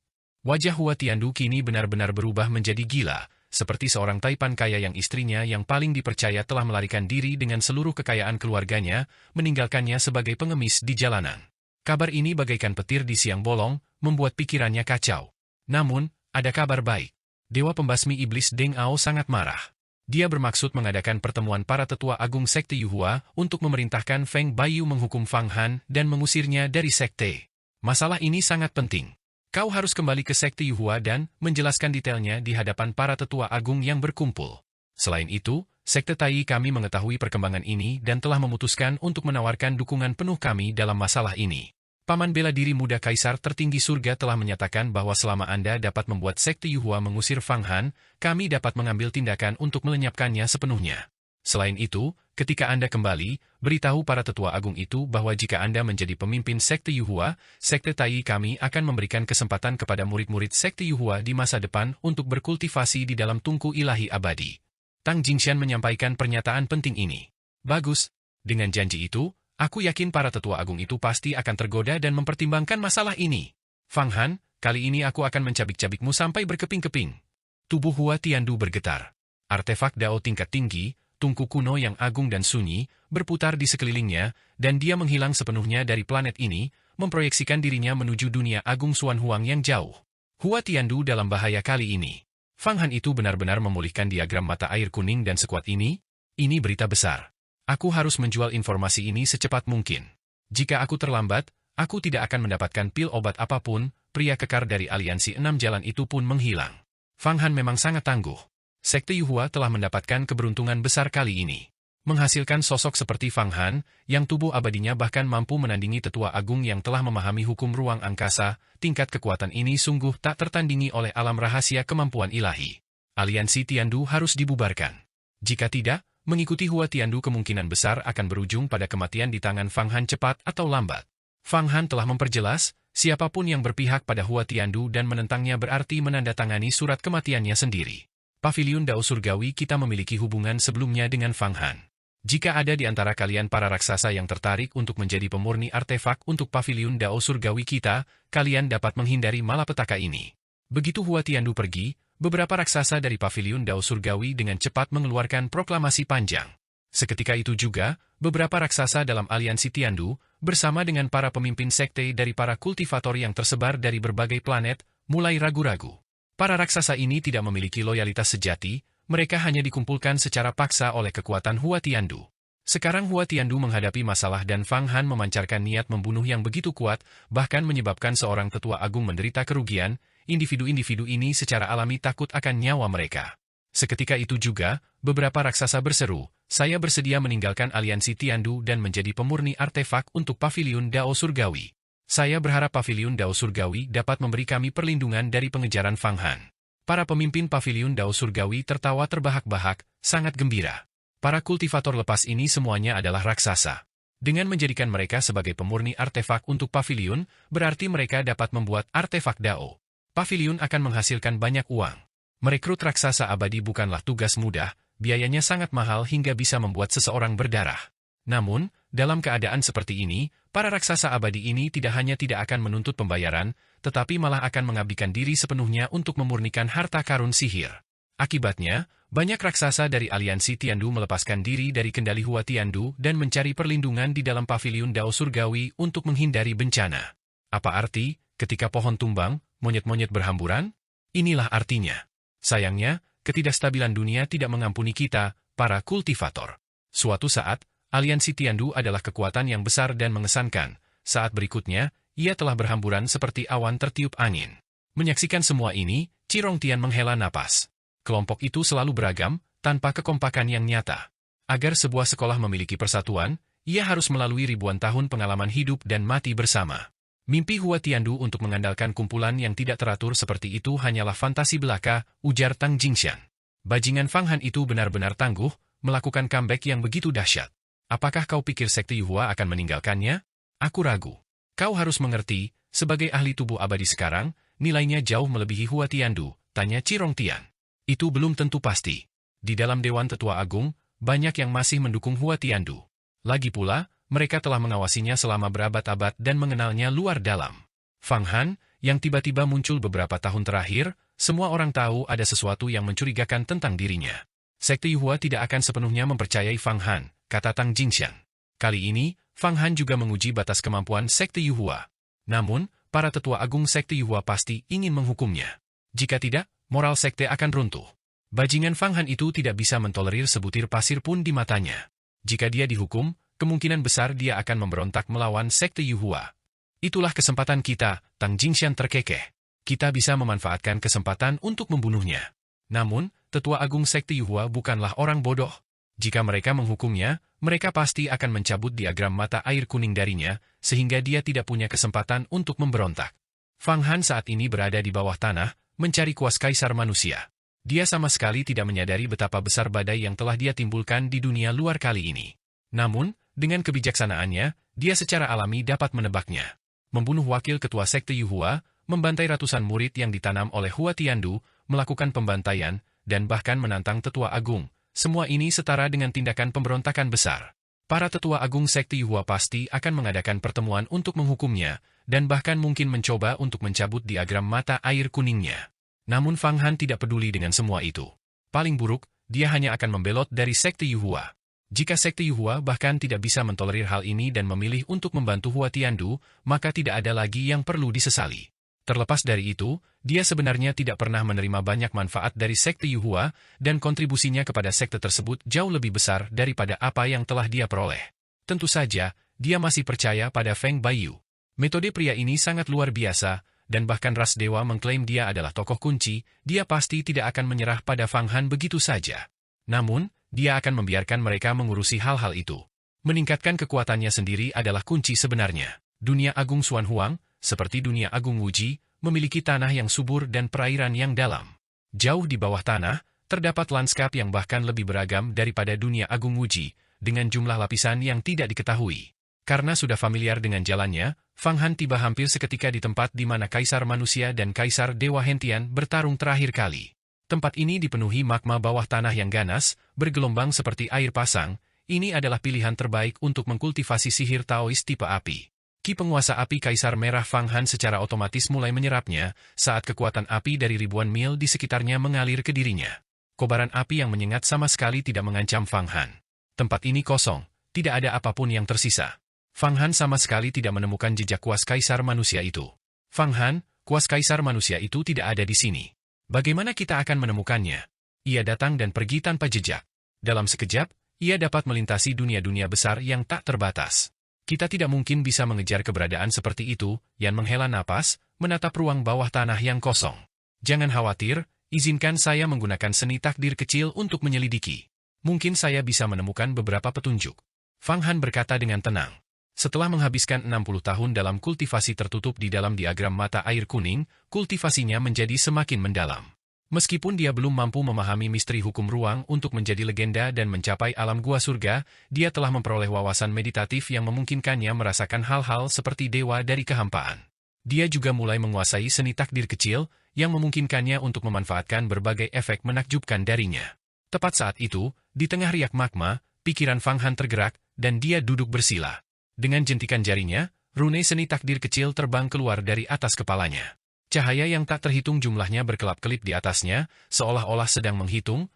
Wajah Hua Tiandu kini benar-benar berubah menjadi gila. Seperti seorang taipan kaya yang istrinya yang paling dipercaya telah melarikan diri dengan seluruh kekayaan keluarganya, meninggalkannya sebagai pengemis di jalanan. Kabar ini bagaikan petir di siang bolong, membuat pikirannya kacau. Namun, ada kabar baik. Dewa pembasmi iblis Deng Ao sangat marah. Dia bermaksud mengadakan pertemuan para tetua agung sekte Yuhua untuk memerintahkan Feng Baiyu menghukum Fang Han dan mengusirnya dari sekte. Masalah ini sangat penting. Kau harus kembali ke sekte Yuhua dan menjelaskan detailnya di hadapan para tetua agung yang berkumpul. Selain itu, sekte Tai kami mengetahui perkembangan ini dan telah memutuskan untuk menawarkan dukungan penuh kami dalam masalah ini. Paman bela diri muda Kaisar tertinggi surga telah menyatakan bahwa selama Anda dapat membuat sekte Yuhua mengusir Fang Han, kami dapat mengambil tindakan untuk melenyapkannya sepenuhnya. Selain itu, ketika Anda kembali, beritahu para tetua agung itu bahwa jika Anda menjadi pemimpin sekte Yuhua, sekte Tai kami akan memberikan kesempatan kepada murid-murid sekte Yuhua di masa depan untuk berkultivasi di dalam tungku ilahi abadi. Tang Jingxian menyampaikan pernyataan penting ini. Bagus. Dengan janji itu, Aku yakin para tetua agung itu pasti akan tergoda dan mempertimbangkan masalah ini. Fang Han, kali ini aku akan mencabik-cabikmu sampai berkeping-keping. Tubuh Hua Tiandu bergetar. Artefak Dao tingkat tinggi, tungku kuno yang agung dan sunyi, berputar di sekelilingnya, dan dia menghilang sepenuhnya dari planet ini, memproyeksikan dirinya menuju dunia agung Xuan Huang yang jauh. Hua Tiandu dalam bahaya kali ini. Fang Han itu benar-benar memulihkan diagram mata air kuning dan sekuat ini? Ini berita besar. Aku harus menjual informasi ini secepat mungkin. Jika aku terlambat, aku tidak akan mendapatkan pil obat apapun. Pria kekar dari aliansi 6 jalan itu pun menghilang. Fang Han memang sangat tangguh. Sekte Yuhua telah mendapatkan keberuntungan besar kali ini. Menghasilkan sosok seperti Fang Han, yang tubuh abadinya bahkan mampu menandingi tetua agung yang telah memahami hukum ruang angkasa, tingkat kekuatan ini sungguh tak tertandingi oleh alam rahasia kemampuan ilahi. Aliansi Tiandu harus dibubarkan. Jika tidak, mengikuti Hua Tiandu kemungkinan besar akan berujung pada kematian di tangan Fang Han cepat atau lambat. Fang Han telah memperjelas, siapapun yang berpihak pada Hua Tiandu dan menentangnya berarti menandatangani surat kematiannya sendiri. Paviliun Dao Surgawi kita memiliki hubungan sebelumnya dengan Fang Han. Jika ada di antara kalian para raksasa yang tertarik untuk menjadi pemurni artefak untuk Paviliun Dao Surgawi kita, kalian dapat menghindari malapetaka ini. Begitu Hua Tiandu pergi, beberapa raksasa dari Paviliun Dao Surgawi dengan cepat mengeluarkan proklamasi panjang. Seketika itu juga, beberapa raksasa dalam aliansi Tiandu, bersama dengan para pemimpin sekte dari para kultivator yang tersebar dari berbagai planet, mulai ragu-ragu. Para raksasa ini tidak memiliki loyalitas sejati, mereka hanya dikumpulkan secara paksa oleh kekuatan Hua Tiandu. Sekarang Hua Tiandu menghadapi masalah dan Fang Han memancarkan niat membunuh yang begitu kuat, bahkan menyebabkan seorang tetua agung menderita kerugian. Individu-individu ini secara alami takut akan nyawa mereka. Seketika itu juga, beberapa raksasa berseru, saya bersedia meninggalkan aliansi Tiandu dan menjadi pemurni artefak untuk Paviliun Dao Surgawi. Saya berharap Paviliun Dao Surgawi dapat memberi kami perlindungan dari pengejaran Fang Han. Para pemimpin Paviliun Dao Surgawi tertawa terbahak-bahak, sangat gembira. Para kultivator lepas ini semuanya adalah raksasa. Dengan menjadikan mereka sebagai pemurni artefak untuk Paviliun, berarti mereka dapat membuat artefak Dao. Paviliun akan menghasilkan banyak uang. Merekrut raksasa abadi bukanlah tugas mudah, biayanya sangat mahal hingga bisa membuat seseorang berdarah. Namun, dalam keadaan seperti ini, para raksasa abadi ini tidak hanya tidak akan menuntut pembayaran, tetapi malah akan mengabdikan diri sepenuhnya untuk memurnikan harta karun sihir. Akibatnya, banyak raksasa dari aliansi Tiandu melepaskan diri dari kendali Hua Tiandu dan mencari perlindungan di dalam Paviliun Dao Surgawi untuk menghindari bencana. Apa arti, ketika pohon tumbang, monyet-monyet berhamburan? Inilah artinya. Sayangnya, ketidakstabilan dunia tidak mengampuni kita, para kultivator. Suatu saat, aliansi Tiandu adalah kekuatan yang besar dan mengesankan. Saat berikutnya, ia telah berhamburan seperti awan tertiup angin. Menyaksikan semua ini, Chirong Tian menghela napas. Kelompok itu selalu beragam, tanpa kekompakan yang nyata. Agar sebuah sekolah memiliki persatuan, ia harus melalui ribuan tahun pengalaman hidup dan mati bersama. Mimpi Hua Tiandu untuk mengandalkan kumpulan yang tidak teratur seperti itu hanyalah fantasi belaka, ujar Tang Jingxian. Bajingan Fang Han itu benar-benar tangguh, melakukan comeback yang begitu dahsyat. Apakah kau pikir sekte Yuhua akan meninggalkannya? Aku ragu. Kau harus mengerti, sebagai ahli tubuh abadi sekarang, nilainya jauh melebihi Hua Tiandu, tanya Chirong Tian. Itu belum tentu pasti. Di dalam Dewan Tetua Agung, banyak yang masih mendukung Hua Tiandu. Lagi pula, mereka telah mengawasinya selama berabad-abad dan mengenalnya luar dalam. Fang Han, yang tiba-tiba muncul beberapa tahun terakhir, semua orang tahu ada sesuatu yang mencurigakan tentang dirinya. Sekte Yuhua tidak akan sepenuhnya mempercayai Fang Han, kata Tang Jingxian. Kali ini, Fang Han juga menguji batas kemampuan Sekte Yuhua. Namun, para tetua agung Sekte Yuhua pasti ingin menghukumnya. Jika tidak, moral sekte akan runtuh. Bajingan Fang Han itu tidak bisa mentolerir sebutir pasir pun di matanya. Jika dia dihukum, kemungkinan besar dia akan memberontak melawan Sekte Yuhua. Itulah kesempatan kita, Tang Jingxian terkekeh. Kita bisa memanfaatkan kesempatan untuk membunuhnya. Namun, Tetua Agung Sekte Yuhua bukanlah orang bodoh. Jika mereka menghukumnya, mereka pasti akan mencabut diagram mata air kuning darinya, sehingga dia tidak punya kesempatan untuk memberontak. Fang Han saat ini berada di bawah tanah, mencari kuas kaisar manusia. Dia sama sekali tidak menyadari betapa besar badai yang telah dia timbulkan di dunia luar kali ini. Namun, dengan kebijaksanaannya, dia secara alami dapat menebaknya. Membunuh wakil ketua Sekte Yuhua, membantai ratusan murid yang ditanam oleh Hua Tiandu, melakukan pembantaian, dan bahkan menantang Tetua Agung. Semua ini setara dengan tindakan pemberontakan besar. Para tetua agung sekte Yuhua pasti akan mengadakan pertemuan untuk menghukumnya, dan bahkan mungkin mencoba untuk mencabut diagram mata air kuningnya. Namun Fang Han tidak peduli dengan semua itu. Paling buruk, dia hanya akan membelot dari sekte Yuhua. Jika sekte Yuhua bahkan tidak bisa mentolerir hal ini dan memilih untuk membantu Hua Tiandu, maka tidak ada lagi yang perlu disesali. Terlepas dari itu, dia sebenarnya tidak pernah menerima banyak manfaat dari sekte Yuhua, dan kontribusinya kepada sekte tersebut jauh lebih besar daripada apa yang telah dia peroleh. Tentu saja, dia masih percaya pada Feng Baiyu. Metode pria ini sangat luar biasa, dan bahkan ras dewa mengklaim dia adalah tokoh kunci, dia pasti tidak akan menyerah pada Fang Han begitu saja. Namun, dia akan membiarkan mereka mengurusi hal-hal itu. Meningkatkan kekuatannya sendiri adalah kunci sebenarnya. Dunia Agung Xuan Huang, seperti dunia Agung Wuji, memiliki tanah yang subur dan perairan yang dalam. Jauh di bawah tanah, terdapat lanskap yang bahkan lebih beragam daripada dunia Agung Wuji, dengan jumlah lapisan yang tidak diketahui. Karena sudah familiar dengan jalannya, Fang Han tiba hampir seketika di tempat di mana Kaisar Manusia dan Kaisar Dewa Hentian bertarung terakhir kali. Tempat ini dipenuhi magma bawah tanah yang ganas, bergelombang seperti air pasang. Ini adalah pilihan terbaik untuk mengkultivasi sihir Taois tipe api. Ki penguasa api Kaisar Merah Fang Han secara otomatis mulai menyerapnya saat kekuatan api dari ribuan mil di sekitarnya mengalir ke dirinya. Kobaran api yang menyengat sama sekali tidak mengancam Fang Han. Tempat ini kosong, tidak ada apapun yang tersisa. Fang Han sama sekali tidak menemukan jejak kuas Kaisar Manusia itu. Fang Han, kuas Kaisar Manusia itu tidak ada di sini. Bagaimana kita akan menemukannya? Ia datang dan pergi tanpa jejak. Dalam sekejap, ia dapat melintasi dunia-dunia besar yang tak terbatas. Kita tidak mungkin bisa mengejar keberadaan seperti itu. Yan menghela napas, menatap ruang bawah tanah yang kosong. Jangan khawatir, izinkan saya menggunakan seni takdir kecil untuk menyelidiki. Mungkin saya bisa menemukan beberapa petunjuk. Fang Han berkata dengan tenang. Setelah menghabiskan 60 tahun dalam kultivasi tertutup di dalam diagram mata air kuning, kultivasinya menjadi semakin mendalam. Meskipun dia belum mampu memahami misteri hukum ruang untuk menjadi legenda dan mencapai alam gua surga, dia telah memperoleh wawasan meditatif yang memungkinkannya merasakan hal-hal seperti dewa dari kehampaan. Dia juga mulai menguasai seni takdir kecil yang memungkinkannya untuk memanfaatkan berbagai efek menakjubkan darinya. Tepat saat itu, di tengah riak magma, pikiran Fang Han tergerak, dan dia duduk bersila. Dengan jentikan jarinya, rune seni takdir kecil terbang keluar dari atas kepalanya. Cahaya yang tak terhitung jumlahnya berkelap-kelip di atasnya, seolah-olah sedang menghitung,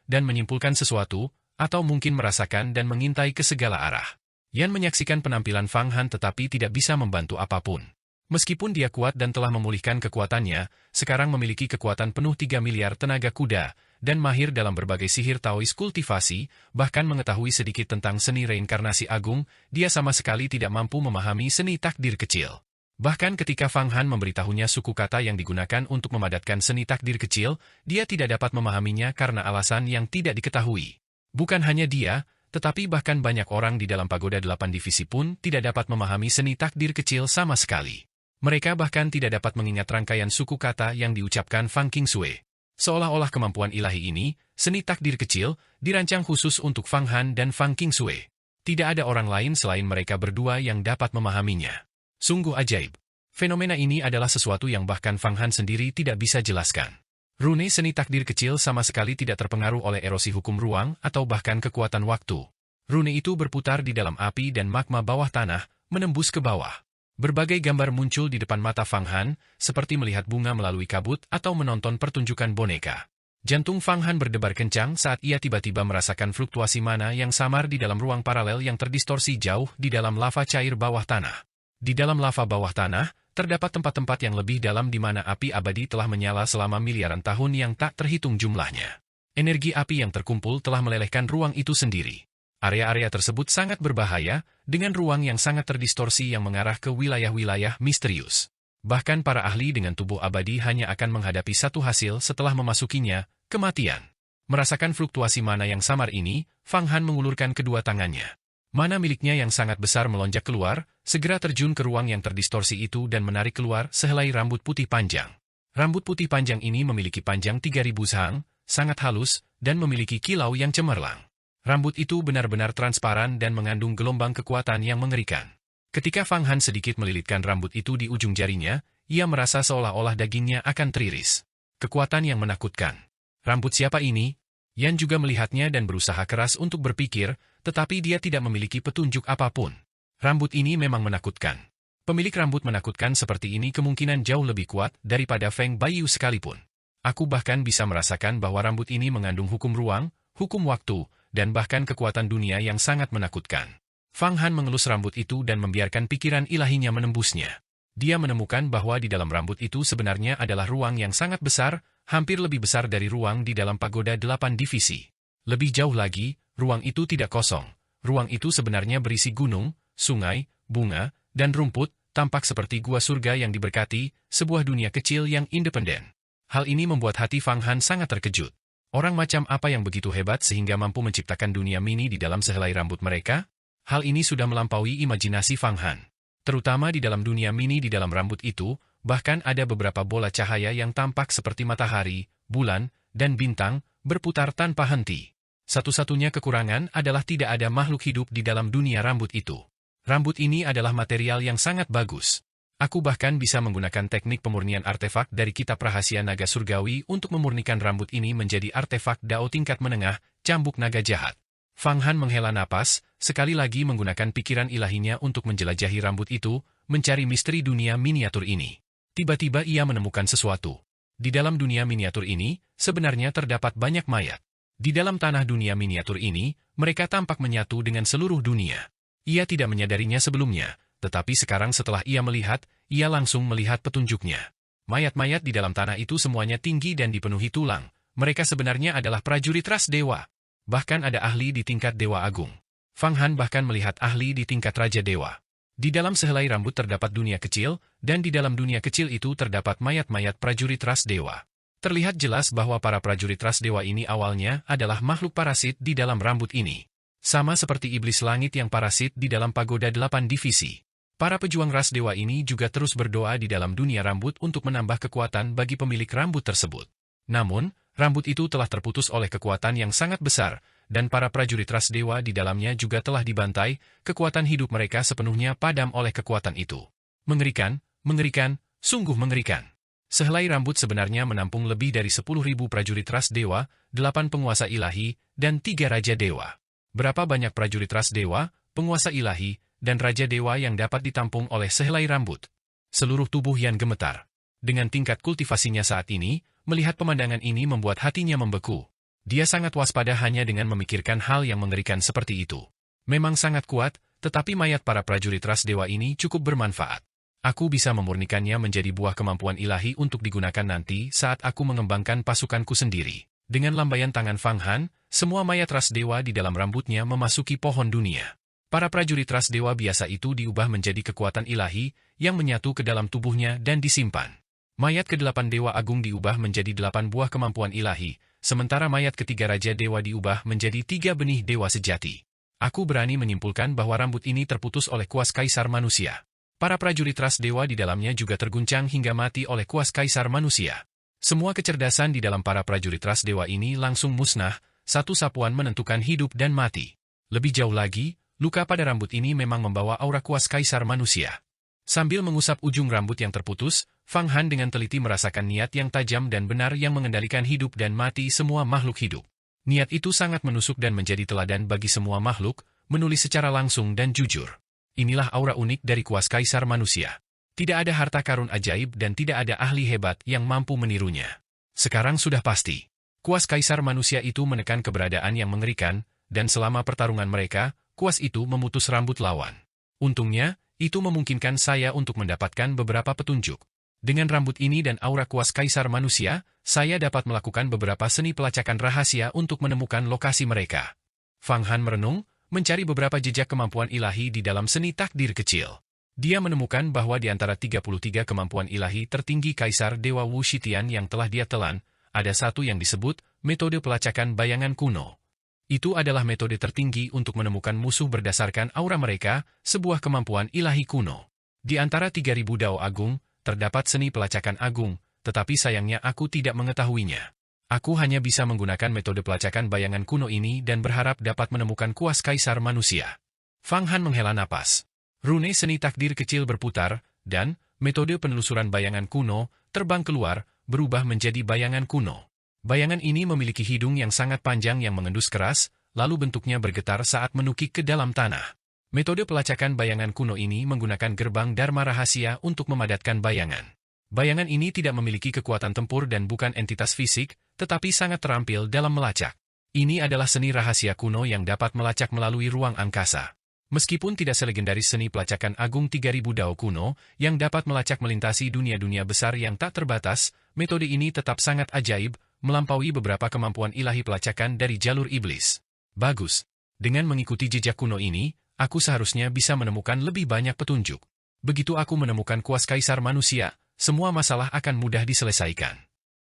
dan menyimpulkan sesuatu, atau mungkin merasakan dan mengintai ke segala arah. Yan menyaksikan penampilan Fang Han tetapi tidak bisa membantu apapun. Meskipun dia kuat dan telah memulihkan kekuatannya, sekarang memiliki kekuatan penuh 3 miliar tenaga kuda, dan mahir dalam berbagai sihir Taois kultivasi, bahkan mengetahui sedikit tentang seni reinkarnasi agung, dia sama sekali tidak mampu memahami seni takdir kecil. Bahkan ketika Fang Han memberitahunya suku kata yang digunakan untuk memadatkan seni takdir kecil, dia tidak dapat memahaminya karena alasan yang tidak diketahui. Bukan hanya dia, tetapi bahkan banyak orang di dalam pagoda 8 divisi pun tidak dapat memahami seni takdir kecil sama sekali. Mereka bahkan tidak dapat mengingat rangkaian suku kata yang diucapkan Fang Qingsui. Seolah-olah kemampuan ilahi ini, seni takdir kecil, dirancang khusus untuk Fang Han dan Fang Qingsui. Tidak ada orang lain selain mereka berdua yang dapat memahaminya. Sungguh ajaib. Fenomena ini adalah sesuatu yang bahkan Fang Han sendiri tidak bisa jelaskan. Rune seni takdir kecil sama sekali tidak terpengaruh oleh erosi hukum ruang atau bahkan kekuatan waktu. Rune itu berputar di dalam api dan magma bawah tanah, menembus ke bawah. Berbagai gambar muncul di depan mata Fang Han, seperti melihat bunga melalui kabut atau menonton pertunjukan boneka. Jantung Fang Han berdebar kencang saat ia tiba-tiba merasakan fluktuasi mana yang samar di dalam ruang paralel yang terdistorsi jauh di dalam lava cair bawah tanah. Di dalam lava bawah tanah, terdapat tempat-tempat yang lebih dalam di mana api abadi telah menyala selama miliaran tahun yang tak terhitung jumlahnya. Energi api yang terkumpul telah melelehkan ruang itu sendiri. Area-area tersebut sangat berbahaya, dengan ruang yang sangat terdistorsi yang mengarah ke wilayah-wilayah misterius. Bahkan para ahli dengan tubuh abadi hanya akan menghadapi satu hasil setelah memasukinya, kematian. Merasakan fluktuasi mana yang samar ini, Fang Han mengulurkan kedua tangannya. Mana miliknya yang sangat besar melonjak keluar, segera terjun ke ruang yang terdistorsi itu dan menarik keluar sehelai rambut putih panjang. Rambut putih panjang ini memiliki panjang 3000 sang, sangat halus, dan memiliki kilau yang cemerlang. Rambut itu benar-benar transparan dan mengandung gelombang kekuatan yang mengerikan. Ketika Fang Han sedikit melilitkan rambut itu di ujung jarinya, ia merasa seolah-olah dagingnya akan teriris. Kekuatan yang menakutkan. Rambut siapa ini? Yan juga melihatnya dan berusaha keras untuk berpikir, tetapi dia tidak memiliki petunjuk apapun. Rambut ini memang menakutkan. Pemilik rambut menakutkan seperti ini kemungkinan jauh lebih kuat daripada Feng Baiyu sekalipun. Aku bahkan bisa merasakan bahwa rambut ini mengandung hukum ruang, hukum waktu, dan bahkan kekuatan dunia yang sangat menakutkan. Fang Han mengelus rambut itu dan membiarkan pikiran ilahinya menembusnya. Dia menemukan bahwa di dalam rambut itu sebenarnya adalah ruang yang sangat besar, hampir lebih besar dari ruang di dalam pagoda 8 divisi. Lebih jauh lagi, ruang itu tidak kosong. Ruang itu sebenarnya berisi gunung, sungai, bunga, dan rumput, tampak seperti gua surga yang diberkati, sebuah dunia kecil yang independen. Hal ini membuat hati Fang Han sangat terkejut. Orang macam apa yang begitu hebat sehingga mampu menciptakan dunia mini di dalam sehelai rambut mereka? Hal ini sudah melampaui imajinasi Fang Han. Terutama di dalam dunia mini di dalam rambut itu, bahkan ada beberapa bola cahaya yang tampak seperti matahari, bulan, dan bintang, berputar tanpa henti. Satu-satunya kekurangan adalah tidak ada makhluk hidup di dalam dunia rambut itu. Rambut ini adalah material yang sangat bagus. Aku bahkan bisa menggunakan teknik pemurnian artefak dari kitab rahasia naga surgawi untuk memurnikan rambut ini menjadi artefak Dao tingkat menengah, cambuk naga jahat. Fang Han menghela napas, sekali lagi menggunakan pikiran ilahinya untuk menjelajahi rambut itu, mencari misteri dunia miniatur ini. Tiba-tiba ia menemukan sesuatu. Di dalam dunia miniatur ini, sebenarnya terdapat banyak mayat. Di dalam tanah dunia miniatur ini, mereka tampak menyatu dengan seluruh dunia. Ia tidak menyadarinya sebelumnya, tetapi sekarang setelah ia melihat, ia langsung melihat petunjuknya. Mayat-mayat di dalam tanah itu semuanya tinggi dan dipenuhi tulang. Mereka sebenarnya adalah prajurit ras dewa. Bahkan ada ahli di tingkat Dewa Agung. Fang Han bahkan melihat ahli di tingkat Raja Dewa. Di dalam sehelai rambut terdapat dunia kecil, dan di dalam dunia kecil itu terdapat mayat-mayat prajurit ras dewa. Terlihat jelas bahwa para prajurit ras dewa ini awalnya adalah makhluk parasit di dalam rambut ini. Sama seperti iblis langit yang parasit di dalam pagoda 8 divisi. Para pejuang ras dewa ini juga terus berdoa di dalam dunia rambut untuk menambah kekuatan bagi pemilik rambut tersebut. Namun, rambut itu telah terputus oleh kekuatan yang sangat besar, dan para prajurit ras dewa di dalamnya juga telah dibantai, kekuatan hidup mereka sepenuhnya padam oleh kekuatan itu. Mengerikan, mengerikan, sungguh mengerikan. Sehelai rambut sebenarnya menampung lebih dari 10.000 prajurit ras dewa, 8 penguasa ilahi, dan 3 raja dewa. Berapa banyak prajurit ras dewa, penguasa ilahi, dan raja dewa yang dapat ditampung oleh sehelai rambut? Seluruh tubuh Yan gemetar. Dengan tingkat kultivasinya saat ini, melihat pemandangan ini membuat hatinya membeku. Dia sangat waspada hanya dengan memikirkan hal yang mengerikan seperti itu. Memang sangat kuat, tetapi mayat para prajurit ras dewa ini cukup bermanfaat. Aku bisa memurnikannya menjadi buah kemampuan ilahi untuk digunakan nanti saat aku mengembangkan pasukanku sendiri. Dengan lambaian tangan Fang Han, semua mayat ras dewa di dalam rambutnya memasuki pohon dunia. Para prajurit ras dewa biasa itu diubah menjadi kekuatan ilahi yang menyatu ke dalam tubuhnya dan disimpan. Mayat ke-8 Dewa Agung diubah menjadi 8 buah kemampuan ilahi, sementara mayat ketiga Raja Dewa diubah menjadi 3 benih dewa sejati. Aku berani menyimpulkan bahwa rambut ini terputus oleh kuas kaisar manusia. Para prajurit ras dewa di dalamnya juga terguncang hingga mati oleh kuas kaisar manusia. Semua kecerdasan di dalam para prajurit ras dewa ini langsung musnah, satu sapuan menentukan hidup dan mati. Lebih jauh lagi, luka pada rambut ini memang membawa aura kuas kaisar manusia. Sambil mengusap ujung rambut yang terputus, Fang Han dengan teliti merasakan niat yang tajam dan benar yang mengendalikan hidup dan mati semua makhluk hidup. Niat itu sangat menusuk dan menjadi teladan bagi semua makhluk, menulis secara langsung dan jujur. Inilah aura unik dari kuas kaisar manusia. Tidak ada harta karun ajaib dan tidak ada ahli hebat yang mampu menirunya. Sekarang sudah pasti. Kuas kaisar manusia itu menekan keberadaan yang mengerikan, dan selama pertarungan mereka, kuas itu memutus rambut lawan. Untungnya, itu memungkinkan saya untuk mendapatkan beberapa petunjuk. Dengan rambut ini dan aura kuas kaisar manusia, saya dapat melakukan beberapa seni pelacakan rahasia untuk menemukan lokasi mereka. Fang Han merenung, mencari beberapa jejak kemampuan ilahi di dalam seni takdir kecil. Dia menemukan bahwa di antara 33 kemampuan ilahi tertinggi Kaisar Dewa Wu Shitian yang telah dia telan, ada satu yang disebut metode pelacakan bayangan kuno. Itu adalah metode tertinggi untuk menemukan musuh berdasarkan aura mereka, sebuah kemampuan ilahi kuno. Di antara 3.000 Dao Agung, terdapat seni pelacakan agung, tetapi sayangnya aku tidak mengetahuinya. Aku hanya bisa menggunakan metode pelacakan bayangan kuno ini dan berharap dapat menemukan kuas kaisar manusia. Fang Han menghela napas. Rune seni takdir kecil berputar, dan metode penelusuran bayangan kuno terbang keluar, berubah menjadi bayangan kuno. Bayangan ini memiliki hidung yang sangat panjang yang mengendus keras, lalu bentuknya bergetar saat menukik ke dalam tanah. Metode pelacakan bayangan kuno ini menggunakan gerbang Dharma rahasia untuk memadatkan bayangan. Bayangan ini tidak memiliki kekuatan tempur dan bukan entitas fisik, tetapi sangat terampil dalam melacak. Ini adalah seni rahasia kuno yang dapat melacak melalui ruang angkasa. Meskipun tidak selegendaris seni pelacakan agung 3000 Dao kuno, yang dapat melacak melintasi dunia-dunia besar yang tak terbatas, metode ini tetap sangat ajaib, melampaui beberapa kemampuan ilahi pelacakan dari jalur iblis. Bagus. Dengan mengikuti jejak kuno ini, aku seharusnya bisa menemukan lebih banyak petunjuk. Begitu aku menemukan kuas kaisar manusia, semua masalah akan mudah diselesaikan.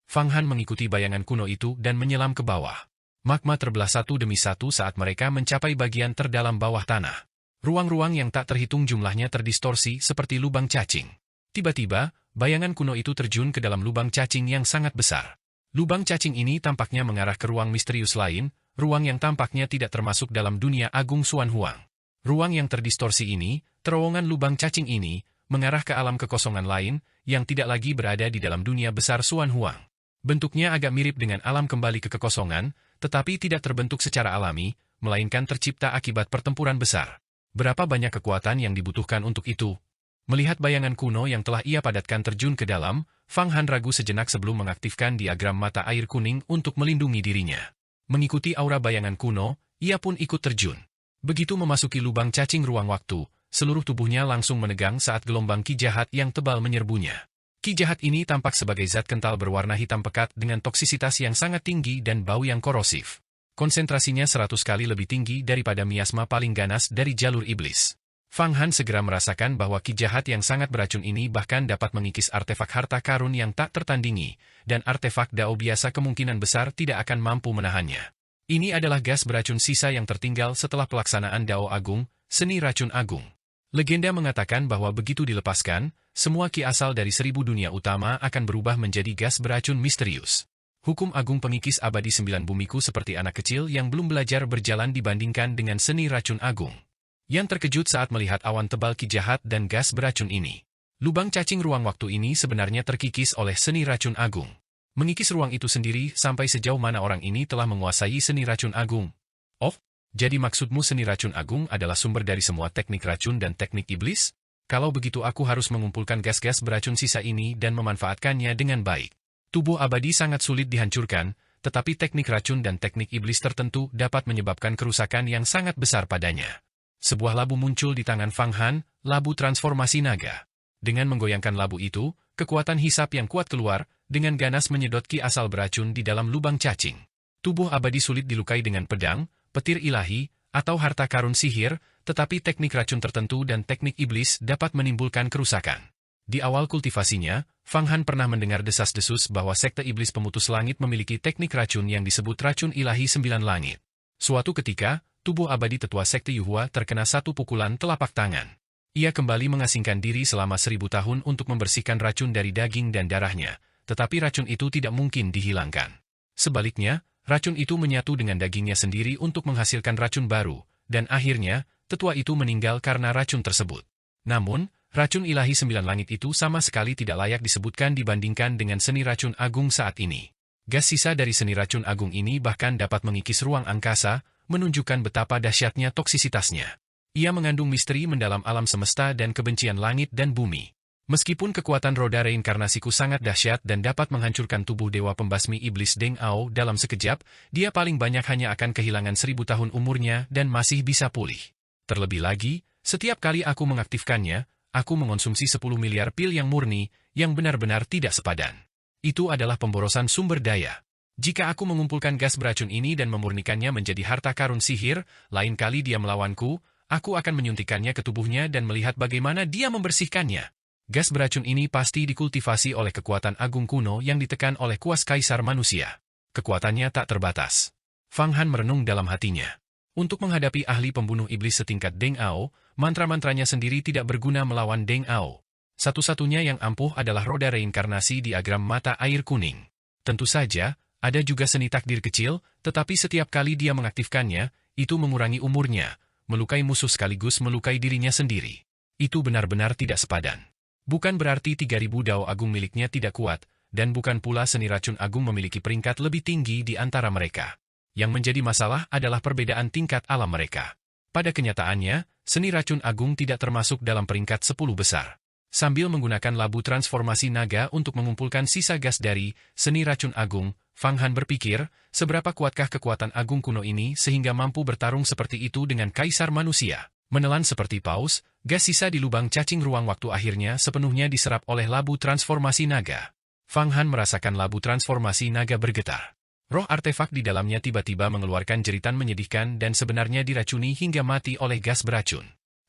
Fang Han mengikuti bayangan kuno itu dan menyelam ke bawah. Magma terbelah satu demi satu saat mereka mencapai bagian terdalam bawah tanah. Ruang-ruang yang tak terhitung jumlahnya terdistorsi seperti lubang cacing. Tiba-tiba, bayangan kuno itu terjun ke dalam lubang cacing yang sangat besar. Lubang cacing ini tampaknya mengarah ke ruang misterius lain, ruang yang tampaknya tidak termasuk dalam dunia agung Xuan Huang. Ruang yang terdistorsi ini, terowongan lubang cacing ini, mengarah ke alam kekosongan lain, yang tidak lagi berada di dalam dunia besar Xuan Huang. Bentuknya agak mirip dengan alam kembali ke kekosongan, tetapi tidak terbentuk secara alami, melainkan tercipta akibat pertempuran besar. Berapa banyak kekuatan yang dibutuhkan untuk itu? Melihat bayangan kuno yang telah ia padatkan terjun ke dalam, Fang Han ragu sejenak sebelum mengaktifkan diagram mata air kuning untuk melindungi dirinya. Mengikuti aura bayangan kuno, ia pun ikut terjun. Begitu memasuki lubang cacing ruang waktu, seluruh tubuhnya langsung menegang saat gelombang ki jahat yang tebal menyerbunya. Ki jahat ini tampak sebagai zat kental berwarna hitam pekat dengan toksisitas yang sangat tinggi dan bau yang korosif. Konsentrasinya 100 kali lebih tinggi daripada miasma paling ganas dari jalur iblis. Fang Han segera merasakan bahwa ki jahat yang sangat beracun ini bahkan dapat mengikis artefak harta karun yang tak tertandingi, dan artefak Dao biasa kemungkinan besar tidak akan mampu menahannya. Ini adalah gas beracun sisa yang tertinggal setelah pelaksanaan Dao Agung, seni racun agung. Legenda mengatakan bahwa begitu dilepaskan, semua ki asal dari 1000 dunia utama akan berubah menjadi gas beracun misterius. Hukum agung pengikis abadi 9 bumiku seperti anak kecil yang belum belajar berjalan dibandingkan dengan seni racun agung. Yang terkejut saat melihat awan tebal ki jahat dan gas beracun ini. Lubang cacing ruang waktu ini sebenarnya terkikis oleh seni racun agung. Mengikis ruang itu sendiri sampai sejauh mana orang ini telah menguasai seni racun agung. Oh, jadi maksudmu seni racun agung adalah sumber dari semua teknik racun dan teknik iblis? Kalau begitu aku harus mengumpulkan gas-gas beracun sisa ini dan memanfaatkannya dengan baik. Tubuh abadi sangat sulit dihancurkan, tetapi teknik racun dan teknik iblis tertentu dapat menyebabkan kerusakan yang sangat besar padanya. Sebuah labu muncul di tangan Fang Han, labu transformasi naga. Dengan menggoyangkan labu itu, kekuatan hisap yang kuat keluar, dengan ganas menyedot ki asal beracun di dalam lubang cacing. Tubuh abadi sulit dilukai dengan pedang, petir ilahi, atau harta karun sihir, tetapi teknik racun tertentu dan teknik iblis dapat menimbulkan kerusakan. Di awal kultivasinya, Fang Han pernah mendengar desas-desus bahwa sekte iblis pemutus langit memiliki teknik racun yang disebut racun ilahi 9 langit. Suatu ketika, tubuh abadi tetua sekte Yuhua terkena satu pukulan telapak tangan. Ia kembali mengasingkan diri selama 1000 tahun untuk membersihkan racun dari daging dan darahnya, tetapi racun itu tidak mungkin dihilangkan. Sebaliknya, racun itu menyatu dengan dagingnya sendiri untuk menghasilkan racun baru, dan akhirnya, tetua itu meninggal karena racun tersebut. Namun, racun ilahi 9 langit itu sama sekali tidak layak disebutkan dibandingkan dengan seni racun agung saat ini. Gas sisa dari seni racun agung ini bahkan dapat mengikis ruang angkasa, menunjukkan betapa dahsyatnya toksisitasnya. Ia mengandung misteri mendalam alam semesta dan kebencian langit dan bumi. Meskipun kekuatan roda reinkarnasiku sangat dahsyat dan dapat menghancurkan tubuh dewa pembasmi iblis Deng Ao dalam sekejap, dia paling banyak hanya akan kehilangan 1000 tahun umurnya dan masih bisa pulih. Terlebih lagi, setiap kali aku mengaktifkannya, aku mengonsumsi 10 miliar pil yang murni, yang benar-benar tidak sepadan. Itu adalah pemborosan sumber daya. Jika aku mengumpulkan gas beracun ini dan memurnikannya menjadi harta karun sihir, lain kali dia melawanku, aku akan menyuntikkannya ke tubuhnya dan melihat bagaimana dia membersihkannya. Gas beracun ini pasti dikultivasi oleh kekuatan agung kuno yang ditekan oleh kuas kaisar manusia. Kekuatannya tak terbatas. Fang Han merenung dalam hatinya. Untuk menghadapi ahli pembunuh iblis setingkat Deng Ao, mantra-mantranya sendiri tidak berguna melawan Deng Ao. Satu-satunya yang ampuh adalah roda reinkarnasi diagram mata air kuning. Tentu saja, ada juga seni takdir kecil, tetapi setiap kali dia mengaktifkannya, itu mengurangi umurnya, melukai musuh sekaligus melukai dirinya sendiri. Itu benar-benar tidak sepadan. Bukan berarti 3000 Dao Agung miliknya tidak kuat, dan bukan pula seni racun agung memiliki peringkat lebih tinggi di antara mereka. Yang menjadi masalah adalah perbedaan tingkat alam mereka. Pada kenyataannya, seni racun agung tidak termasuk dalam peringkat 10 besar. Sambil menggunakan labu transformasi naga untuk mengumpulkan sisa gas dari seni racun agung, Fang Han berpikir, seberapa kuatkah kekuatan agung kuno ini sehingga mampu bertarung seperti itu dengan kaisar manusia. Menelan seperti paus, gas sisa di lubang cacing ruang waktu akhirnya sepenuhnya diserap oleh labu transformasi naga. Fang Han merasakan labu transformasi naga bergetar. Roh artefak di dalamnya tiba-tiba mengeluarkan jeritan menyedihkan dan sebenarnya diracuni hingga mati oleh gas beracun.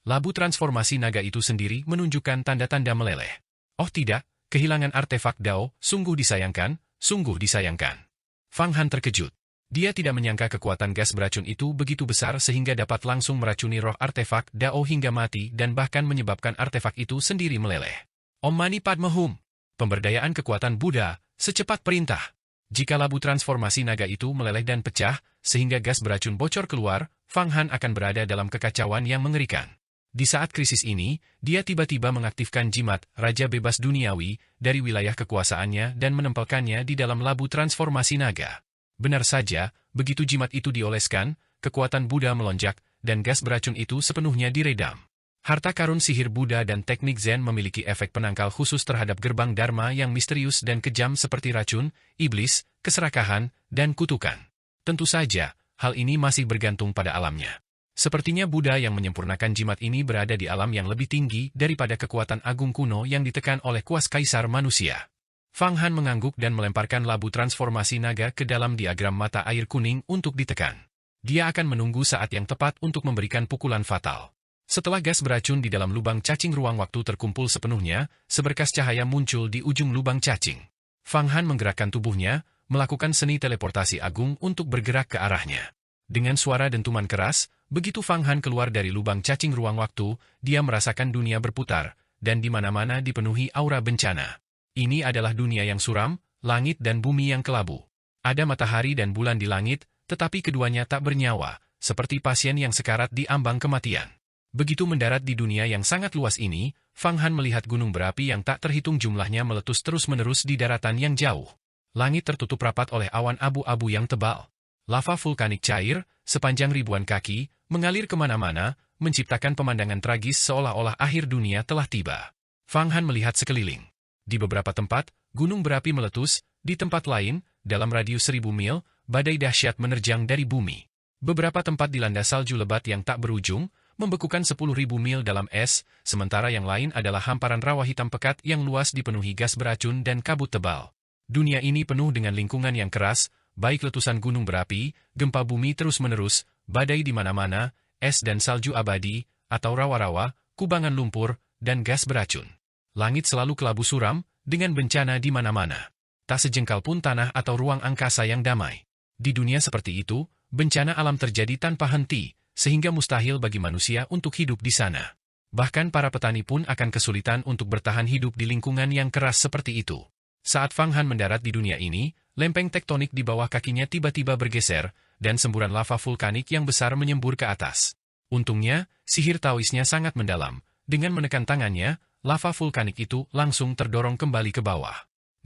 Labu transformasi naga itu sendiri menunjukkan tanda-tanda meleleh. Oh tidak, kehilangan artefak Dao, sungguh disayangkan, sungguh disayangkan. Fang Han terkejut. Dia tidak menyangka kekuatan gas beracun itu begitu besar sehingga dapat langsung meracuni roh artefak Dao hingga mati dan bahkan menyebabkan artefak itu sendiri meleleh. Om Mani Padme Hum. Pemberdayaan kekuatan Buddha, secepat perintah. Jika labu transformasi naga itu meleleh dan pecah, sehingga gas beracun bocor keluar, Fang Han akan berada dalam kekacauan yang mengerikan. Di saat krisis ini, dia tiba-tiba mengaktifkan jimat Raja Bebas Duniawi dari wilayah kekuasaannya dan menempelkannya di dalam labu transformasi naga. Benar saja, begitu jimat itu dioleskan, kekuatan Buddha melonjak, dan gas beracun itu sepenuhnya diredam. Harta karun sihir Buddha dan teknik Zen memiliki efek penangkal khusus terhadap gerbang Dharma yang misterius dan kejam seperti racun, iblis, keserakahan, dan kutukan. Tentu saja, hal ini masih bergantung pada alamnya. Sepertinya Buddha yang menyempurnakan jimat ini berada di alam yang lebih tinggi daripada kekuatan agung kuno yang ditekan oleh kuas kaisar manusia. Fang Han mengangguk dan melemparkan labu transformasi naga ke dalam diagram mata air kuning untuk ditekan. Dia akan menunggu saat yang tepat untuk memberikan pukulan fatal. Setelah gas beracun di dalam lubang cacing ruang waktu terkumpul sepenuhnya, seberkas cahaya muncul di ujung lubang cacing. Fang Han menggerakkan tubuhnya, melakukan seni teleportasi agung untuk bergerak ke arahnya. Dengan suara dentuman keras, begitu Fang Han keluar dari lubang cacing ruang waktu, dia merasakan dunia berputar, dan di mana-mana dipenuhi aura bencana. Ini adalah dunia yang suram, langit dan bumi yang kelabu. Ada matahari dan bulan di langit, tetapi keduanya tak bernyawa, seperti pasien yang sekarat di ambang kematian. Begitu mendarat di dunia yang sangat luas ini, Fang Han melihat gunung berapi yang tak terhitung jumlahnya meletus terus-menerus di daratan yang jauh. Langit tertutup rapat oleh awan abu-abu yang tebal. Lava vulkanik cair, sepanjang ribuan kaki, mengalir kemana-mana, menciptakan pemandangan tragis seolah-olah akhir dunia telah tiba. Fang Han melihat sekeliling. Di beberapa tempat, gunung berapi meletus, di tempat lain, dalam radius 1000 mil, badai dahsyat menerjang dari bumi. Beberapa tempat dilanda salju lebat yang tak berujung, membekukan 10.000 mil dalam es, sementara yang lain adalah hamparan rawa hitam pekat yang luas dipenuhi gas beracun dan kabut tebal. Dunia ini penuh dengan lingkungan yang keras, baik letusan gunung berapi, gempa bumi terus-menerus, badai di mana-mana, es dan salju abadi, atau rawa-rawa, kubangan lumpur, dan gas beracun. Langit selalu kelabu suram, dengan bencana di mana-mana. Tak sejengkal pun tanah atau ruang angkasa yang damai. Di dunia seperti itu, bencana alam terjadi tanpa henti, sehingga mustahil bagi manusia untuk hidup di sana. Bahkan para petani pun akan kesulitan untuk bertahan hidup di lingkungan yang keras seperti itu. Saat Fang Han mendarat di dunia ini, lempeng tektonik di bawah kakinya tiba-tiba bergeser, dan semburan lava vulkanik yang besar menyembur ke atas. Untungnya, sihir Taoisnya sangat mendalam. Dengan menekan tangannya, lava vulkanik itu langsung terdorong kembali ke bawah.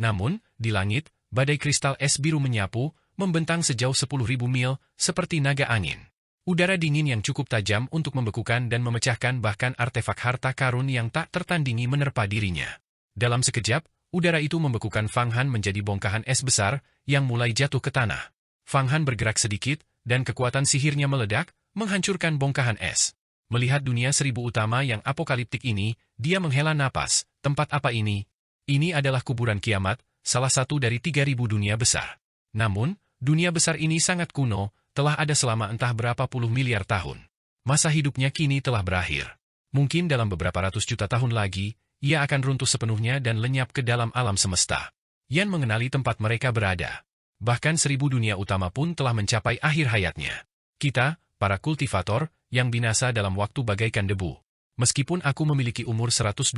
Namun, di langit, badai kristal es biru menyapu, membentang sejauh 10.000 mil, seperti naga angin. Udara dingin yang cukup tajam untuk membekukan dan memecahkan bahkan artefak harta karun yang tak tertandingi menerpa dirinya. Dalam sekejap, udara itu membekukan Fang Han menjadi bongkahan es besar yang mulai jatuh ke tanah. Fang Han bergerak sedikit, dan kekuatan sihirnya meledak, menghancurkan bongkahan es. Melihat dunia 1000 utama yang apokaliptik ini, dia menghela napas. Tempat apa ini? Ini adalah kuburan kiamat, salah satu dari 3000 dunia besar. Namun, dunia besar ini sangat kuno, telah ada selama entah berapa puluh miliar tahun. Masa hidupnya kini telah berakhir. Mungkin dalam beberapa ratus juta tahun lagi, ia akan runtuh sepenuhnya dan lenyap ke dalam alam semesta. Yan mengenali tempat mereka berada. Bahkan 1000 dunia utama pun telah mencapai akhir hayatnya. Kita, para kultivator, yang binasa dalam waktu bagaikan debu. Meskipun aku memiliki umur 120.000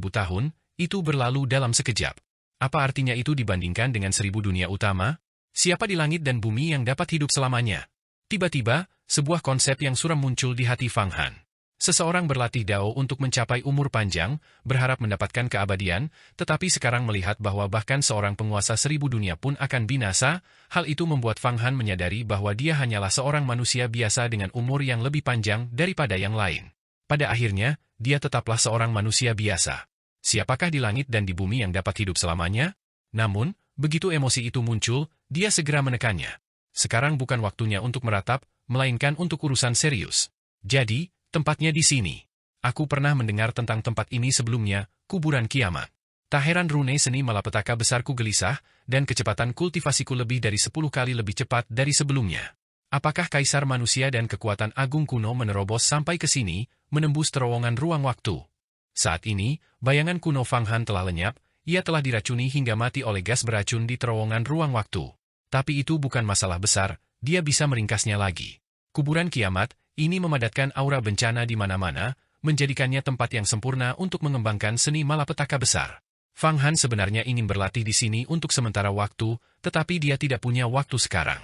tahun, itu berlalu dalam sekejap. Apa artinya itu dibandingkan dengan 1000 dunia utama? Siapa di langit dan bumi yang dapat hidup selamanya? Tiba-tiba, sebuah konsep yang suram muncul di hati Fang Han. Seseorang berlatih Dao untuk mencapai umur panjang, berharap mendapatkan keabadian, tetapi sekarang melihat bahwa bahkan seorang penguasa 1000 dunia pun akan binasa, hal itu membuat Fang Han menyadari bahwa dia hanyalah seorang manusia biasa dengan umur yang lebih panjang daripada yang lain. Pada akhirnya, dia tetaplah seorang manusia biasa. Siapakah di langit dan di bumi yang dapat hidup selamanya? Namun, begitu emosi itu muncul, dia segera menekannya. Sekarang bukan waktunya untuk meratap, melainkan untuk urusan serius. Jadi, tempatnya di sini. Aku pernah mendengar tentang tempat ini sebelumnya, kuburan kiamat. Tak heran rune seni malapetaka besarku gelisah, dan kecepatan kultivasiku lebih dari 10 kali lebih cepat dari sebelumnya. Apakah kaisar manusia dan kekuatan agung kuno menerobos sampai ke sini, menembus terowongan ruang waktu? Saat ini, bayangan kuno Fang Han telah lenyap, ia telah diracuni hingga mati oleh gas beracun di terowongan ruang waktu. Tapi itu bukan masalah besar, dia bisa meringkasnya lagi. Kuburan kiamat, ini memadatkan aura bencana di mana-mana, menjadikannya tempat yang sempurna untuk mengembangkan seni malapetaka besar. Fang Han sebenarnya ingin berlatih di sini untuk sementara waktu, tetapi dia tidak punya waktu sekarang.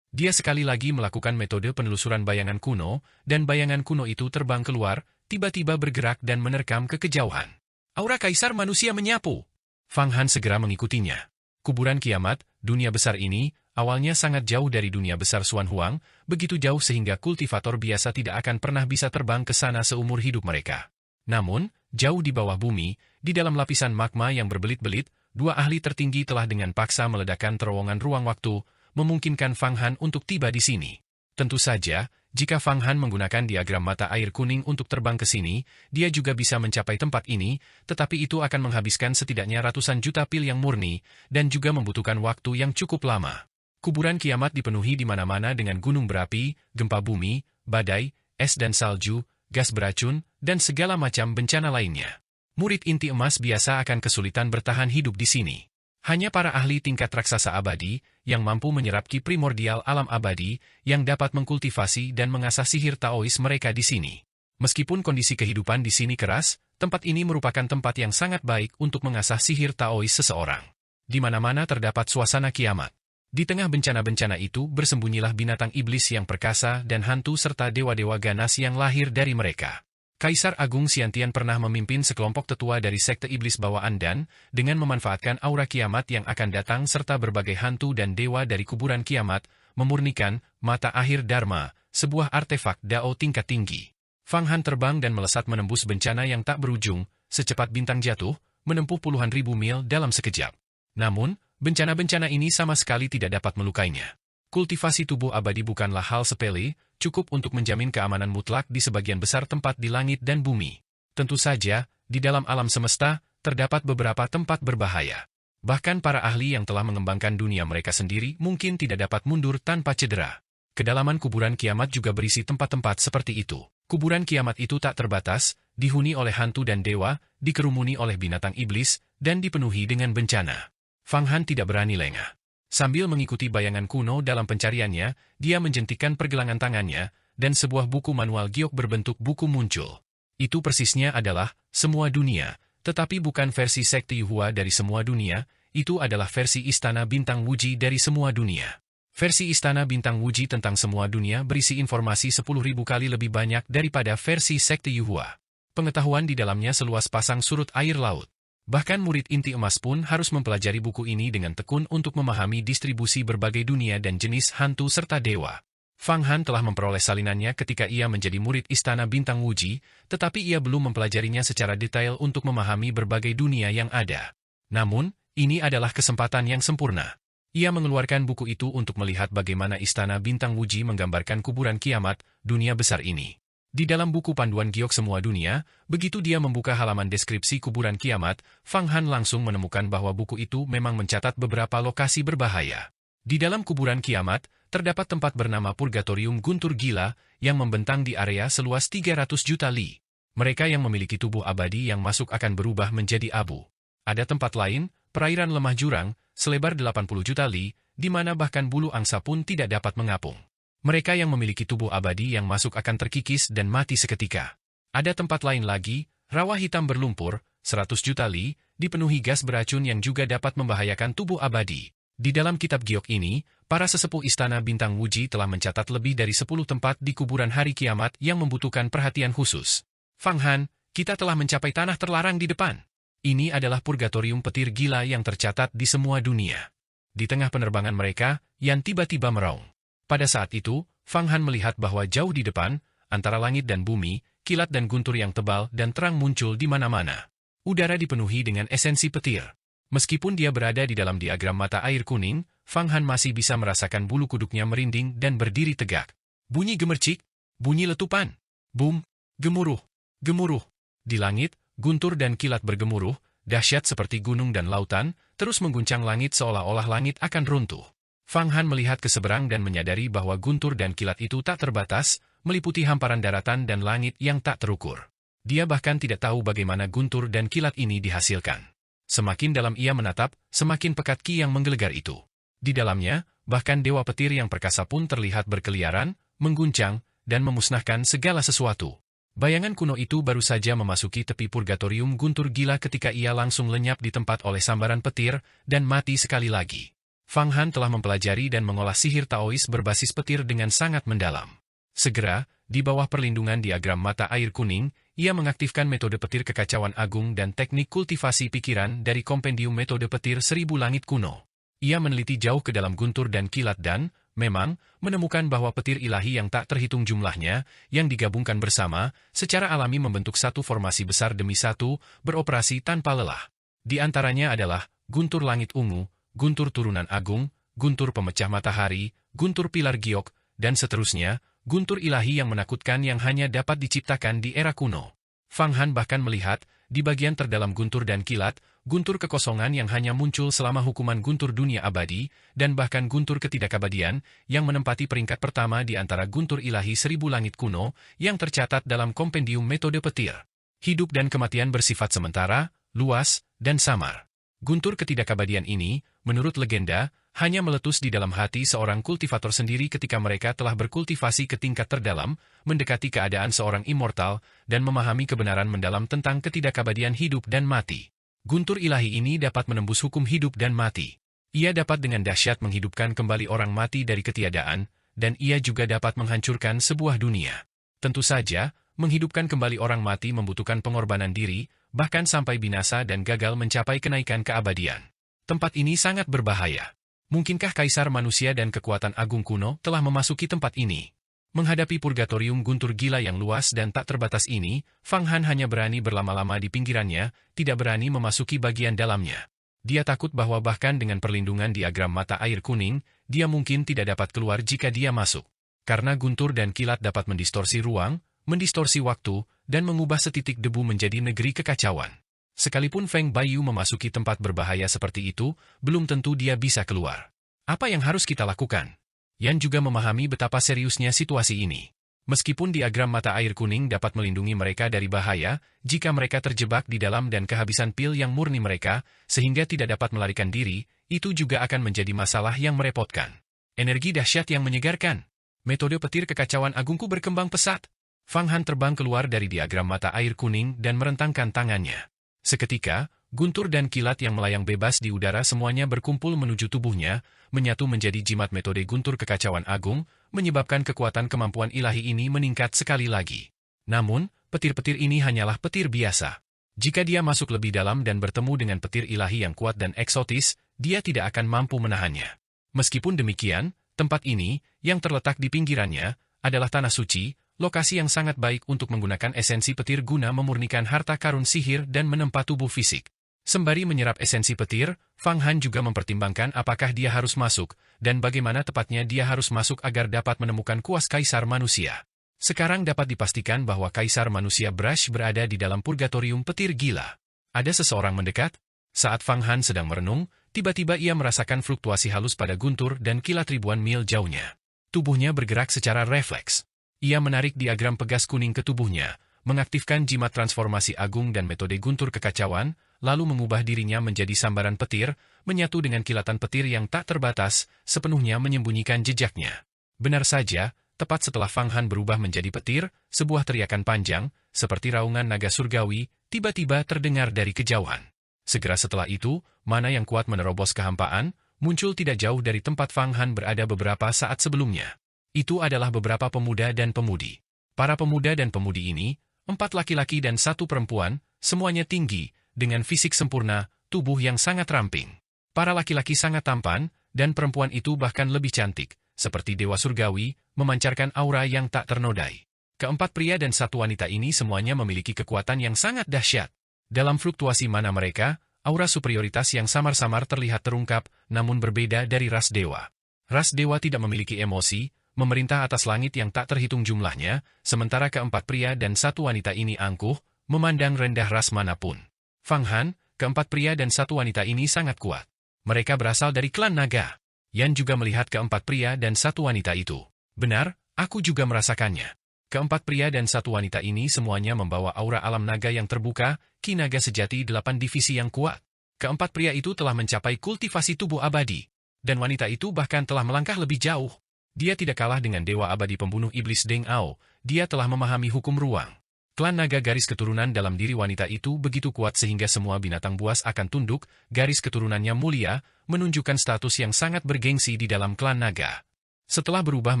Dia sekali lagi melakukan metode penelusuran bayangan kuno, dan bayangan kuno itu terbang keluar, tiba-tiba bergerak dan menerkam ke kejauhan. Aura kaisar manusia menyapu. Fang Han segera mengikutinya. Kuburan kiamat, dunia besar ini, awalnya sangat jauh dari dunia besar Xuan Huang, begitu jauh sehingga kultivator biasa tidak akan pernah bisa terbang ke sana seumur hidup mereka. Namun, jauh di bawah bumi, di dalam lapisan magma yang berbelit-belit, dua ahli tertinggi telah dengan paksa meledakkan terowongan ruang waktu, memungkinkan Fang Han untuk tiba di sini. Tentu saja, jika Fang Han menggunakan diagram mata air kuning untuk terbang ke sini, dia juga bisa mencapai tempat ini, tetapi itu akan menghabiskan setidaknya ratusan juta pil yang murni, dan juga membutuhkan waktu yang cukup lama. Kuburan kiamat dipenuhi di mana-mana dengan gunung berapi, gempa bumi, badai, es dan salju, gas beracun, dan segala macam bencana lainnya. Murid inti emas biasa akan kesulitan bertahan hidup di sini. Hanya para ahli tingkat raksasa abadi, yang mampu menyerap ki primordial alam abadi, yang dapat mengkultivasi dan mengasah sihir Taois mereka di sini. Meskipun kondisi kehidupan di sini keras, tempat ini merupakan tempat yang sangat baik untuk mengasah sihir Taois seseorang. Di mana-mana terdapat suasana kiamat. Di tengah bencana-bencana itu bersembunyilah binatang iblis yang perkasa dan hantu serta dewa-dewa ganas yang lahir dari mereka. Kaisar Agung Xiantian pernah memimpin sekelompok tetua dari sekte iblis bawaan dan, dengan memanfaatkan aura kiamat yang akan datang serta berbagai hantu dan dewa dari kuburan kiamat, memurnikan mata akhir Dharma, sebuah artefak Dao tingkat tinggi. Fang Han terbang dan melesat menembus bencana yang tak berujung, secepat bintang jatuh, menempuh puluhan ribu mil dalam sekejap. Namun, bencana-bencana ini sama sekali tidak dapat melukainya. Kultivasi tubuh abadi bukanlah hal sepele, cukup untuk menjamin keamanan mutlak di sebagian besar tempat di langit dan bumi. Tentu saja, di dalam alam semesta, terdapat beberapa tempat berbahaya. Bahkan para ahli yang telah mengembangkan dunia mereka sendiri mungkin tidak dapat mundur tanpa cedera. Kedalaman kuburan kiamat juga berisi tempat-tempat seperti itu. Kuburan kiamat itu tak terbatas, dihuni oleh hantu dan dewa, dikerumuni oleh binatang iblis, dan dipenuhi dengan bencana. Fang Han tidak berani lengah. Sambil mengikuti bayangan kuno dalam pencariannya, dia menjentikan pergelangan tangannya, dan sebuah buku manual giok berbentuk buku muncul. Itu persisnya adalah semua dunia, tetapi bukan versi sekte Yuhua dari semua dunia, itu adalah versi Istana Bintang Wuji dari semua dunia. Versi Istana Bintang Wuji tentang semua dunia berisi informasi 10.000 kali lebih banyak daripada versi sekte Yuhua. Pengetahuan di dalamnya seluas pasang surut air laut. Bahkan murid inti emas pun harus mempelajari buku ini dengan tekun untuk memahami distribusi berbagai dunia dan jenis hantu serta dewa. Fang Han telah memperoleh salinannya ketika ia menjadi murid Istana Bintang Wuji, tetapi ia belum mempelajarinya secara detail untuk memahami berbagai dunia yang ada. Namun, ini adalah kesempatan yang sempurna. Ia mengeluarkan buku itu untuk melihat bagaimana Istana Bintang Wuji menggambarkan kuburan kiamat, dunia besar ini. Di dalam buku panduan giok semua dunia, begitu dia membuka halaman deskripsi kuburan kiamat, Fang Han langsung menemukan bahwa buku itu memang mencatat beberapa lokasi berbahaya. Di dalam kuburan kiamat, terdapat tempat bernama Purgatorium Guntur Gila, yang membentang di area seluas 300 juta li. Mereka yang memiliki tubuh abadi yang masuk akan berubah menjadi abu. Ada tempat lain, perairan lemah jurang, selebar 80 juta li, di mana bahkan bulu angsa pun tidak dapat mengapung. Mereka yang memiliki tubuh abadi yang masuk akan terkikis dan mati seketika. Ada tempat lain lagi, rawa hitam berlumpur, 100 juta li, dipenuhi gas beracun yang juga dapat membahayakan tubuh abadi. Di dalam kitab giok ini, para sesepuh Istana Bintang Wuji telah mencatat lebih dari 10 tempat di kuburan hari kiamat yang membutuhkan perhatian khusus. Fang Han, kita telah mencapai tanah terlarang di depan. Ini adalah purgatorium petir gila yang tercatat di semua dunia. Di tengah penerbangan mereka, Yan tiba-tiba meraung. Pada saat itu, Fang Han melihat bahwa jauh di depan, antara langit dan bumi, kilat dan guntur yang tebal dan terang muncul di mana-mana. Udara dipenuhi dengan esensi petir. Meskipun dia berada di dalam diagram mata air kuning, Fang Han masih bisa merasakan bulu kuduknya merinding dan berdiri tegak. Bunyi gemercik, bunyi letupan, boom, gemuruh, gemuruh. Di langit, guntur dan kilat bergemuruh, dahsyat seperti gunung dan lautan, terus mengguncang langit seolah-olah langit akan runtuh. Fang Han melihat ke seberang dan menyadari bahwa guntur dan kilat itu tak terbatas, meliputi hamparan daratan dan langit yang tak terukur. Dia bahkan tidak tahu bagaimana guntur dan kilat ini dihasilkan. Semakin dalam ia menatap, semakin pekat ki yang menggelegar itu. Di dalamnya, bahkan dewa petir yang perkasa pun terlihat berkeliaran, mengguncang, dan memusnahkan segala sesuatu. Bayangan kuno itu baru saja memasuki tepi purgatorium guntur gila ketika ia langsung lenyap di tempat oleh sambaran petir, dan mati sekali lagi. Fang Han telah mempelajari dan mengolah sihir Taois berbasis petir dengan sangat mendalam. Segera, di bawah perlindungan diagram mata air kuning, ia mengaktifkan metode petir kekacauan agung dan teknik kultivasi pikiran dari kompendium metode petir 1000 langit kuno. Ia meneliti jauh ke dalam guntur dan kilat dan, memang, menemukan bahwa petir ilahi yang tak terhitung jumlahnya, yang digabungkan bersama, secara alami membentuk satu formasi besar demi satu, beroperasi tanpa lelah. Di antaranya adalah guntur langit ungu, guntur turunan agung, guntur pemecah matahari, guntur pilar giok, dan seterusnya, guntur ilahi yang menakutkan yang hanya dapat diciptakan di era kuno. Fang Han bahkan melihat, di bagian terdalam guntur dan kilat, guntur kekosongan yang hanya muncul selama hukuman guntur dunia abadi, dan bahkan guntur ketidakabadian, yang menempati peringkat pertama di antara guntur ilahi 1000 langit kuno, yang tercatat dalam kompendium metode petir. Hidup dan kematian bersifat sementara, luas, dan samar. Guntur ketidakabadian ini, menurut legenda, hanya meletus di dalam hati seorang kultivator sendiri ketika mereka telah berkultivasi ke tingkat terdalam, mendekati keadaan seorang immortal, dan memahami kebenaran mendalam tentang ketidakabadian hidup dan mati. Guntur ilahi ini dapat menembus hukum hidup dan mati. Ia dapat dengan dahsyat menghidupkan kembali orang mati dari ketiadaan, dan ia juga dapat menghancurkan sebuah dunia. Tentu saja, menghidupkan kembali orang mati membutuhkan pengorbanan diri, bahkan sampai binasa dan gagal mencapai kenaikan keabadian. Tempat ini sangat berbahaya. Mungkinkah kaisar manusia dan kekuatan agung kuno telah memasuki tempat ini? Menghadapi purgatorium guntur gila yang luas dan tak terbatas ini, Fang Han hanya berani berlama-lama di pinggirannya, tidak berani memasuki bagian dalamnya. Dia takut bahwa bahkan dengan perlindungan diagram mata air kuning, dia mungkin tidak dapat keluar jika dia masuk. Karena guntur dan kilat dapat mendistorsi ruang, mendistorsi waktu, dan mengubah setitik debu menjadi negeri kekacauan. Sekalipun Feng Baiyu memasuki tempat berbahaya seperti itu, belum tentu dia bisa keluar. Apa yang harus kita lakukan? Yan juga memahami betapa seriusnya situasi ini. Meskipun diagram mata air kuning dapat melindungi mereka dari bahaya, jika mereka terjebak di dalam dan kehabisan pil yang murni mereka, sehingga tidak dapat melarikan diri, itu juga akan menjadi masalah yang merepotkan. Energi dahsyat yang menyegarkan. Metode petir kekacauan agungku berkembang pesat. Fang Han terbang keluar dari diagram mata air kuning dan merentangkan tangannya. Seketika, guntur dan kilat yang melayang bebas di udara semuanya berkumpul menuju tubuhnya, menyatu menjadi jimat metode guntur kekacauan agung, menyebabkan kekuatan kemampuan ilahi ini meningkat sekali lagi. Namun, petir-petir ini hanyalah petir biasa. Jika dia masuk lebih dalam dan bertemu dengan petir ilahi yang kuat dan eksotis, dia tidak akan mampu menahannya. Meskipun demikian, tempat ini, yang terletak di pinggirannya, adalah tanah suci, lokasi yang sangat baik untuk menggunakan esensi petir guna memurnikan harta karun sihir dan menempa tubuh fisik. Sembari menyerap esensi petir, Fang Han juga mempertimbangkan apakah dia harus masuk, dan bagaimana tepatnya dia harus masuk agar dapat menemukan kuas kaisar manusia. Sekarang dapat dipastikan bahwa kaisar manusia Brush berada di dalam purgatorium petir gila. Ada seseorang mendekat? Saat Fang Han sedang merenung, tiba-tiba ia merasakan fluktuasi halus pada guntur dan kilat ribuan mil jauhnya. Tubuhnya bergerak secara refleks. Ia menarik diagram pegas kuning ke tubuhnya, mengaktifkan jimat transformasi agung dan metode guntur kekacauan, lalu mengubah dirinya menjadi sambaran petir, menyatu dengan kilatan petir yang tak terbatas, sepenuhnya menyembunyikan jejaknya. Benar saja, tepat setelah Fang Han berubah menjadi petir, sebuah teriakan panjang, seperti raungan naga surgawi, tiba-tiba terdengar dari kejauhan. Segera setelah itu, mana yang kuat menerobos kehampaan, muncul tidak jauh dari tempat Fang Han berada beberapa saat sebelumnya. Itu adalah beberapa pemuda dan pemudi. Para pemuda dan pemudi ini, 4 laki-laki dan 1 perempuan, semuanya tinggi, dengan fisik sempurna, tubuh yang sangat ramping. Para laki-laki sangat tampan, dan perempuan itu bahkan lebih cantik, seperti dewa surgawi, memancarkan aura yang tak ternodai. Keempat pria dan 1 wanita ini semuanya memiliki kekuatan yang sangat dahsyat. Dalam fluktuasi mana mereka, aura superioritas yang samar-samar terlihat terungkap, namun berbeda dari ras dewa. Ras dewa tidak memiliki emosi, memerintah atas langit yang tak terhitung jumlahnya, sementara keempat pria dan 1 wanita ini angkuh, memandang rendah ras manapun. Fang Han, keempat pria dan 1 wanita ini sangat kuat. Mereka berasal dari klan naga. Yan juga melihat keempat pria dan 1 wanita itu. Benar, aku juga merasakannya. Keempat pria dan 1 wanita ini semuanya membawa aura alam naga yang terbuka, ki naga sejati 8 divisi yang kuat. Keempat pria itu telah mencapai kultivasi tubuh abadi. Dan wanita itu bahkan telah melangkah lebih jauh. Dia tidak kalah dengan dewa abadi pembunuh iblis Deng Ao, dia telah memahami hukum ruang. Klan naga garis keturunan dalam diri wanita itu begitu kuat sehingga semua binatang buas akan tunduk, garis keturunannya mulia, menunjukkan status yang sangat bergengsi di dalam klan naga. Setelah berubah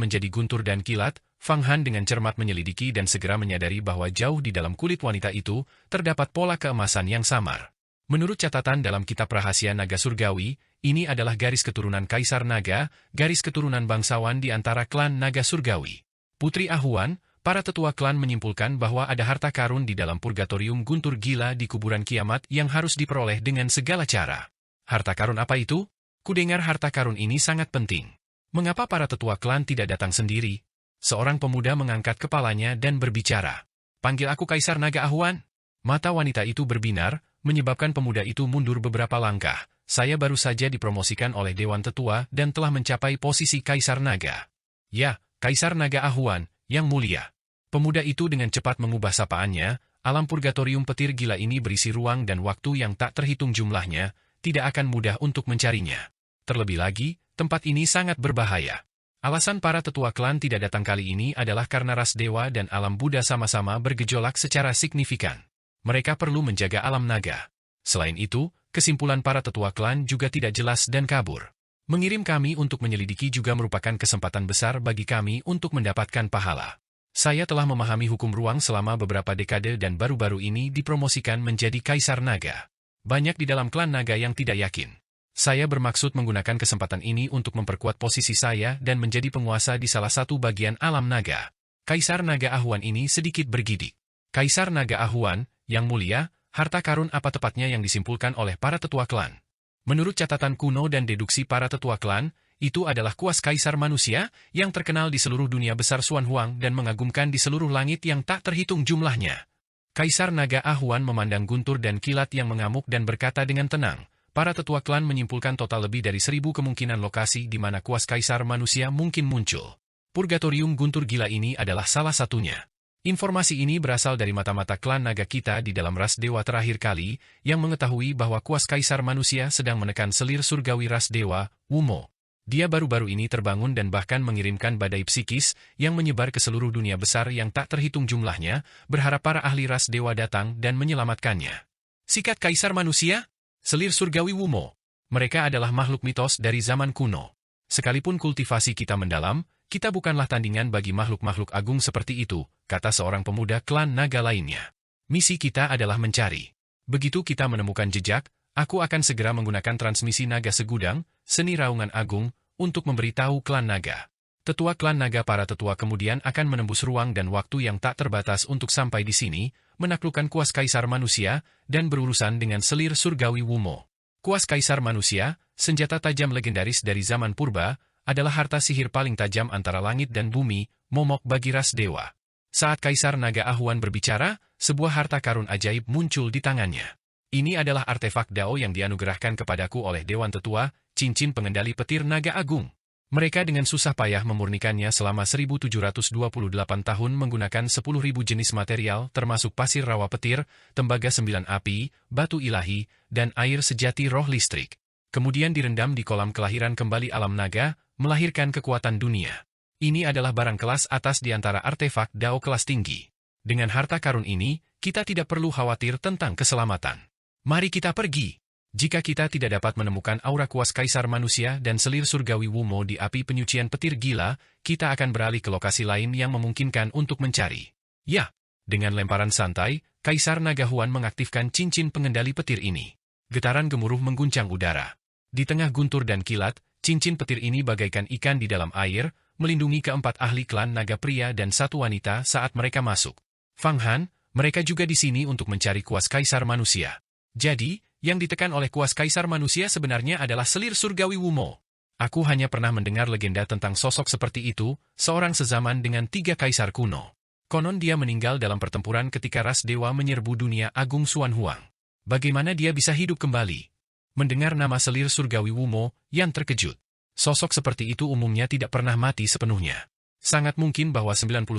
menjadi guntur dan kilat, Fang Han dengan cermat menyelidiki dan segera menyadari bahwa jauh di dalam kulit wanita itu, terdapat pola keemasan yang samar. Menurut catatan dalam kitab rahasia naga surgawi, ini adalah garis keturunan Kaisar Naga, garis keturunan bangsawan di antara klan naga surgawi. Putri Ahuan, para tetua klan menyimpulkan bahwa ada harta karun di dalam purgatorium guntur gila di kuburan kiamat yang harus diperoleh dengan segala cara. Harta karun apa itu? Kudengar harta karun ini sangat penting. Mengapa para tetua klan tidak datang sendiri? Seorang pemuda mengangkat kepalanya dan berbicara. Panggil aku Kaisar Naga Ahuan. Mata wanita itu berbinar, menyebabkan pemuda itu mundur beberapa langkah. Saya baru saja dipromosikan oleh Dewan Tetua dan telah mencapai posisi Kaisar Naga. Ya, Kaisar Naga Ahuan, yang mulia. Pemuda itu dengan cepat mengubah sapaannya, alam purgatorium petir gila ini berisi ruang dan waktu yang tak terhitung jumlahnya, tidak akan mudah untuk mencarinya. Terlebih lagi, tempat ini sangat berbahaya. Alasan para tetua klan tidak datang kali ini adalah karena ras dewa dan alam Buddha sama-sama bergejolak secara signifikan. Mereka perlu menjaga alam naga. Selain itu, kesimpulan para tetua klan juga tidak jelas dan kabur. Mengirim kami untuk menyelidiki juga merupakan kesempatan besar bagi kami untuk mendapatkan pahala. Saya telah memahami hukum ruang selama beberapa dekade dan baru-baru ini dipromosikan menjadi Kaisar Naga. Banyak di dalam klan naga yang tidak yakin. Saya bermaksud menggunakan kesempatan ini untuk memperkuat posisi saya dan menjadi penguasa di salah satu bagian alam naga. Kaisar Naga Ahuan ini sedikit bergidik. Kaisar Naga Ahuan, yang mulia, harta karun apa tepatnya yang disimpulkan oleh para tetua klan? Menurut catatan kuno dan deduksi para tetua klan, itu adalah kuas kaisar manusia yang terkenal di seluruh dunia besar Xuan Huang dan mengagumkan di seluruh langit yang tak terhitung jumlahnya. Kaisar Naga Ahuan memandang guntur dan kilat yang mengamuk dan berkata dengan tenang, para tetua klan menyimpulkan total lebih dari 1000 kemungkinan lokasi di mana kuas kaisar manusia mungkin muncul. Purgatorium guntur gila ini adalah salah satunya. Informasi ini berasal dari mata-mata klan naga kita di dalam ras dewa terakhir kali, yang mengetahui bahwa kuas kaisar manusia sedang menekan selir surgawi ras dewa, Wumo. Dia baru-baru ini terbangun dan bahkan mengirimkan badai psikis yang menyebar ke seluruh dunia besar yang tak terhitung jumlahnya, berharap para ahli ras dewa datang dan menyelamatkannya. Sikat kaisar manusia? Selir surgawi Wumo. Mereka adalah makhluk mitos dari zaman kuno. Sekalipun kultivasi kita mendalam, kita bukanlah tandingan bagi makhluk-makhluk agung seperti itu, kata seorang pemuda klan naga lainnya. Misi kita adalah mencari. Begitu kita menemukan jejak, aku akan segera menggunakan transmisi naga segudang, seni raungan agung, untuk memberitahu klan naga. Tetua klan naga para tetua kemudian akan menembus ruang dan waktu yang tak terbatas untuk sampai di sini, menaklukkan kuas kaisar manusia, dan berurusan dengan selir surgawi Wumo. Kuas kaisar manusia, senjata tajam legendaris dari zaman purba, adalah harta sihir paling tajam antara langit dan bumi, momok bagi ras dewa. Saat Kaisar Naga Ahuan berbicara, sebuah harta karun ajaib muncul di tangannya. Ini adalah artefak Dao yang dianugerahkan kepadaku oleh Dewan Tetua, cincin pengendali petir naga agung. Mereka dengan susah payah memurnikannya selama 1728 tahun menggunakan 10.000 jenis material termasuk pasir rawa petir, tembaga 9 api, batu ilahi, dan air sejati roh listrik. Kemudian direndam di kolam kelahiran kembali alam naga, melahirkan kekuatan dunia. Ini adalah barang kelas atas di antara artefak Dao kelas tinggi. Dengan harta karun ini, kita tidak perlu khawatir tentang keselamatan. Mari kita pergi. Jika kita tidak dapat menemukan aura kuas kaisar manusia dan selir surgawi Wumo di api penyucian petir gila, kita akan beralih ke lokasi lain yang memungkinkan untuk mencari. Ya, Dengan lemparan santai, Kaisar Naga Huan mengaktifkan cincin pengendali petir ini. Getaran gemuruh mengguncang udara. Di tengah guntur dan kilat, cincin petir ini bagaikan ikan di dalam air, melindungi keempat ahli klan naga pria dan satu wanita saat mereka masuk. Fang Han, mereka juga di sini untuk mencari kuas Kaisar Manusia. Jadi, yang ditekan oleh kuas Kaisar Manusia sebenarnya adalah selir surgawi Wumo. Aku hanya pernah mendengar legenda tentang sosok seperti itu, seorang sezaman dengan 3 kaisar kuno. Konon dia meninggal dalam pertempuran ketika ras dewa menyerbu dunia agung Xuan Huang. Bagaimana dia bisa hidup kembali? Mendengar nama selir surgawi Wumo, Yan terkejut. Sosok seperti itu umumnya tidak pernah mati sepenuhnya. Sangat mungkin bahwa 99%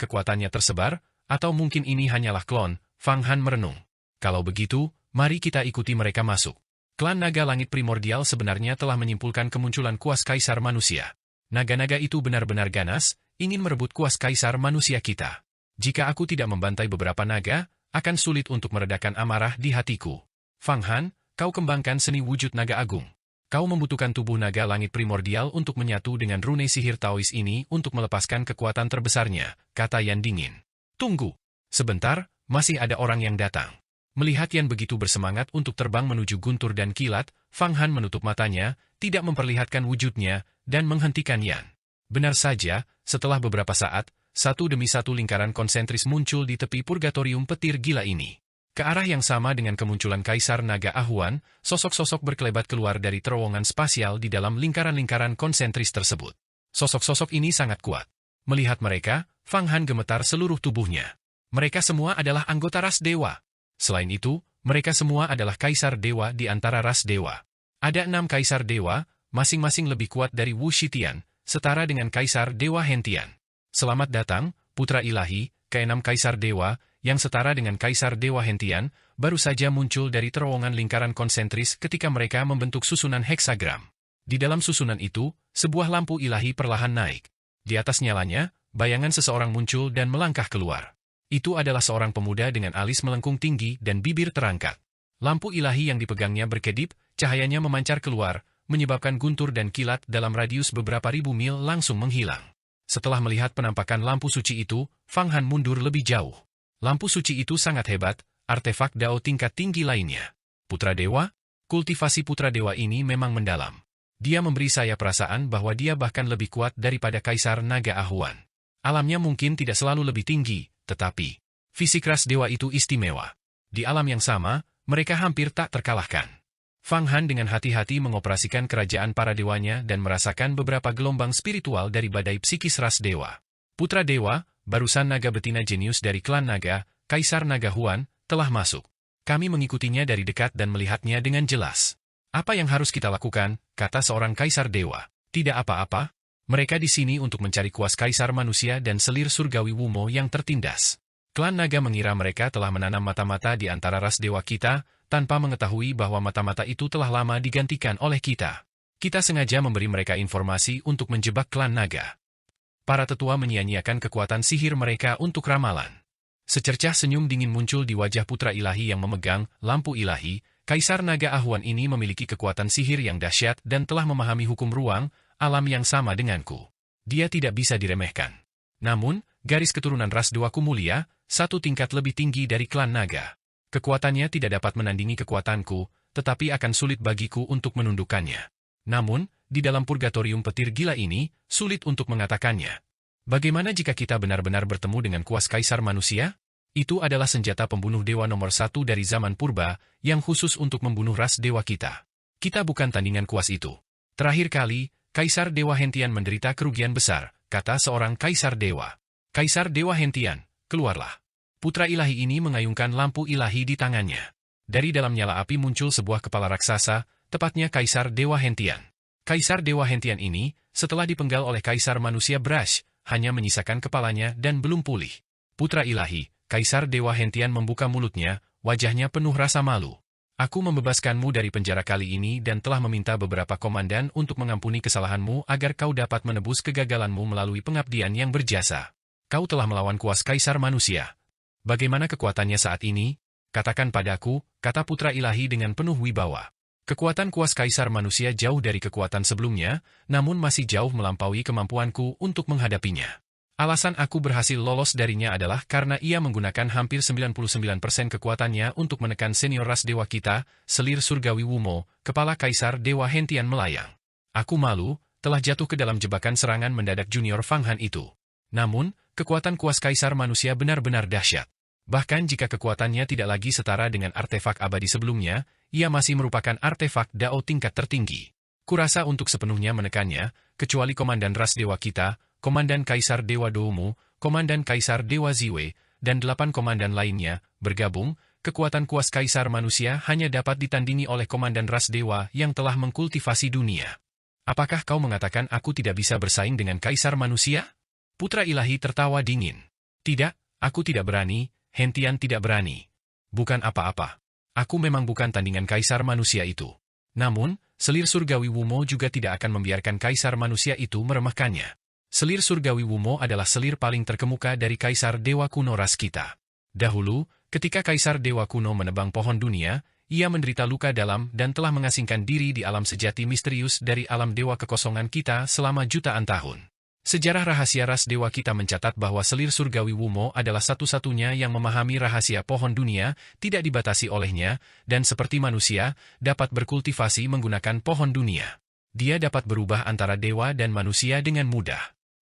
kekuatannya tersebar, atau mungkin ini hanyalah klon. Fang Han merenung. Kalau begitu, mari kita ikuti mereka masuk. Klan Naga Langit Primordial sebenarnya telah menyimpulkan kemunculan kuas Kaisar Manusia. Naga-naga itu benar-benar ganas, ingin merebut kuas Kaisar Manusia kita. Jika aku tidak membantai beberapa naga, akan sulit untuk meredakan amarah di hatiku. Fang Han, kau kembangkan seni wujud naga agung. Kau membutuhkan tubuh naga langit primordial untuk menyatu dengan rune sihir Taois ini untuk melepaskan kekuatan terbesarnya, kata Yan dingin. Tunggu. Sebentar, masih ada orang yang datang. Melihat Yan begitu bersemangat untuk terbang menuju guntur dan kilat, Fang Han menutup matanya, tidak memperlihatkan wujudnya, dan menghentikan Yan. Benar saja, setelah beberapa saat, satu demi satu lingkaran konsentris muncul di tepi purgatorium petir gila ini. Ke arah yang sama dengan kemunculan Kaisar Naga Ahuan, sosok-sosok berkelebat keluar dari terowongan spasial di dalam lingkaran-lingkaran konsentris tersebut. Sosok-sosok ini sangat kuat. Melihat mereka, Fang Han gemetar seluruh tubuhnya. Mereka semua adalah anggota ras dewa. Selain itu, mereka semua adalah kaisar dewa di antara ras dewa. Ada 6 kaisar dewa, masing-masing lebih kuat dari Wu Shitian, setara dengan kaisar dewa Hentian. Selamat datang, putra ilahi, ke-6 kaisar dewa, yang setara dengan kaisar dewa Hentian, baru saja muncul dari terowongan lingkaran konsentris ketika mereka membentuk susunan heksagram. Di dalam susunan itu, sebuah lampu ilahi perlahan naik. Di atas nyalanya, bayangan seseorang muncul dan melangkah keluar. Itu adalah seorang pemuda dengan alis melengkung tinggi dan bibir terangkat. Lampu ilahi yang dipegangnya berkedip, cahayanya memancar keluar, menyebabkan guntur dan kilat dalam radius beberapa ribu mil langsung menghilang. Setelah melihat penampakan lampu suci itu, Fang Han mundur lebih jauh. Lampu suci itu sangat hebat, artefak Dao tingkat tinggi lainnya. Putra Dewa? Kultivasi Putra Dewa ini memang mendalam. Dia memberi saya perasaan bahwa dia bahkan lebih kuat daripada Kaisar Naga Ahuan. Alamnya mungkin tidak selalu lebih tinggi, tetapi fisik ras dewa itu istimewa. Di alam yang sama, mereka hampir tak terkalahkan. Fang Han dengan hati-hati mengoperasikan kerajaan para dewanya dan merasakan beberapa gelombang spiritual dari badai psikis ras dewa. Putra Dewa, barusan naga betina jenius dari klan naga, Kaisar Naga Huan, telah masuk. Kami mengikutinya dari dekat dan melihatnya dengan jelas. Apa yang harus kita lakukan, kata seorang Kaisar Dewa. Tidak apa-apa, mereka di sini untuk mencari kuas Kaisar Manusia dan selir surgawi Wumo yang tertindas. Klan naga mengira mereka telah menanam mata-mata di antara ras dewa kita, tanpa mengetahui bahwa mata-mata itu telah lama digantikan oleh kita. Kita sengaja memberi mereka informasi untuk menjebak klan naga. Para tetua menyia-nyiakan kekuatan sihir mereka untuk ramalan. Secercah senyum dingin muncul di wajah putra ilahi yang memegang lampu ilahi. Kaisar Naga Ahuan ini memiliki kekuatan sihir yang dahsyat dan telah memahami hukum ruang, alam yang sama denganku. Dia tidak bisa diremehkan. Namun, garis keturunan ras dewaku mulia, satu tingkat lebih tinggi dari klan naga. Kekuatannya tidak dapat menandingi kekuatanku, tetapi akan sulit bagiku untuk menundukkannya. Namun, di dalam purgatorium petir gila ini, sulit untuk mengatakannya. Bagaimana jika kita benar-benar bertemu dengan kuas Kaisar Manusia? Itu adalah senjata pembunuh dewa nomor 1 dari zaman purba, yang khusus untuk membunuh ras dewa kita. Kita bukan tandingan kuas itu. Terakhir kali, Kaisar Dewa Hentian menderita kerugian besar, kata seorang Kaisar Dewa. Kaisar Dewa Hentian, keluarlah. Putra ilahi ini mengayunkan lampu ilahi di tangannya. Dari dalam nyala api muncul sebuah kepala raksasa, tepatnya Kaisar Dewa Hentian. Kaisar Dewa Hentian ini, setelah dipenggal oleh Kaisar Manusia Brash, hanya menyisakan kepalanya dan belum pulih. Putra ilahi, Kaisar Dewa Hentian membuka mulutnya, wajahnya penuh rasa malu. Aku membebaskanmu dari penjara kali ini dan telah meminta beberapa komandan untuk mengampuni kesalahanmu agar kau dapat menebus kegagalanmu melalui pengabdian yang berjasa. Kau telah melawan kuas Kaisar Manusia. Bagaimana kekuatannya saat ini? Katakan padaku, kata putra ilahi dengan penuh wibawa. Kekuatan kuas Kaisar Manusia jauh dari kekuatan sebelumnya, namun masih jauh melampaui kemampuanku untuk menghadapinya. Alasan aku berhasil lolos darinya adalah karena ia menggunakan hampir 99% kekuatannya untuk menekan senior ras dewa kita, selir surgawi Wumo, kepala kaisar dewa hentian melayang. Aku malu, telah jatuh ke dalam jebakan serangan mendadak junior Fang Han itu. Namun, kekuatan kuas kaisar manusia benar-benar dahsyat. Bahkan jika kekuatannya tidak lagi setara dengan artefak abadi sebelumnya, ia masih merupakan artefak Dao tingkat tertinggi. Kurasa untuk sepenuhnya menekannya, kecuali komandan ras dewa kita, komandan kaisar dewa Doumu, komandan kaisar dewa Ziwei, dan 8 komandan lainnya, bergabung, kekuatan kuas kaisar manusia hanya dapat ditandingi oleh komandan ras dewa yang telah mengkultivasi dunia. Apakah kau mengatakan aku tidak bisa bersaing dengan kaisar manusia? Putra ilahi tertawa dingin. Tidak, aku tidak berani, Hentian tidak berani. Bukan apa-apa. Aku memang bukan tandingan kaisar manusia itu. Namun, selir surgawi Wumo juga tidak akan membiarkan kaisar manusia itu meremehkannya. Selir surgawi Wumo adalah selir paling terkemuka dari kaisar dewa kuno ras kita. Dahulu, ketika kaisar dewa kuno menebang pohon dunia, ia menderita luka dalam dan telah mengasingkan diri di alam sejati misterius dari alam dewa kekosongan kita selama jutaan tahun. Sejarah rahasia ras dewa kita mencatat bahwa selir surgawi Wumo adalah satu-satunya yang memahami rahasia pohon dunia, tidak dibatasi olehnya, dan seperti manusia, dapat berkultivasi menggunakan pohon dunia. Dia dapat berubah antara dewa dan manusia dengan mudah.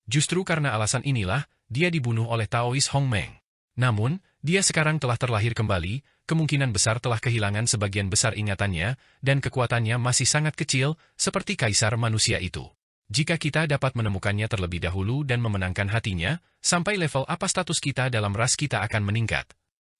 Justru karena alasan inilah, dia dibunuh oleh Taois Hongmeng. Namun, dia sekarang telah terlahir kembali, kemungkinan besar telah kehilangan sebagian besar ingatannya, dan kekuatannya masih sangat kecil, seperti kaisar manusia itu. Jika kita dapat menemukannya terlebih dahulu dan memenangkan hatinya, sampai level apa status kita dalam ras kita akan meningkat.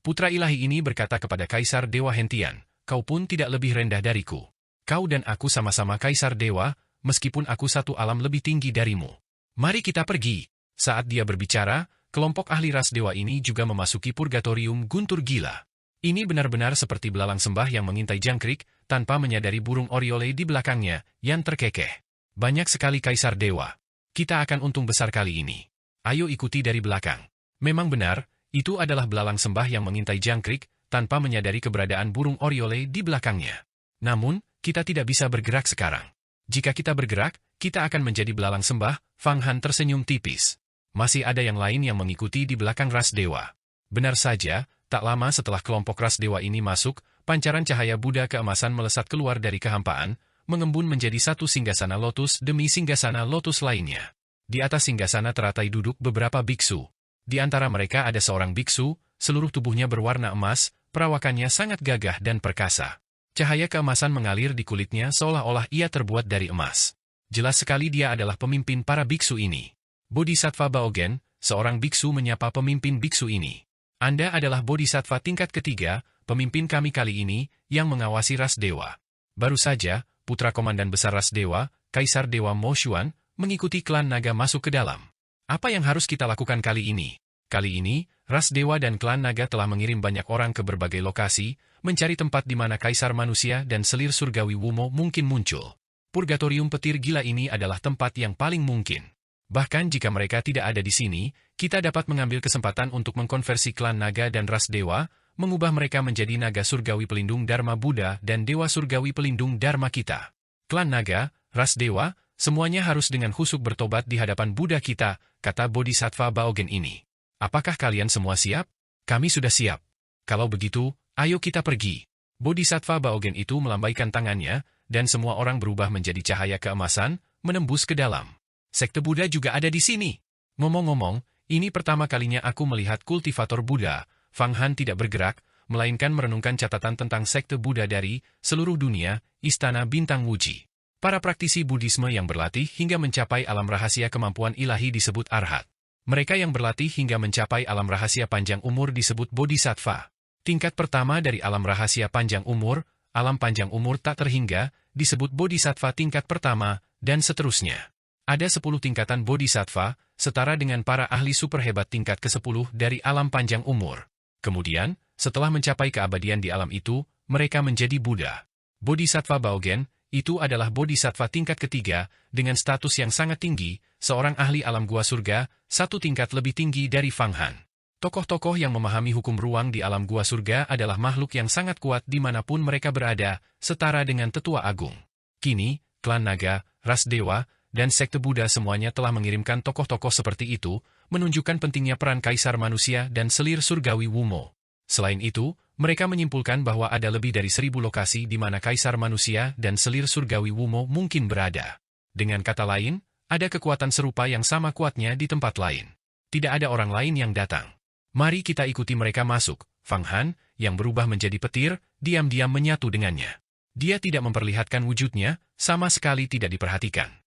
Putra ilahi ini berkata kepada kaisar dewa hentian, kau pun tidak lebih rendah dariku. Kau dan aku sama-sama kaisar dewa, meskipun aku satu alam lebih tinggi darimu. Mari kita pergi. Saat dia berbicara, kelompok ahli ras dewa ini juga memasuki purgatorium guntur gila. Ini benar-benar seperti belalang sembah yang mengintai jangkrik, tanpa menyadari burung oriole di belakangnya, yang terkekeh. Banyak sekali kaisar dewa. Kita akan untung besar kali ini. Ayo ikuti dari belakang. Memang benar, itu adalah belalang sembah yang mengintai jangkrik, tanpa menyadari keberadaan burung oriole di belakangnya. Namun, kita tidak bisa bergerak sekarang. Jika kita bergerak, kita akan menjadi belalang sembah. Fang Han tersenyum tipis. Masih ada yang lain yang mengikuti di belakang ras dewa. Benar saja, tak lama setelah kelompok ras dewa ini masuk, pancaran cahaya Buddha keemasan melesat keluar dari kehampaan, mengembun menjadi satu singgasana lotus demi singgasana lotus lainnya. Di atas singgasana teratai duduk beberapa biksu. Di antara mereka ada seorang biksu, seluruh tubuhnya berwarna emas, perawakannya sangat gagah dan perkasa. Cahaya keemasan mengalir di kulitnya seolah-olah ia terbuat dari emas. Jelas sekali dia adalah pemimpin para biksu ini. Bodhisattva Baogen, seorang biksu menyapa pemimpin biksu ini. Anda adalah bodhisattva tingkat ketiga, pemimpin kami kali ini, yang mengawasi ras dewa. Baru saja, putra komandan besar ras dewa, Kaisar Dewa Mo Xuan, mengikuti klan naga masuk ke dalam. Apa yang harus kita lakukan kali ini? Kali ini, ras dewa dan klan naga telah mengirim banyak orang ke berbagai lokasi, mencari tempat di mana kaisar manusia dan selir surgawi Wumo mungkin muncul. Purgatorium petir gila ini adalah tempat yang paling mungkin. Bahkan jika mereka tidak ada di sini, kita dapat mengambil kesempatan untuk mengkonversi klan naga dan ras dewa, mengubah mereka menjadi naga surgawi pelindung Dharma Buddha dan dewa surgawi pelindung Dharma kita. Klan naga, ras dewa, semuanya harus dengan khusyuk bertobat di hadapan Buddha kita, kata Bodhisattva Baogen ini. Apakah kalian semua siap? Kami sudah siap. Kalau begitu, ayo kita pergi. Bodhisattva Baogen itu melambaikan tangannya, dan semua orang berubah menjadi cahaya keemasan, menembus ke dalam. Sekte Buddha juga ada di sini. Ngomong-ngomong, ini pertama kalinya aku melihat kultivator Buddha. Fang Han tidak bergerak, melainkan merenungkan catatan tentang sekte Buddha dari seluruh dunia, Istana Bintang Wuji. Para praktisi Buddhisme yang berlatih hingga mencapai alam rahasia kemampuan ilahi disebut arhat. Mereka yang berlatih hingga mencapai alam rahasia panjang umur disebut bodhisattva. Tingkat pertama dari alam rahasia panjang umur, alam panjang umur tak terhingga, disebut bodhisattva tingkat pertama, dan seterusnya. Ada 10 tingkatan bodhisattva, setara dengan para ahli superhebat tingkat ke-10 dari alam panjang umur. Kemudian, setelah mencapai keabadian di alam itu, mereka menjadi Buddha. Bodhisattva Baogen, itu adalah bodhisattva tingkat ketiga, dengan status yang sangat tinggi, seorang ahli alam gua surga, satu tingkat lebih tinggi dari Fang Han. Tokoh-tokoh yang memahami hukum ruang di alam gua surga adalah makhluk yang sangat kuat dimanapun mereka berada, setara dengan tetua agung. Kini, klan naga, ras dewa, dan sekte Buddha semuanya telah mengirimkan tokoh-tokoh seperti itu, menunjukkan pentingnya peran kaisar manusia dan selir surgawi Wumo. Selain itu, mereka menyimpulkan bahwa ada lebih dari 1.000 lokasi di mana kaisar manusia dan selir surgawi Wumo mungkin berada. Dengan kata lain, ada kekuatan serupa yang sama kuatnya di tempat lain. Tidak ada orang lain yang datang. Mari kita ikuti mereka masuk. Fang Han, yang berubah menjadi petir, diam-diam menyatu dengannya. Dia tidak memperlihatkan wujudnya, sama sekali tidak diperhatikan.